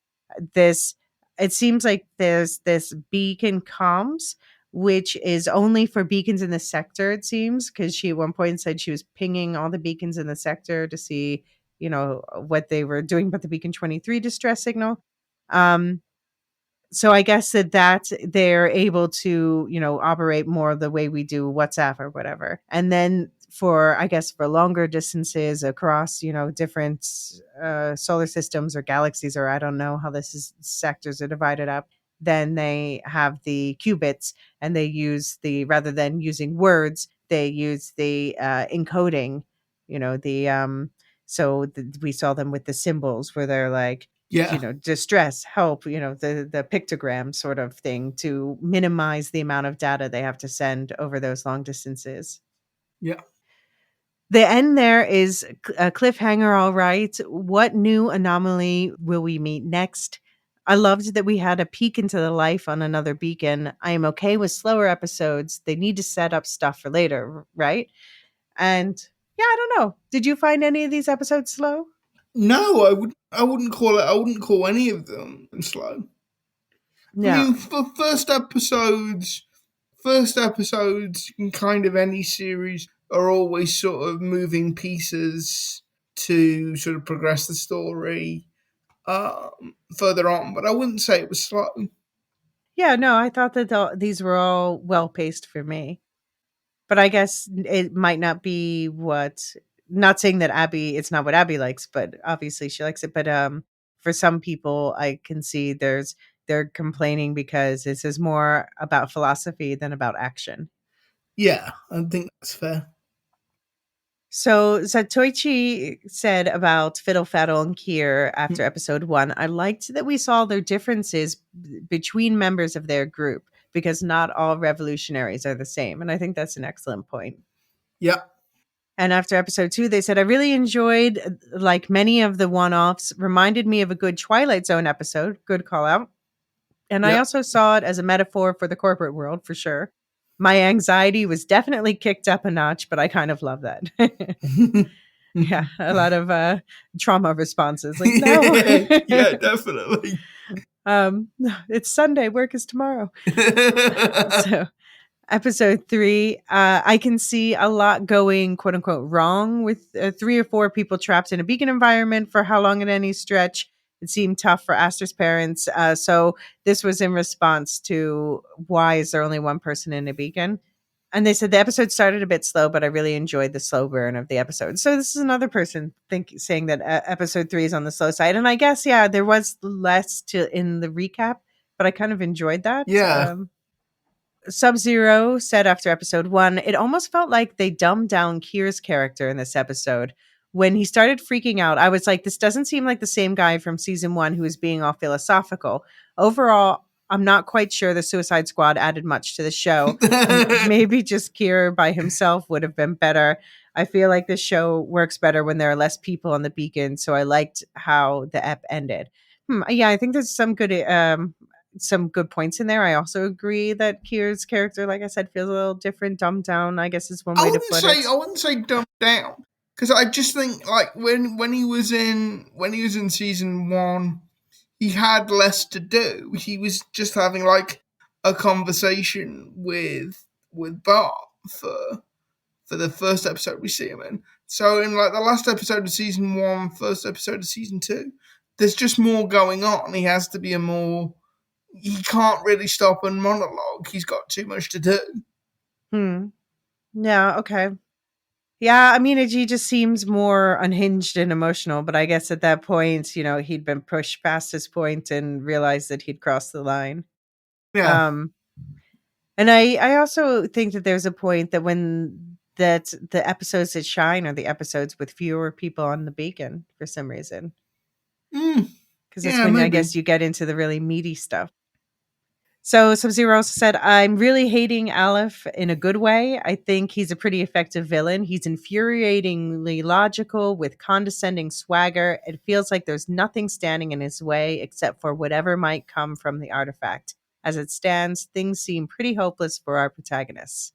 this it seems like there's this beacon comms, which is only for beacons in the sector, it seems, because she at one point said she was pinging all the beacons in the sector to see, what they were doing about the Beacon 23 distress signal. Um, so I guess that they're able to, operate more the way we do WhatsApp or whatever. And then for longer distances across, different solar systems or galaxies, or I don't know how sectors are divided up, then they have the qubits, and they use rather than using words, they use the encoding, we saw them with the symbols where they're like, Yeah. distress, help, the pictogram sort of thing to minimize the amount of data they have to send over those long distances. Yeah. The end there is a cliffhanger, all right. What new anomaly will we meet next? I loved that we had a peek into the life on another beacon. I am okay with slower episodes. They need to set up stuff for later, right? And yeah, I don't know. Did you find any of these episodes slow? No, I wouldn't call any of them slow. I No. mean, for first episodes in kind of any series are always sort of moving pieces to sort of progress the story further on, but I wouldn't say it was slow. Yeah, no, I thought that these were all well paced for me. But I guess it might not be not saying that it's not what Abby likes, but obviously she likes it. But for some people, I can see they're complaining because this is more about philosophy than about action. Yeah, I think that's fair. So Satoichi said about Fiddle Faddle and Kier after episode 1, "I liked that we saw their differences between members of their group. because not all revolutionaries are the same. And I think that's an excellent point. Yeah. And after episode 2, they said, I really enjoyed, like many of the one offs, reminded me of a good Twilight Zone episode. Good call out. And I Yeah. also saw it as a metaphor for the corporate world, for sure. My anxiety was definitely kicked up a notch, but I kind of love that. Yeah, a lot of trauma responses. Like, no. Yeah, definitely. It's Sunday, work is tomorrow. So episode 3, I can see a lot going quote unquote wrong with 3 or 4 people trapped in a beacon environment for how long at any stretch. It seemed tough for Aster's parents. So this was in response to why is there only one person in a beacon? And they said the episode started a bit slow, but I really enjoyed the slow burn of the episode. So this is another person saying that episode 3 is on the slow side. And I guess, yeah, there was less to in the recap, but I kind of enjoyed that. Yeah. Sub-Zero said after episode 1, it almost felt like they dumbed down Kier's character in this episode. When he started freaking out, I was like, this doesn't seem like the same guy from season 1 who was being all philosophical. Overall, I'm not quite sure the Suicide Squad added much to the show. Maybe just Kier by himself would have been better. I feel like this show works better when there are less people on the beacon, so I liked how the ep ended. Yeah, I think there's some good points in there. I also agree that Kier's character, like I said, feels a little different, dumbed down, I guess is one way to put it. I wouldn't say dumbed down, because I just think like when he was in season 1, he had less to do. He was just having like a conversation with Bart for the first episode we see him in. So in like the last episode of season 1, first episode of season 2, there's just more going on. He has to be he can't really stop and monologue. He's got too much to do. Yeah, okay. Yeah, I mean, he just seems more unhinged and emotional, but I guess at that point, he'd been pushed past his point and realized that he'd crossed the line. Yeah. And I also think that there's a point that that the episodes that shine are the episodes with fewer people on the beacon for some reason. Because that's when maybe. I guess you get into the really meaty stuff. So Sub-Zero also said, I'm really hating Aleph in a good way. I think he's a pretty effective villain. He's infuriatingly logical with condescending swagger. It feels like there's nothing standing in his way except for whatever might come from the artifact. As it stands, things seem pretty hopeless for our protagonists.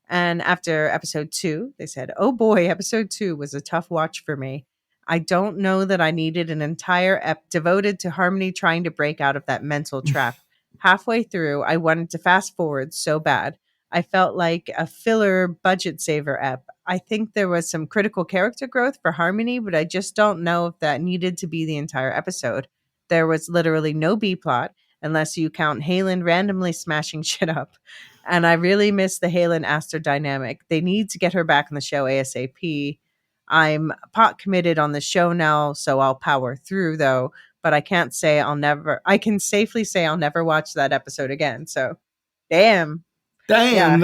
And after episode 2, they said, oh boy, episode 2 was a tough watch for me. I don't know that I needed an entire ep devoted to Harmony trying to break out of that mental trap. Halfway through, I wanted to fast forward so bad. I felt like a filler budget saver ep. I think there was some critical character growth for Harmony, but I just don't know if that needed to be the entire episode. There was literally no B-plot, unless you count Halen randomly smashing shit up. And I really miss the Halen Aster dynamic. They need to get her back on the show ASAP. I'm pot committed on the show now, so I'll power through though. But I can safely say I'll never watch that episode again. So, damn. Yeah. I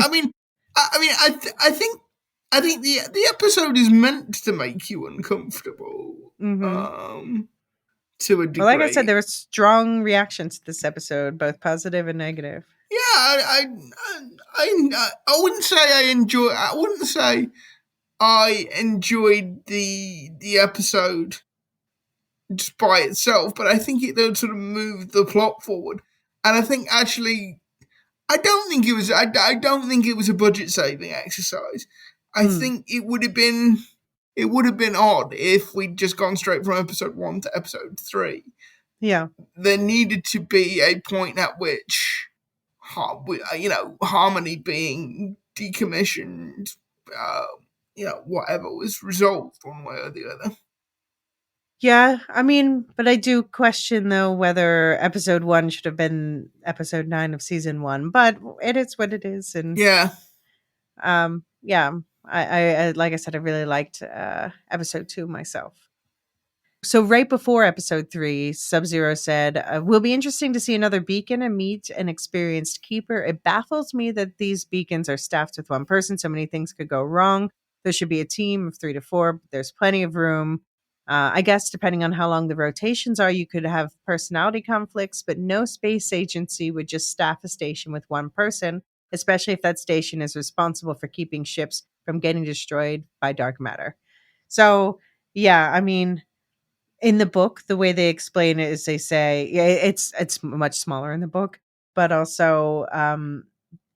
mean, I think the episode is meant to make you uncomfortable. To a degree. Well, like I said, there were strong reactions to this episode, both positive and negative. Yeah, I wouldn't say I wouldn't say I enjoyed the episode just by itself, but I think it does sort of move the plot forward. And I think actually, I don't think it was a budget saving exercise. I think it would have been odd if we'd just gone straight from episode 1 to episode 3. Yeah, there needed to be a point at which, Harmony being decommissioned, whatever was resolved one way or the other. Yeah, I mean, but I do question though whether episode 1 should have been episode 9 of season 1. But it is what it is, and yeah. I like I said, I really liked episode 2 myself. So right before episode 3, Sub-Zero said, will be interesting to see another beacon and meet an experienced keeper. It baffles me that these beacons are staffed with one person. So many things could go wrong. There should be a team of 3 to 4. But there's plenty of room. I guess depending on how long the rotations are, you could have personality conflicts, but no space agency would just staff a station with one person, especially if that station is responsible for keeping ships from getting destroyed by dark matter. So, yeah, I mean, in the book, the way they explain it is they say, yeah, it's much smaller in the book, but also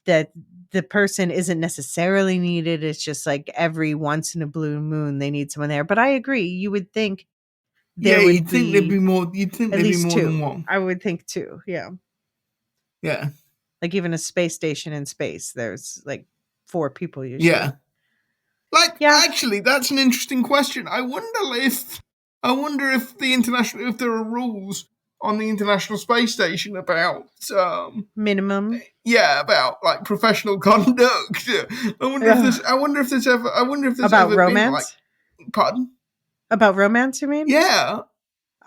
that the person isn't necessarily needed. It's just like every once in a blue moon they need someone there. But I agree. You would think Yeah, there would be You'd think at there'd be least more than two. one. I would think two. Yeah. Yeah. Like even a space station in space, there's like 4 people usually. Yeah. Like, Yeah. actually, that's an interesting question. I wonder if there are rules on the International Space Station about Minimum. about like professional conduct. Ugh. I wonder if there's About ever been like, romance. pardon? About romance, you mean? Yeah.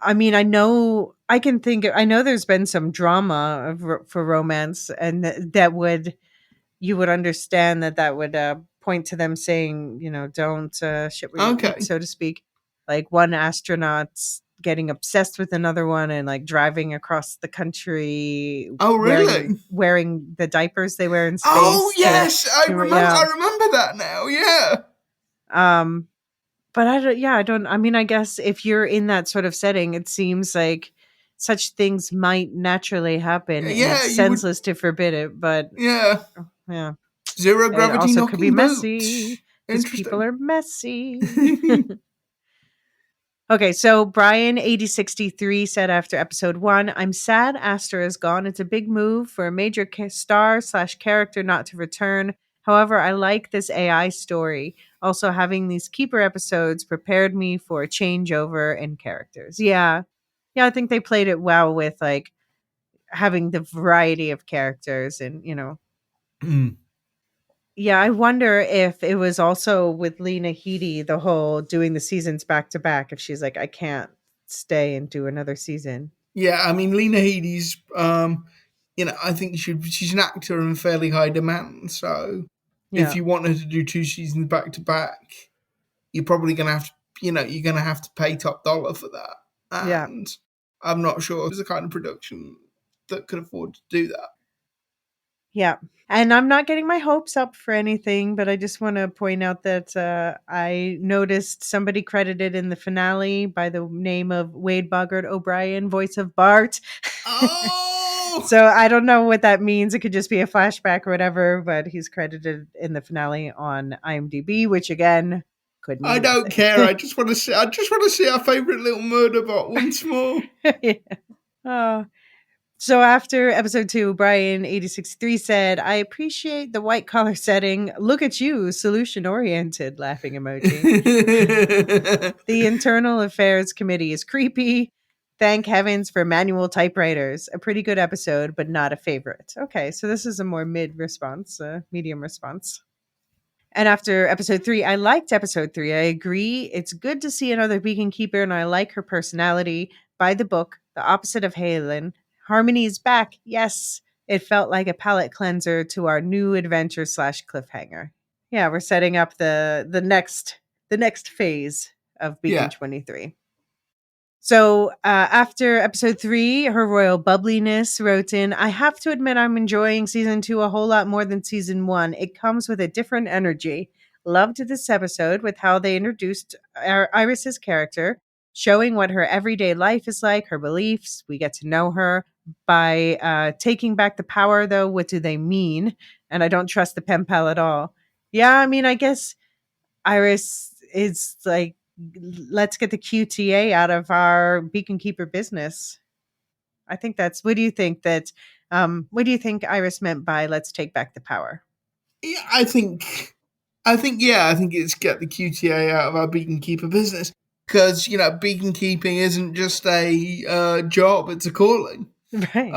I mean, I know I know there's been some drama for romance, and that would you would understand that would point to them saying, don't shit where you eat, Okay. so to speak. Like one astronaut's getting obsessed with another one and like driving across the country Oh, wearing really? wearing the diapers they wear in Oh, space to yes. I remember. yeah. I remember that now. Yeah. Um but I don't, I mean, I guess if you're in that sort of setting, it seems like such things might naturally happen and Yeah. it's You would. senseless to forbid it, but Yeah. yeah, Zero it gravity also could be knocking boots. messy because people Interesting. are messy. Okay, so Brian 8063 said after episode 1, I'm sad Astor is gone. It's a big move for a major star/character not to return. However, I like this AI story. Also, having these keeper episodes prepared me for a changeover in characters. Yeah. Yeah, I think they played it well with like having the variety of characters and, yeah, I wonder if it was also with Lena Headey, the whole doing the seasons back to back, if she's like, I can't stay and do another season. Yeah, I mean, Lena Headey's, I think she's an actor in fairly high demand. So if Yeah. you want her to do 2 seasons back to back, you're probably going to have to, you're going to have to pay top dollar for that. Yeah. And I'm not sure it's the kind of production that could afford to do that. Yeah. And I'm not getting my hopes up for anything, but I just want to point out that I noticed somebody credited in the finale by the name of Wade Bogart O'Brien, voice of Bart. Oh! So I don't know what that means. It could just be a flashback or whatever, but he's credited in the finale on IMDb, which again could mean I don't nothing. care. I just want to see our favorite little murder bot once more. Yeah. Oh. So after episode 2, Brian 8063 said, I appreciate the white collar setting. Look at you, solution oriented, laughing emoji. The Internal Affairs Committee is creepy. Thank heavens for manual typewriters. A pretty good episode, but not a favorite. Okay, so this is a more medium response. And after episode 3, I liked episode 3. I agree. It's good to see another beacon keeper, and I like her personality. By the book, the opposite of Halen. Harmony is back. Yes. It felt like a palate cleanser to our new adventure / cliffhanger. Yeah, we're setting up the next phase of Beacon Yeah. 23. So after episode 3, her royal bubbliness wrote in, I have to admit I'm enjoying season 2 a whole lot more than season 1. It comes with a different energy. Loved this episode with how they introduced Iris's character, showing what her everyday life is like, her beliefs. We get to know her by taking back the power, though. What do they mean? And I don't trust the pen pal at all. Yeah, I mean, I guess Iris is like, let's get the QTA out of our beacon keeper business. I think that's, what do you think Iris meant by let's take back the power? Yeah, I think it's get the QTA out of our beacon keeper business, because beacon keeping isn't just a job; it's a calling. Right.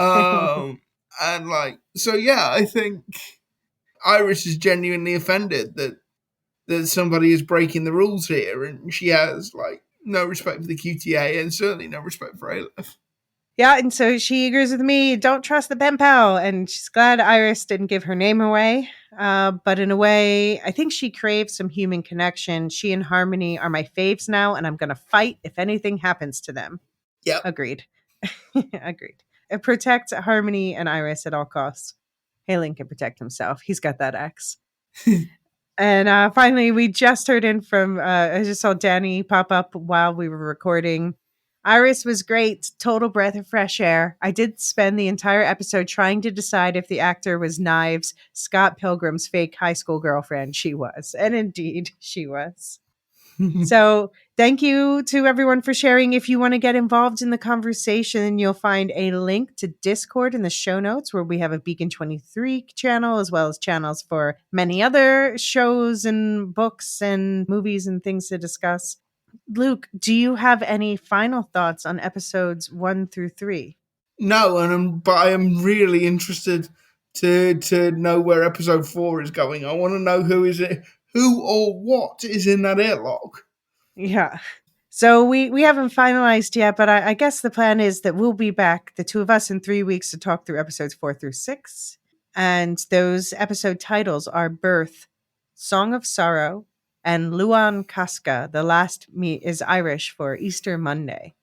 And I think Iris is genuinely offended that somebody is breaking the rules here, and she has no respect for the QTA and certainly no respect for Aleph. Yeah, and so she agrees with me. Don't trust the pen pal, and she's glad Iris didn't give her name away. But in a way, I think she craves some human connection. She and Harmony are my faves now, and I'm going to fight if anything happens to them. Yep. Agreed. Agreed. Protect Harmony and Iris at all costs. Halen can protect himself. He's got that axe. And finally, we just heard in from, I just saw Danny pop up while we were recording. Iris was great. Total breath of fresh air. I did spend the entire episode trying to decide if the actor was Knives, Scott Pilgrim's fake high school girlfriend. She was. And indeed, she was. So thank you to everyone for sharing. If you want to get involved in the conversation, you'll find a link to Discord in the show notes, where we have a Beacon 23 channel, as well as channels for many other shows and books and movies and things to discuss. Luke, do you have any final thoughts on episodes 1 through 3? No, but I am really interested to know where episode 4 is going. I want to know who or what is in that airlock. Yeah. So we haven't finalized yet, but I guess the plan is that we'll be back, the two of us, in 3 weeks to talk through episodes 4 through 6. And those episode titles are Birth, Song of Sorrow, and Luan Casca. The last is Irish for Easter Monday.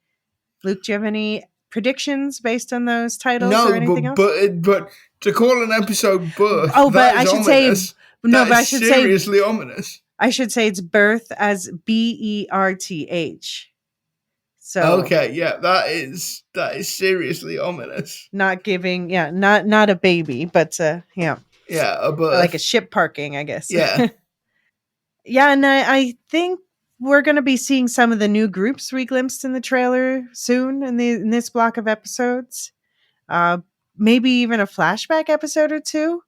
Luke, do you have any predictions based on those titles or anything else? But to call an episode Birth, but I should ominous. say no, that but I is should seriously say ominous. I should say it's Birth as Berth. So okay, yeah, that is seriously ominous. Not giving, not a baby, but a birth, like a ship parking, I guess. Yeah. Yeah, and I think we're going to be seeing some of the new groups we glimpsed in the trailer soon in this block of episodes. Maybe even a flashback episode or two.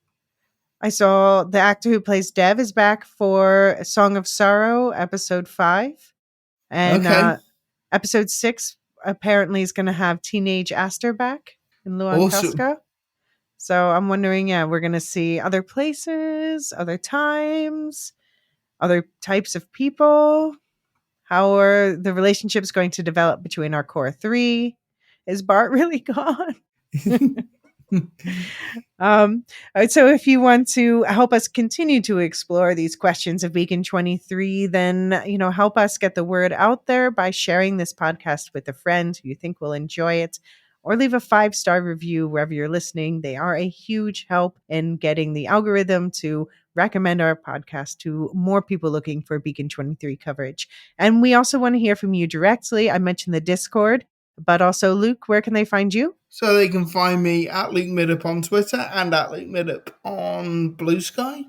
I saw the actor who plays Dev is back for Song of Sorrow, episode 5. And episode 6 apparently is going to have teenage Aster back in Luan Casca. So I'm wondering, we're going to see other places, other times, other types of people. How are the relationships going to develop between our core 3? Is Bart really gone? So if you want to help us continue to explore these questions of Beacon 23, then, help us get the word out there by sharing this podcast with a friend who you think will enjoy it, or leave a 5-star review wherever you're listening. They are a huge help in getting the algorithm to recommend our podcast to more people looking for Beacon 23 coverage. And we also want to hear from you directly. I mentioned the Discord, but also, Luke, where can they find you? So they can find me at Luke Middup on Twitter and at Luke Middup on Blue Sky.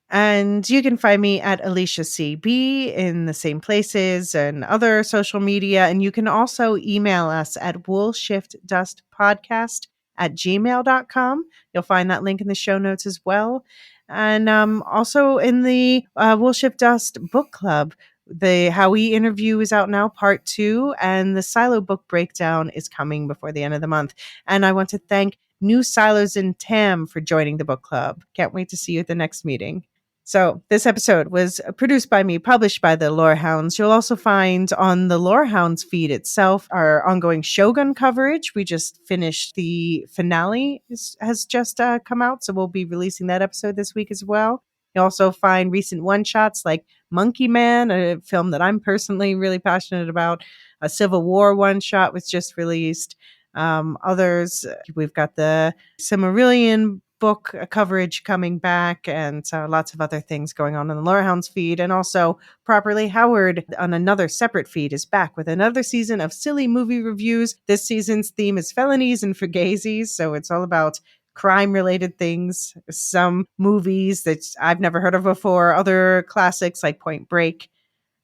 And you can find me at Elysia CB in the same places and other social media. And you can also email us at woolshiftdustpodcast@gmail.com. You'll find that link in the show notes as well. And also in the Wool Shift Dust book club, the How We Interview is out now, part 2, and the Silo book breakdown is coming before the end of the month. And I want to thank New Silos and Tam for joining the book club. Can't wait to see you at the next meeting. So this episode was produced by me, published by the Lorehounds. You'll also find on the Lorehounds feed itself our ongoing Shogun coverage. We just finished the finale, has just come out, so we'll be releasing that episode this week as well. You'll also find recent one-shots like Monkey Man, a film that I'm personally really passionate about. A Civil War one-shot was just released. Others, we've got the Silmarillion book coverage coming back, and lots of other things going on the Lorehounds feed. And also Properly Howard on another separate feed is back with another season of silly movie reviews. This season's theme is felonies and fugazis, so it's all about crime related things. Some movies that I've never heard of before, other classics like Point Break.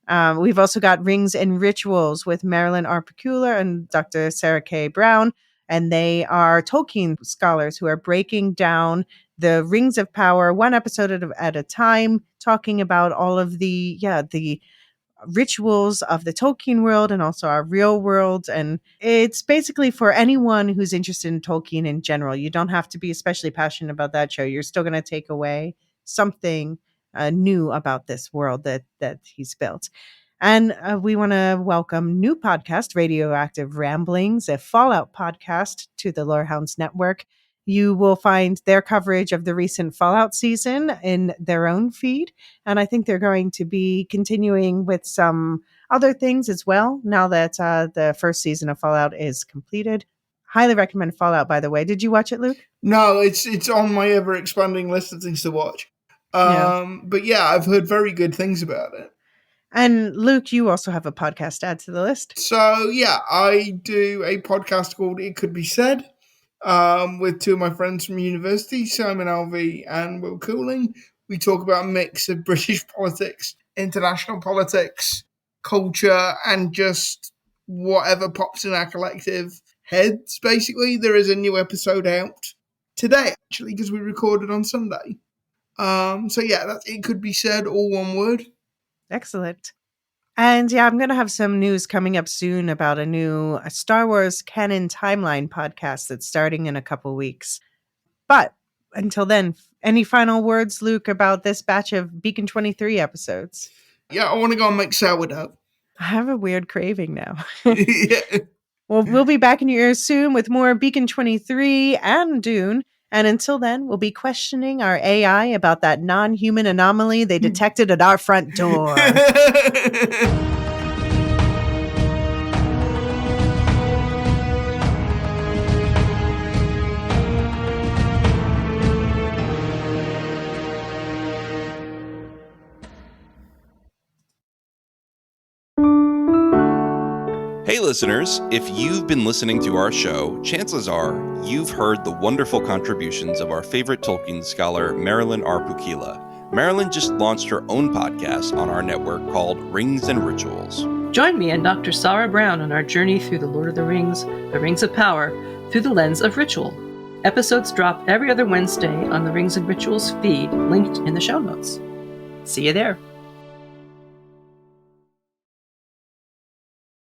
We've also got Rings and Rituals with Marilyn R. Pecula and Dr. Sarah K. Brown. And they are Tolkien scholars who are breaking down the Rings of Power one episode at a time, talking about all of the rituals of the Tolkien world and also our real world. And it's basically for anyone who's interested in Tolkien in general. You don't have to be especially passionate about that show. You're still going to take away something new about this world that he's built. And we want to welcome new podcast, Radioactive Ramblings, a Fallout podcast to the Lorehounds Network. You will find their coverage of the recent Fallout season in their own feed. And I think they're going to be continuing with some other things as well now that the first season of Fallout is completed. Highly recommend Fallout, by the way. Did you watch it, Luke? No, it's on my ever-expanding list of things to watch. But yeah, I've heard very good things about it. And Luke, you also have a podcast to add to the list. So yeah, I do a podcast called It Could Be Said with two of my friends from university, Simon Alvey and Will Cooling. We talk about a mix of British politics, international politics, culture, and just whatever pops in our collective heads, basically. There is a new episode out today, actually, because we recorded on Sunday. So yeah, that's It Could Be Said, all one word. Excellent. And yeah, I'm going to have some news coming up soon about a new Star Wars canon timeline podcast that's starting in a couple weeks. But until then, any final words, Luke, about this batch of Beacon 23 episodes? Yeah, I want to go and make sourdough. I have a weird craving now. Yeah. Well, we'll be back in your ears soon with more Beacon 23 and Dune. And until then, we'll be questioning our AI about that non-human anomaly they detected at our front door. Hey listeners, if you've been listening to our show, chances are you've heard the wonderful contributions of our favorite Tolkien scholar, Marilyn R. Pukila. Marilyn just launched her own podcast on our network called Rings and Rituals. Join me and Dr. Sarah Brown on our journey through the Lord of the Rings of Power, through the lens of ritual. Episodes drop every other Wednesday on the Rings and Rituals feed, linked in the show notes. See you there.